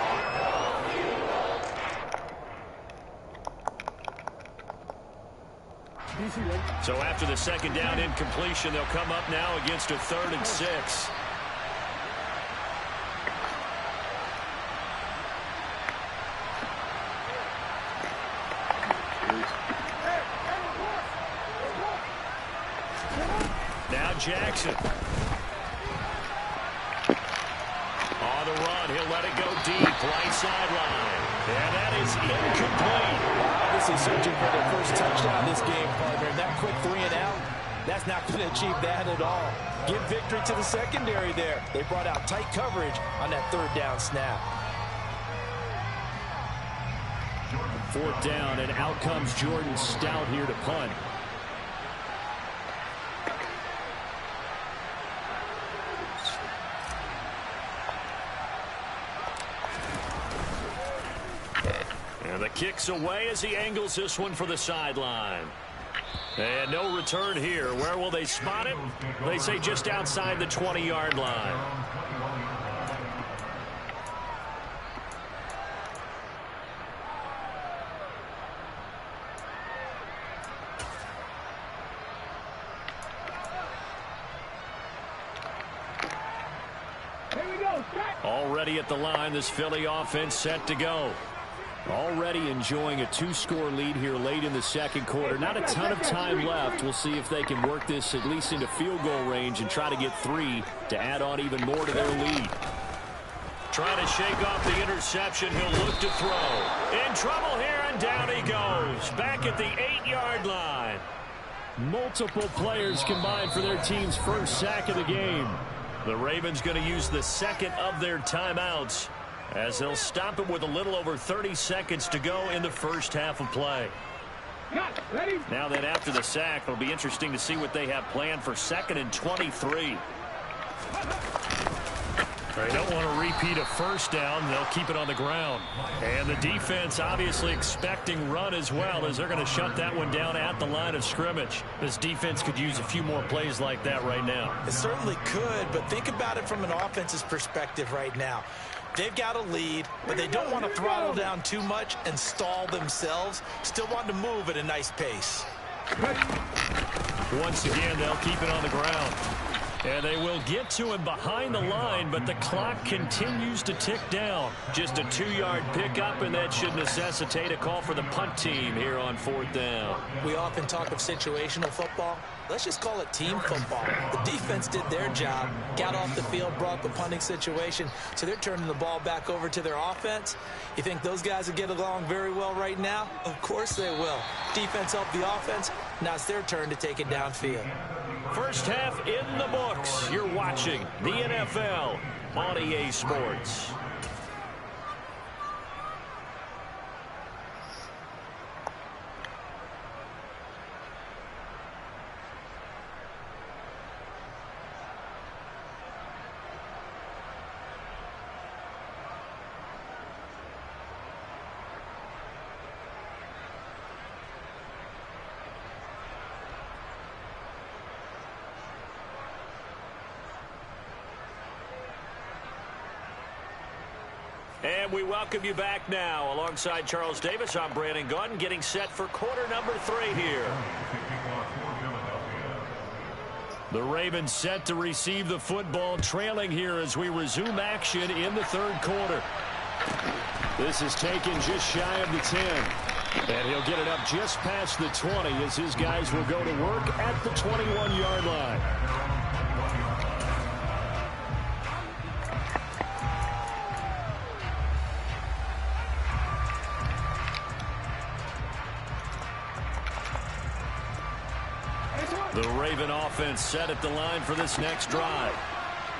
So after the 2nd down incompletion, they'll come up now against a 3rd and 6. Now Jackson. On the run, he'll let it go deep, right sideline. And that is incomplete. Obviously searching for their first touchdown this game, partner. That quick 3 and out, that's not going to achieve that at all. Give victory to the secondary there. They brought out tight coverage on that 3rd down snap. 4th down, and out comes Jordan Stout here to punt. And the kick's away as he angles this one for the sideline. And no return here. Where will they spot it? They say just outside the 20-yard line. Already at the line, this Philly offense set to go. Already enjoying a 2-score lead here late in the second quarter. Not a ton of time left. We'll see if they can work this at least into field goal range and try to get 3 to add on even more to their lead. Trying to shake off the interception. He'll look to throw. In trouble here, and down he goes. Back at the 8-yard line. Multiple players combined for their team's first sack of the game. The Ravens going to use the second of their timeouts, as they'll stop it with a little over 30 seconds to go in the first half of play. Now then, after the sack, it'll be interesting to see what they have planned for 2nd and 23. They don't want to repeat a first down. They'll keep it on the ground. And the defense obviously expecting run as well, as they're going to shut that one down at the line of scrimmage. This defense could use a few more plays like that right now. It certainly could, but think about it from an offense's perspective right now. They've got a lead, but they don't want to throttle down too much and stall themselves. Still want to move at a nice pace. Once again, they'll keep it on the ground. And they will get to him behind the line, but the clock continues to tick down. Just a 2-yard pickup, and that should necessitate a call for the punt team here on 4th down. We often talk of situational football. Let's just call it team football. The defense did their job, got off the field, brought the punting situation, so they're turning the ball back over to their offense. You think those guys will get along very well right now? Of course they will. Defense helped the offense. Now it's their turn to take it downfield. First half in the books. You're watching the NFL on EA Sports. And we welcome you back now. Alongside Charles Davis, I'm Brandon Gaudin, getting set for quarter number 3 here. The Ravens set to receive the football, trailing here as we resume action in the third quarter. This is taken just shy of the 10. And he'll get it up just past the 20 as his guys will go to work at the 21-yard line. The Raven offense set at the line for this next drive.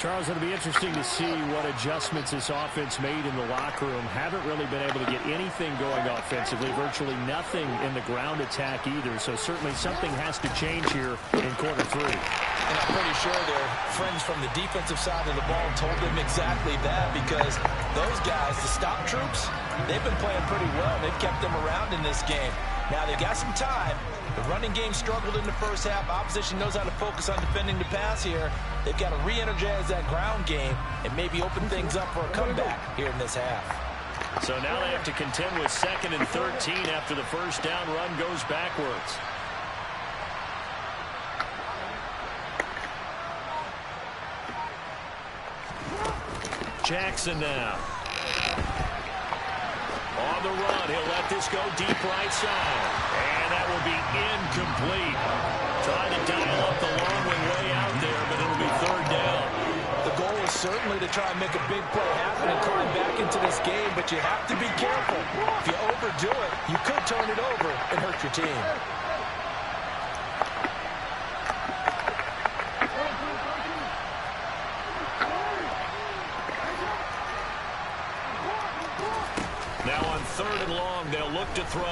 Charles, it'll be interesting to see what adjustments this offense made in the locker room. Haven't really been able to get anything going offensively, virtually nothing in the ground attack either. So certainly something has to change here in quarter 3. And I'm pretty sure their friends from the defensive side of the ball told them exactly that, because those guys, the stop troops, they've been playing pretty well. They've kept them around in this game. Now they've got some time. The running game struggled in the first half. Opposition knows how to focus on defending the pass here. They've got to re-energize that ground game and maybe open things up for a comeback here in this half. So now they have to contend with 2nd and 13 after the first down run goes backwards. Jackson now. On the run, he'll let this go deep right side. And that will be incomplete. Trying to dial up the long way out there, but it'll be 3rd down. The goal is certainly to try and make a big play happen and climb back into this game, but you have to be careful. If you overdo it, you could turn it over and hurt your team. Now on 3rd and long, they'll look to throw.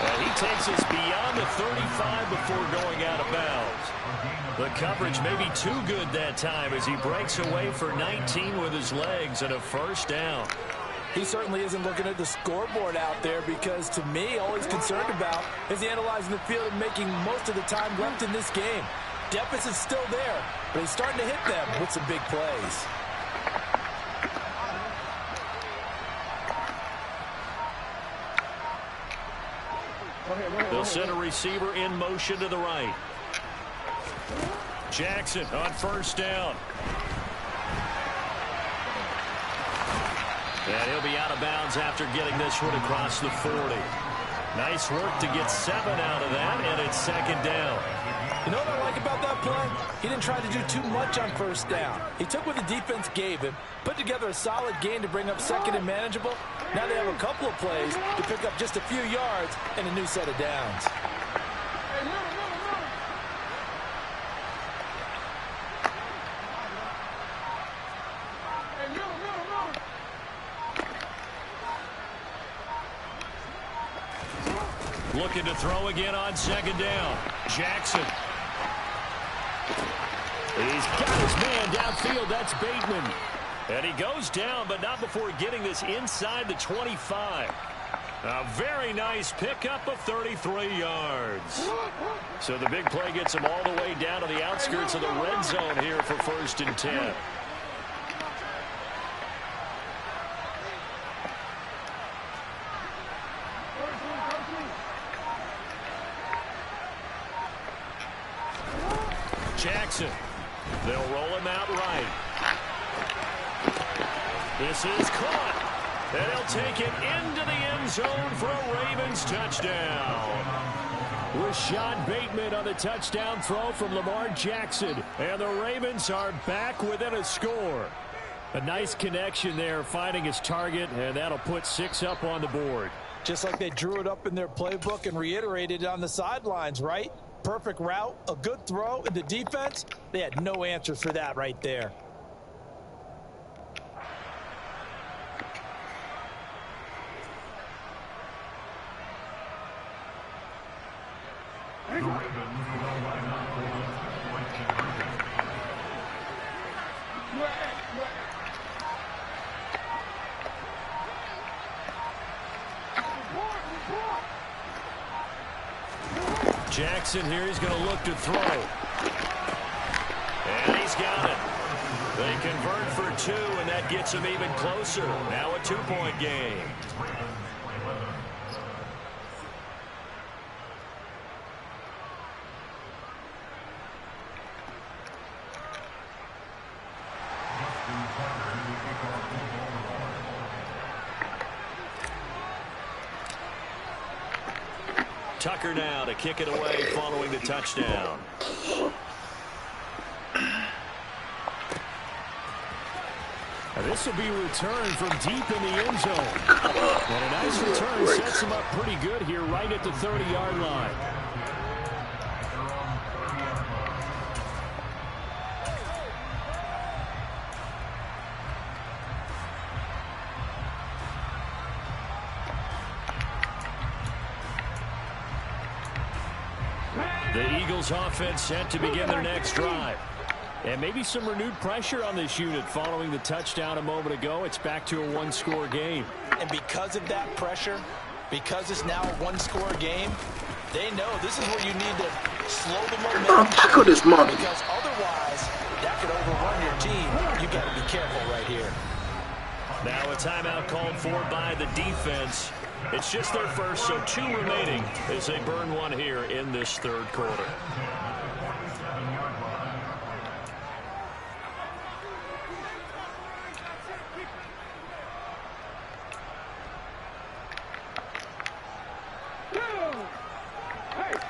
And he takes us beyond the 35 before going out of bounds. The coverage may be too good that time as he breaks away for 19 with his legs and a first down. He certainly isn't looking at the scoreboard out there, because to me, all he's concerned about is analyzing the field and making most of the time left in this game. Deficit's still there, but he's starting to hit them with some big plays. They'll send a receiver in motion to the right. Jackson on first down. And he'll be out of bounds after getting this one across the 40. Nice work to get 7 out of that, and it's second down. You know what I like about that play? He didn't try to do too much on first down. He took what the defense gave him, put together a solid gain to bring up second and manageable. Now they have a couple of plays to pick up just a few yards and a new set of downs. Looking to throw again on second down. Jackson. He's got his man downfield. That's Bateman. And he goes down, but not before getting this inside the 25. A very nice pickup of 33 yards. So the big play gets him all the way down to the outskirts of the red zone here for 1st and 10. Jackson. They'll roll him out right. This is caught. And he'll take it into the end zone for a Ravens touchdown. Rashad Bateman on the touchdown throw from Lamar Jackson. And the Ravens are back within a score. A nice connection there, finding his target, and that'll put 6 up on the board. Just like they drew it up in their playbook and reiterated it on the sidelines, right? Perfect route, a good throw, and the defense, they had no answer for that right there. Jackson here, he's going to look to throw. And he's got it. They convert for 2, and that gets him even closer. Now a 2-point game. Tucker now to kick it away following the touchdown. And this will be returned from deep in the end zone. And a nice return sets him up pretty good here right at the 30-yard line. The Eagles offense set to begin their next drive. And maybe some renewed pressure on this unit following the touchdown a moment ago. It's back to a 1-score game. And because of that pressure, because it's now a 1-score game, they know this is where you need to slow the momentum. Tackle this monkey. Because otherwise, that could overrun your team. You got to be careful right here. Now a timeout called for by the defense. It's just their first, so 2 remaining as they burn one here in this third quarter.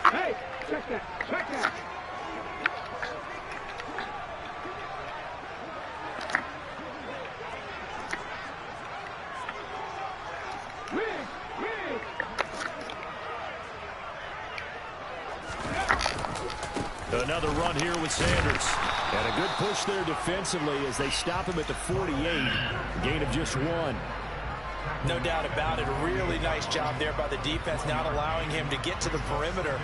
Hey, check that. Another run here with Sanders. And a good push there defensively as they stop him at the 48. Gain of just 1. No doubt about it. A really nice job there by the defense, not allowing him to get to the perimeter.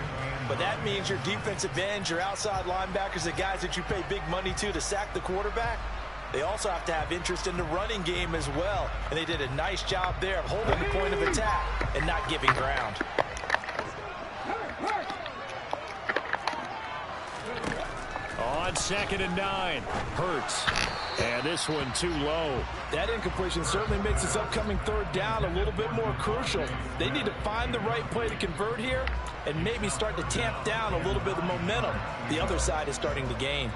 But that means your defensive ends, your outside linebackers, the guys that you pay big money to sack the quarterback, they also have to have interest in the running game as well. And they did a nice job there of holding the point of attack and not giving ground. On 2nd and 9, Hurts. And this one too low. That incompletion certainly makes this upcoming third down a little bit more crucial. They need to find the right play to convert here and maybe start to tamp down a little bit of the momentum the other side is starting to gain.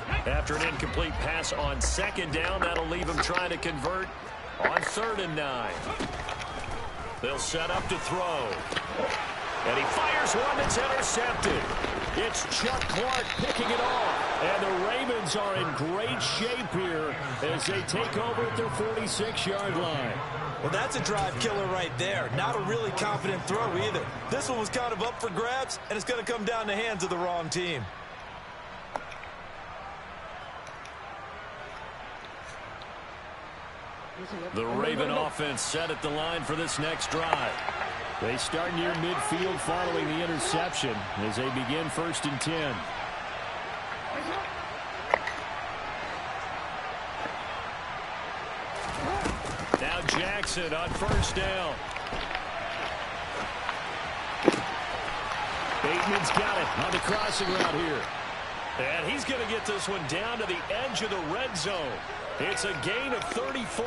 Hey, After an incomplete pass on second down, that'll leave him trying to convert on 3rd and 9. They'll set up to throw. And he fires one that's intercepted. It's Chuck Clark picking it off. And the Ravens are in great shape here as they take over at their 46-yard line. Well, that's a drive killer right there. Not a really confident throw either. This one was kind of up for grabs, and it's going to come down the hands of the wrong team. The Raven offense set at the line for this next drive. They start near midfield following the interception as they begin 1st and 10. Now Jackson on 1st down. Bateman's got it on the crossing route here. And he's going to get this one down to the edge of the red zone. It's a gain of 34.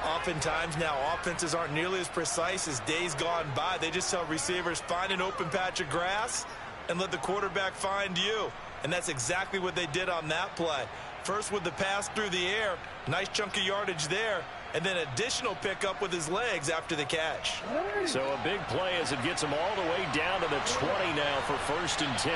Oftentimes now offenses aren't nearly as precise as days gone by. They just tell receivers, find an open patch of grass and let the quarterback find you. And that's exactly what they did on that play. First with the pass through the air, nice chunk of yardage there, and then additional pickup with his legs after the catch. So a big play as it gets him all the way down to the 20 now for 1st and 10.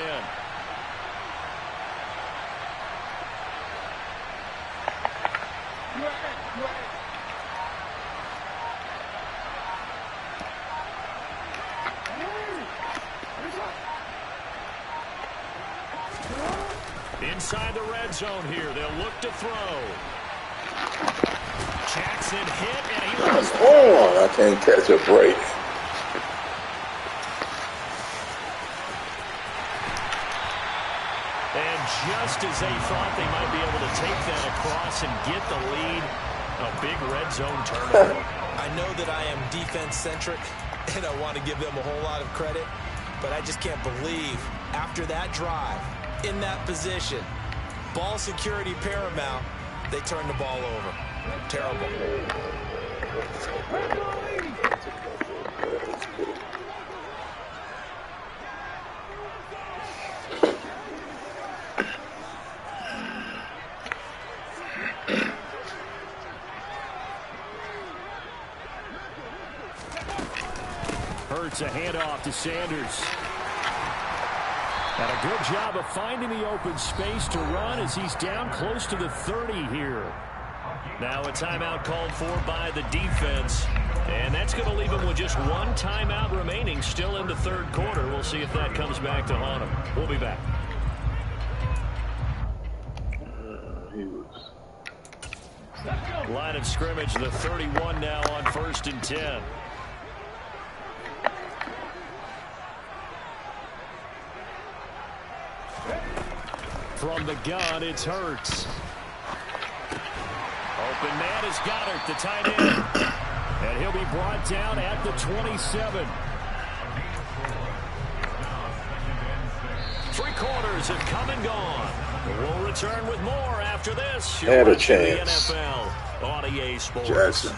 Inside the red zone here, they'll look to throw. Jackson hit, and he was... Oh, I can't catch a break. And just as they thought they might be able to take that across and get the lead, a big red zone turnover. I know that I am defense-centric, and I want to give them a whole lot of credit, but I just can't believe after that drive, in that position, ball security paramount, they turn the ball over. Terrible. Hurts a handoff to Sanders. And a good job of finding the open space to run as he's down close to the 30 here. Now a timeout called for by the defense. And that's going to leave him with just one timeout remaining still in the 3rd quarter. We'll see if that comes back to haunt him. We'll be back. Line of scrimmage, the 31 now on 1st and 10. From the gun, it's Hurts. Open man is Goddard, the tight end. And he'll be brought down at the 27. 3 quarters have come and gone. We'll return with more after this. Had a chance. The NFL on EA Sports. Jackson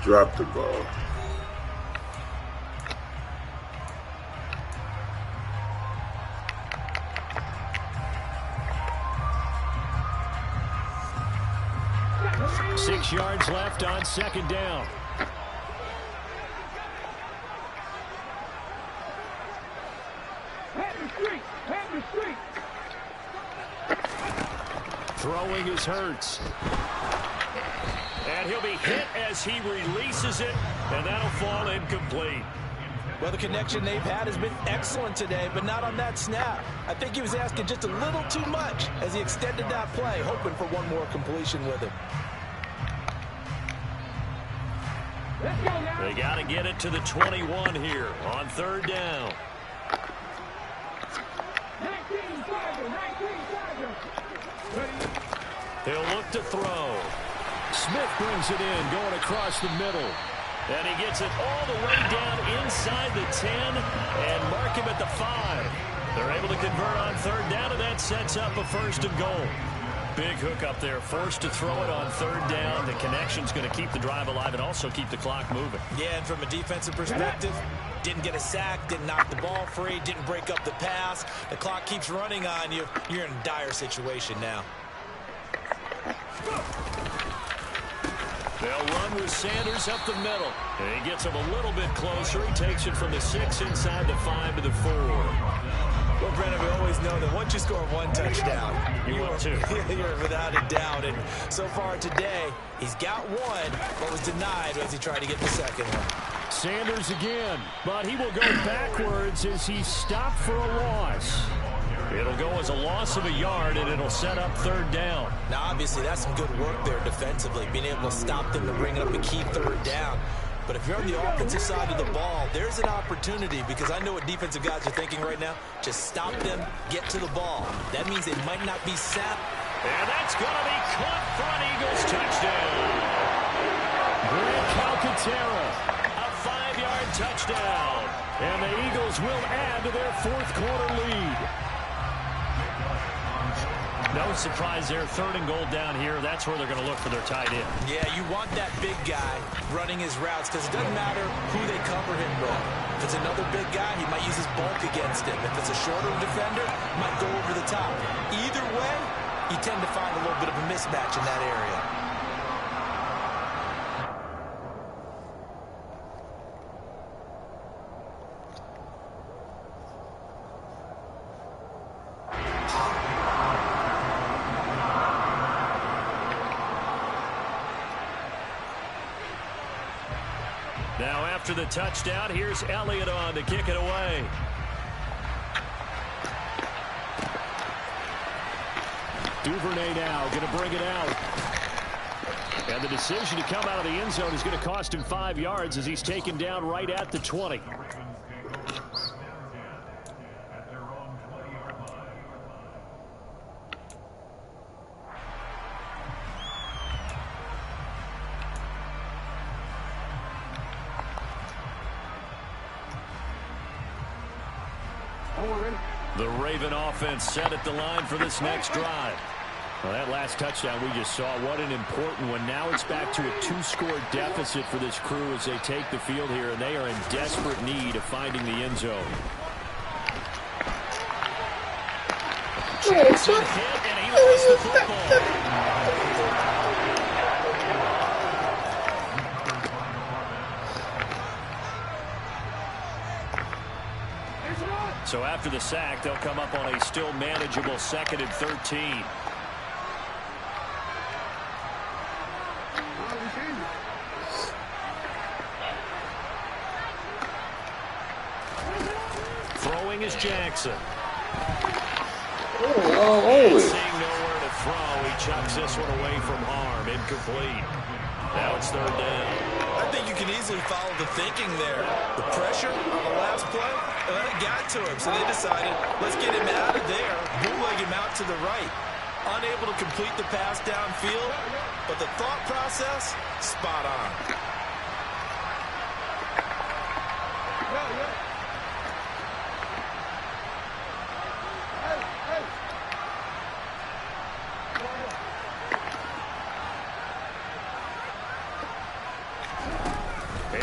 dropped the ball. Six yards left on 2nd down. Throwing is Hurts. And he'll be hit as he releases it, and that'll fall incomplete. Well, the connection they've had has been excellent today, but not on that snap. I think he was asking just a little too much as he extended that play, hoping for one more completion with it. They got to get it to the 21 here on 3rd down. He'll look to throw. Smith brings it in, going across the middle. And he gets it all the way down inside the 10 and mark him at the 5. They're able to convert on 3rd down, and that sets up a 1st and goal. big hook up there. Forced to throw it on third down. The connection's going to keep the drive alive and also keep the clock moving. Yeah, and from a defensive perspective, didn't get a sack, didn't knock the ball free, didn't break up the pass. The clock keeps running on you. You're in a dire situation now. They'll run with Sanders up the middle. And he gets him a little bit closer. He takes it from the 6 inside the 5 to the 4. Well, Brandon, we always know that once you score one touchdown, you want two. You're without a doubt. And so far today, he's got one, but was denied as he tried to get the second one. Sanders again, but he will go backwards as he stopped for a loss. It'll go as a loss of a yard, and it'll set up third down. Now, obviously, that's some good work there defensively, being able to stop them and bring up a key third down. But if you're on the offensive side of the ball, there's an opportunity, because I know what defensive guys are thinking right now. Just stop them, get to the ball. That means they might not be sacked. And that's going to be caught for an Eagles touchdown. Grant Calcaterra, a 5-yard touchdown. And the Eagles will add to their fourth quarter lead. No surprise there. Third and goal down here. That's where they're going to look for their tight end. Yeah, you want that big guy running his routes, because it doesn't matter who they cover him with. If it's another big guy, he might use his bulk against him. If it's a shorter defender, he might go over the top. Either way, you tend to find a little bit of a mismatch in that area. Now after the touchdown, here's Elliott on to kick it away. Duvernay now going to bring it out. And the decision to come out of the end zone is going to cost him 5 yards as he's taken down right at the 20. The Raven offense set at the line for this next drive. Well, that last touchdown we just saw, what an important one. Now it's back to a 2-score deficit for this crew as they take the field here, and they are in desperate need of finding the end zone. Jackson hit, and he lost the football. So after the sack, they'll come up on a still manageable 2nd and 13. Throwing is Jackson. And seeing nowhere to throw, he chucks this one away from harm. Incomplete. Now it's third down. I think you can easily follow the thinking there. The pressure on the last play, it got to him. So they decided, let's get him out of there, bootleg him out to the right. Unable to complete the pass downfield, but the thought process, spot on.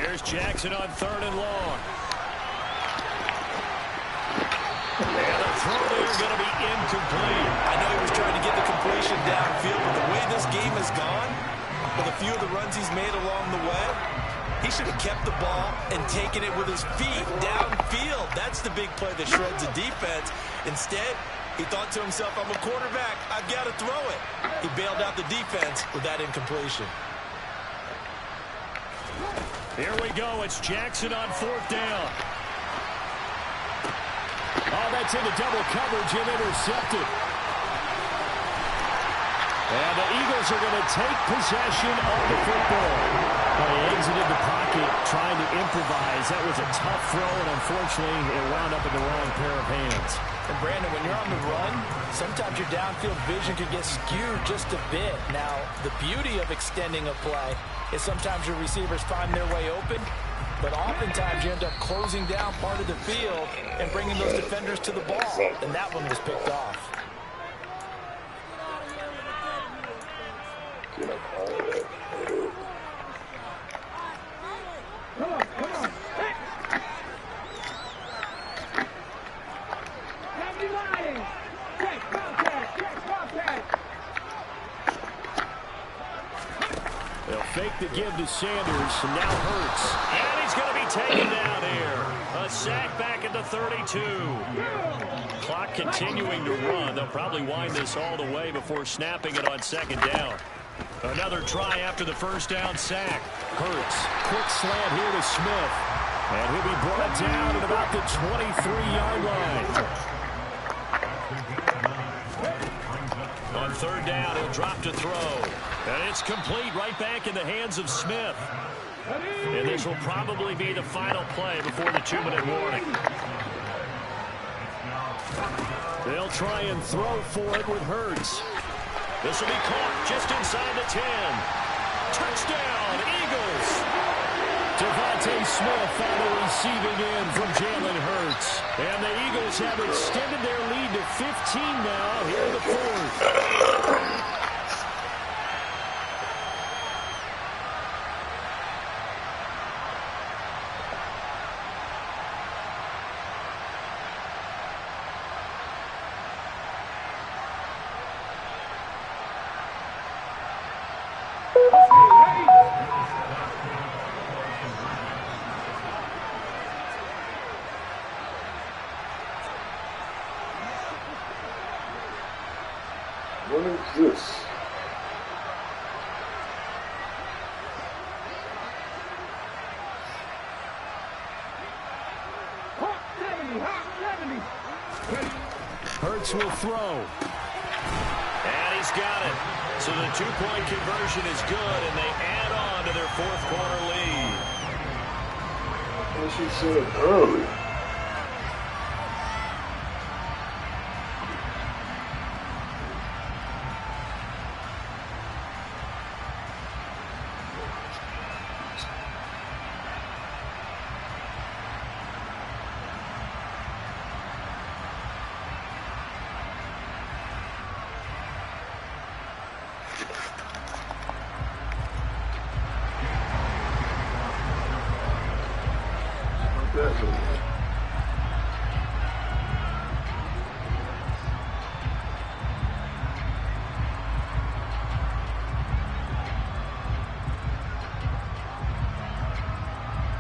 Here's Jackson on 3rd and long. And the throw there going to be incomplete. I know he was trying to get the completion downfield, but the way this game has gone, with a few of the runs he's made along the way, he should have kept the ball and taken it with his feet downfield. That's the big play that shreds the defense. Instead, he thought to himself, I'm a quarterback, I've got to throw it. He bailed out the defense with that incompletion. Here we go. It's Jackson on 4th down. Oh, that's into double coverage and intercepted. And the Eagles are going to take possession of the football. Well, he exited the pocket trying to improvise. That was a tough throw, and unfortunately, it wound up in the wrong pair of hands. And Brandon, when you're on the run, sometimes your downfield vision can get skewed just a bit. Now, the beauty of extending a play is sometimes your receivers find their way open, but oftentimes you end up closing down part of the field and bringing those defenders to the ball. And that one was picked off. to Sanders, and now Hurts. And he's going to be taken down here. A sack back at the 32. Clock continuing to run. They'll probably wind this all the way before snapping it on second down. Another try after the first down sack. Hurts, quick slant here to Smith. And he'll be brought down at about the 23-yard line. On third down, he'll drop to throw. And it's complete right back in the hands of Smith. And this will probably be the final play before the 2-minute warning. They'll try and throw for it with Hurts. This will be caught just inside the 10. Touchdown, Eagles. Devontae Smith on the receiving end from Jalen Hurts. And the Eagles have extended their lead to 15 now here in the fourth. What is this? Hurts will throw. And he's got it. So the two-point conversion is good, and they add on to their fourth quarter lead. What she said earlier.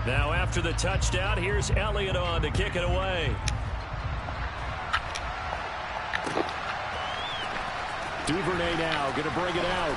Now after the touchdown, here's Elliott on to kick it away. Duvernay now going to bring it out.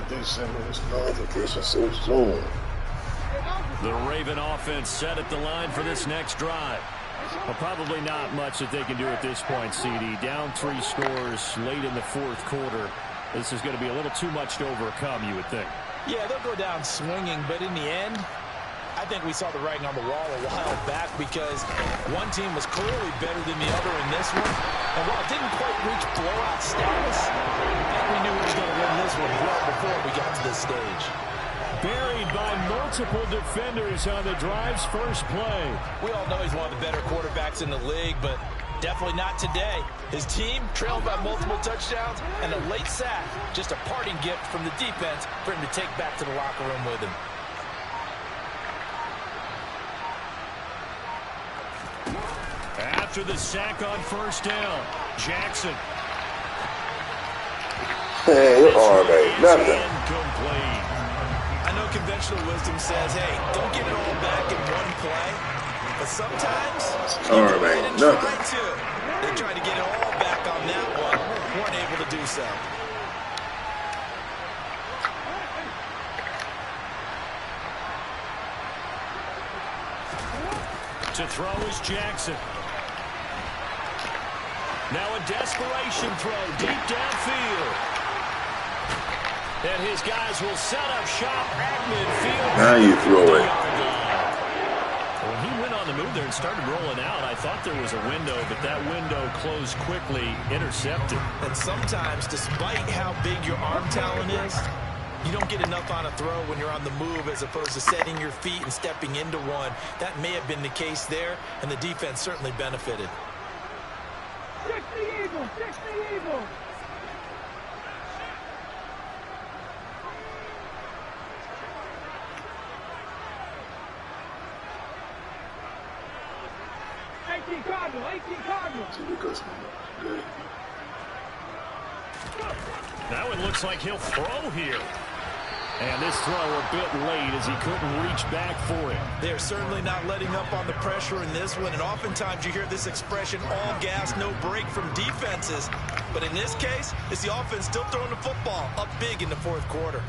They send me this notification so soon. The Raven offense set at the line for this next drive. Well, probably not much that they can do at this point, CD. Down 3 scores late in the fourth quarter. This is going to be a little too much to overcome, you would think. Yeah, they'll go down swinging, but in the end, I think we saw the writing on the wall a while back because one team was clearly better than the other in this one. And while it didn't quite reach blowout status, I think we knew we were going to win this one well before we got to this stage. Buried by multiple defenders on the drive's first play. We all know he's one of the better quarterbacks in the league, but definitely not today. His team trailed by multiple touchdowns and a late sack. Just a parting gift from the defense for him to take back to the locker room with him. After the sack on first down, Jackson. Hey, your arm ain't nothing. Incomplete. I know conventional wisdom says, hey, don't get it all back in one play. But sometimes, Arm ain't nothing. They tried to get it all back on that one. Weren't able to do so. To throw is Jackson. Now a desperation throw deep downfield. And his guys will set up shop at midfield. Now you throw it. When he went on the move there and started rolling out, I thought there was a window, but that window closed quickly, intercepted. And sometimes, despite how big your arm talent is, you don't get enough on a throw when you're on the move as opposed to setting your feet and stepping into one. That may have been the case there, and the defense certainly benefited. Now it looks like he'll throw here. And this throw a bit late as he couldn't reach back for it. They're certainly not letting up on the pressure in this one. And oftentimes you hear this expression, all gas, no break from defenses. But in this case, it's the offense still throwing the football up big in the fourth quarter.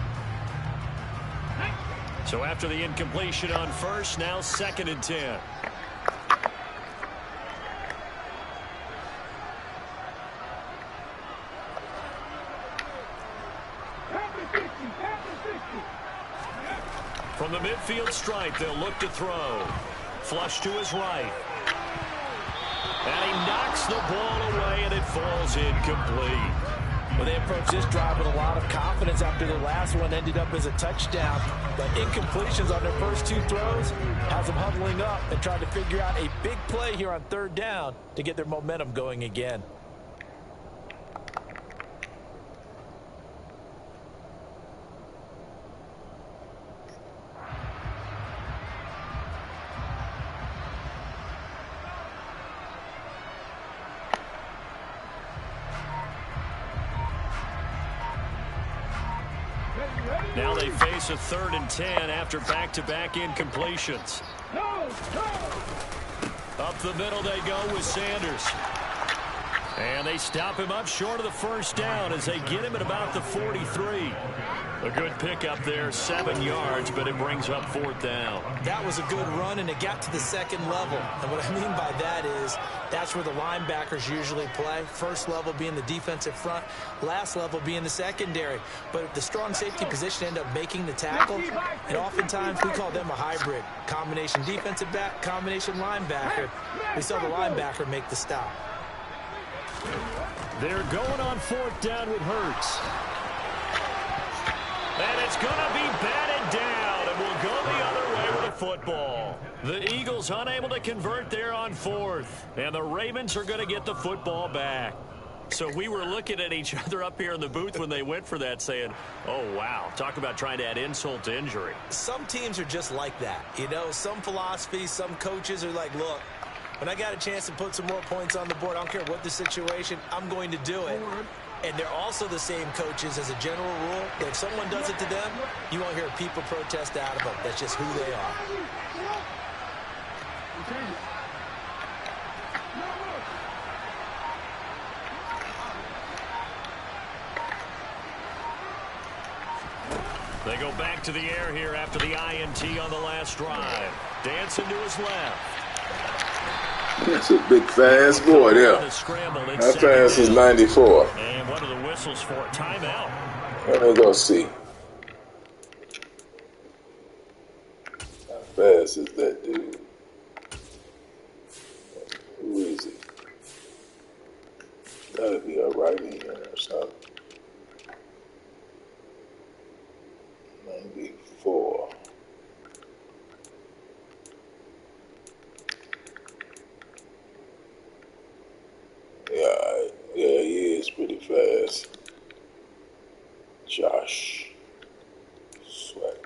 So after the incompletion on first, now 2nd and 10. From the midfield stripe, they'll look to throw. Flush to his right. And he knocks the ball away, and it falls incomplete. Well, they approached this drive with a lot of confidence after their last one ended up as a touchdown. But incompletions on their first 2 throws has them huddling up and trying to figure out a big play here on 3rd down to get their momentum going again. Now they face a 3rd and 10 after back-to-back incompletions. Up the middle they go with Sanders. And they stop him up short of the first down as they get him at about the 43. A good pickup there, 7 yards, but it brings up 4th down. That was a good run, and it got to the 2nd level. And what I mean by that is that's where the linebackers usually play. First level being the defensive front, last level being the secondary. But the strong safety position end up making the tackle, and oftentimes we call them a hybrid. Combination defensive back, combination linebacker. We saw the linebacker make the stop. They're going on 4th down with Hurts. And it's going to be batted down, and will go the other way with the football. The Eagles unable to convert there on 4th, and the Ravens are going to get the football back. So we were looking at each other up here in the booth when they went for that saying, oh, wow, talk about trying to add insult to injury. Some teams are just like that. You know, some philosophies, some coaches are like, look, when I got a chance to put some more points on the board, I don't care what the situation, I'm going to do it. And they're also the same coaches as a general rule that if someone does it to them, you won't hear people protest out of them. That's just who they are. They go back to the air here after the INT on the last drive. Dancing to his left. That's a big fast boy there. How fast is 94? And what are the whistles for? Timeout. Let me go see. How fast is that dude? Who is he? Gotta be a right here or something. 94. Yeah, he is pretty fast. Josh Sweat.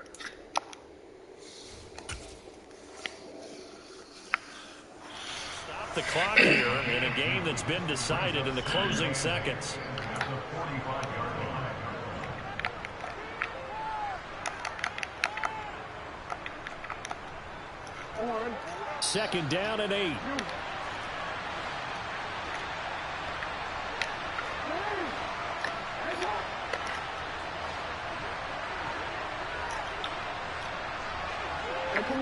Stop the clock here in a game that's been decided in the closing seconds. Second down and 8.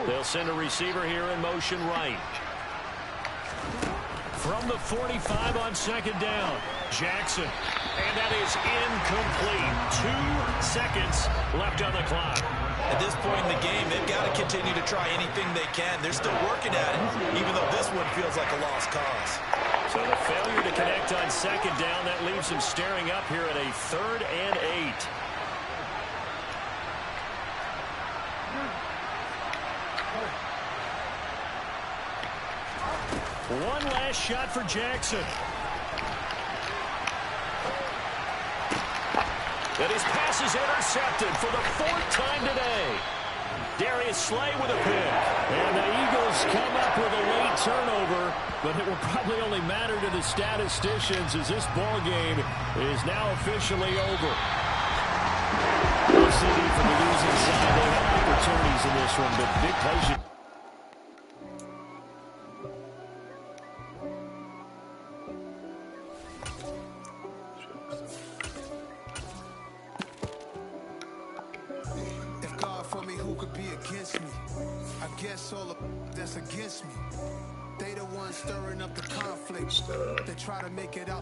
They'll send a receiver here in motion right. From the 45 on second down, Jackson. And that is incomplete. 2 seconds left on the clock. At this point in the game, they've got to continue to try anything they can. They're still working at it, even though this one feels like a lost cause. So the failure to connect on second down, that leaves him staring up here at a 3rd and 8. One last shot for Jackson. And his pass is intercepted for the 4th time today. Darius Slay with a pick. And the Eagles come up with a late turnover, but it will probably only matter to the statisticians as this ball game is now officially over. We'll see for the losing side. They had opportunities in this one, but big plays. I guess all of that's against me. They the ones stirring up the conflict. They try to make it out.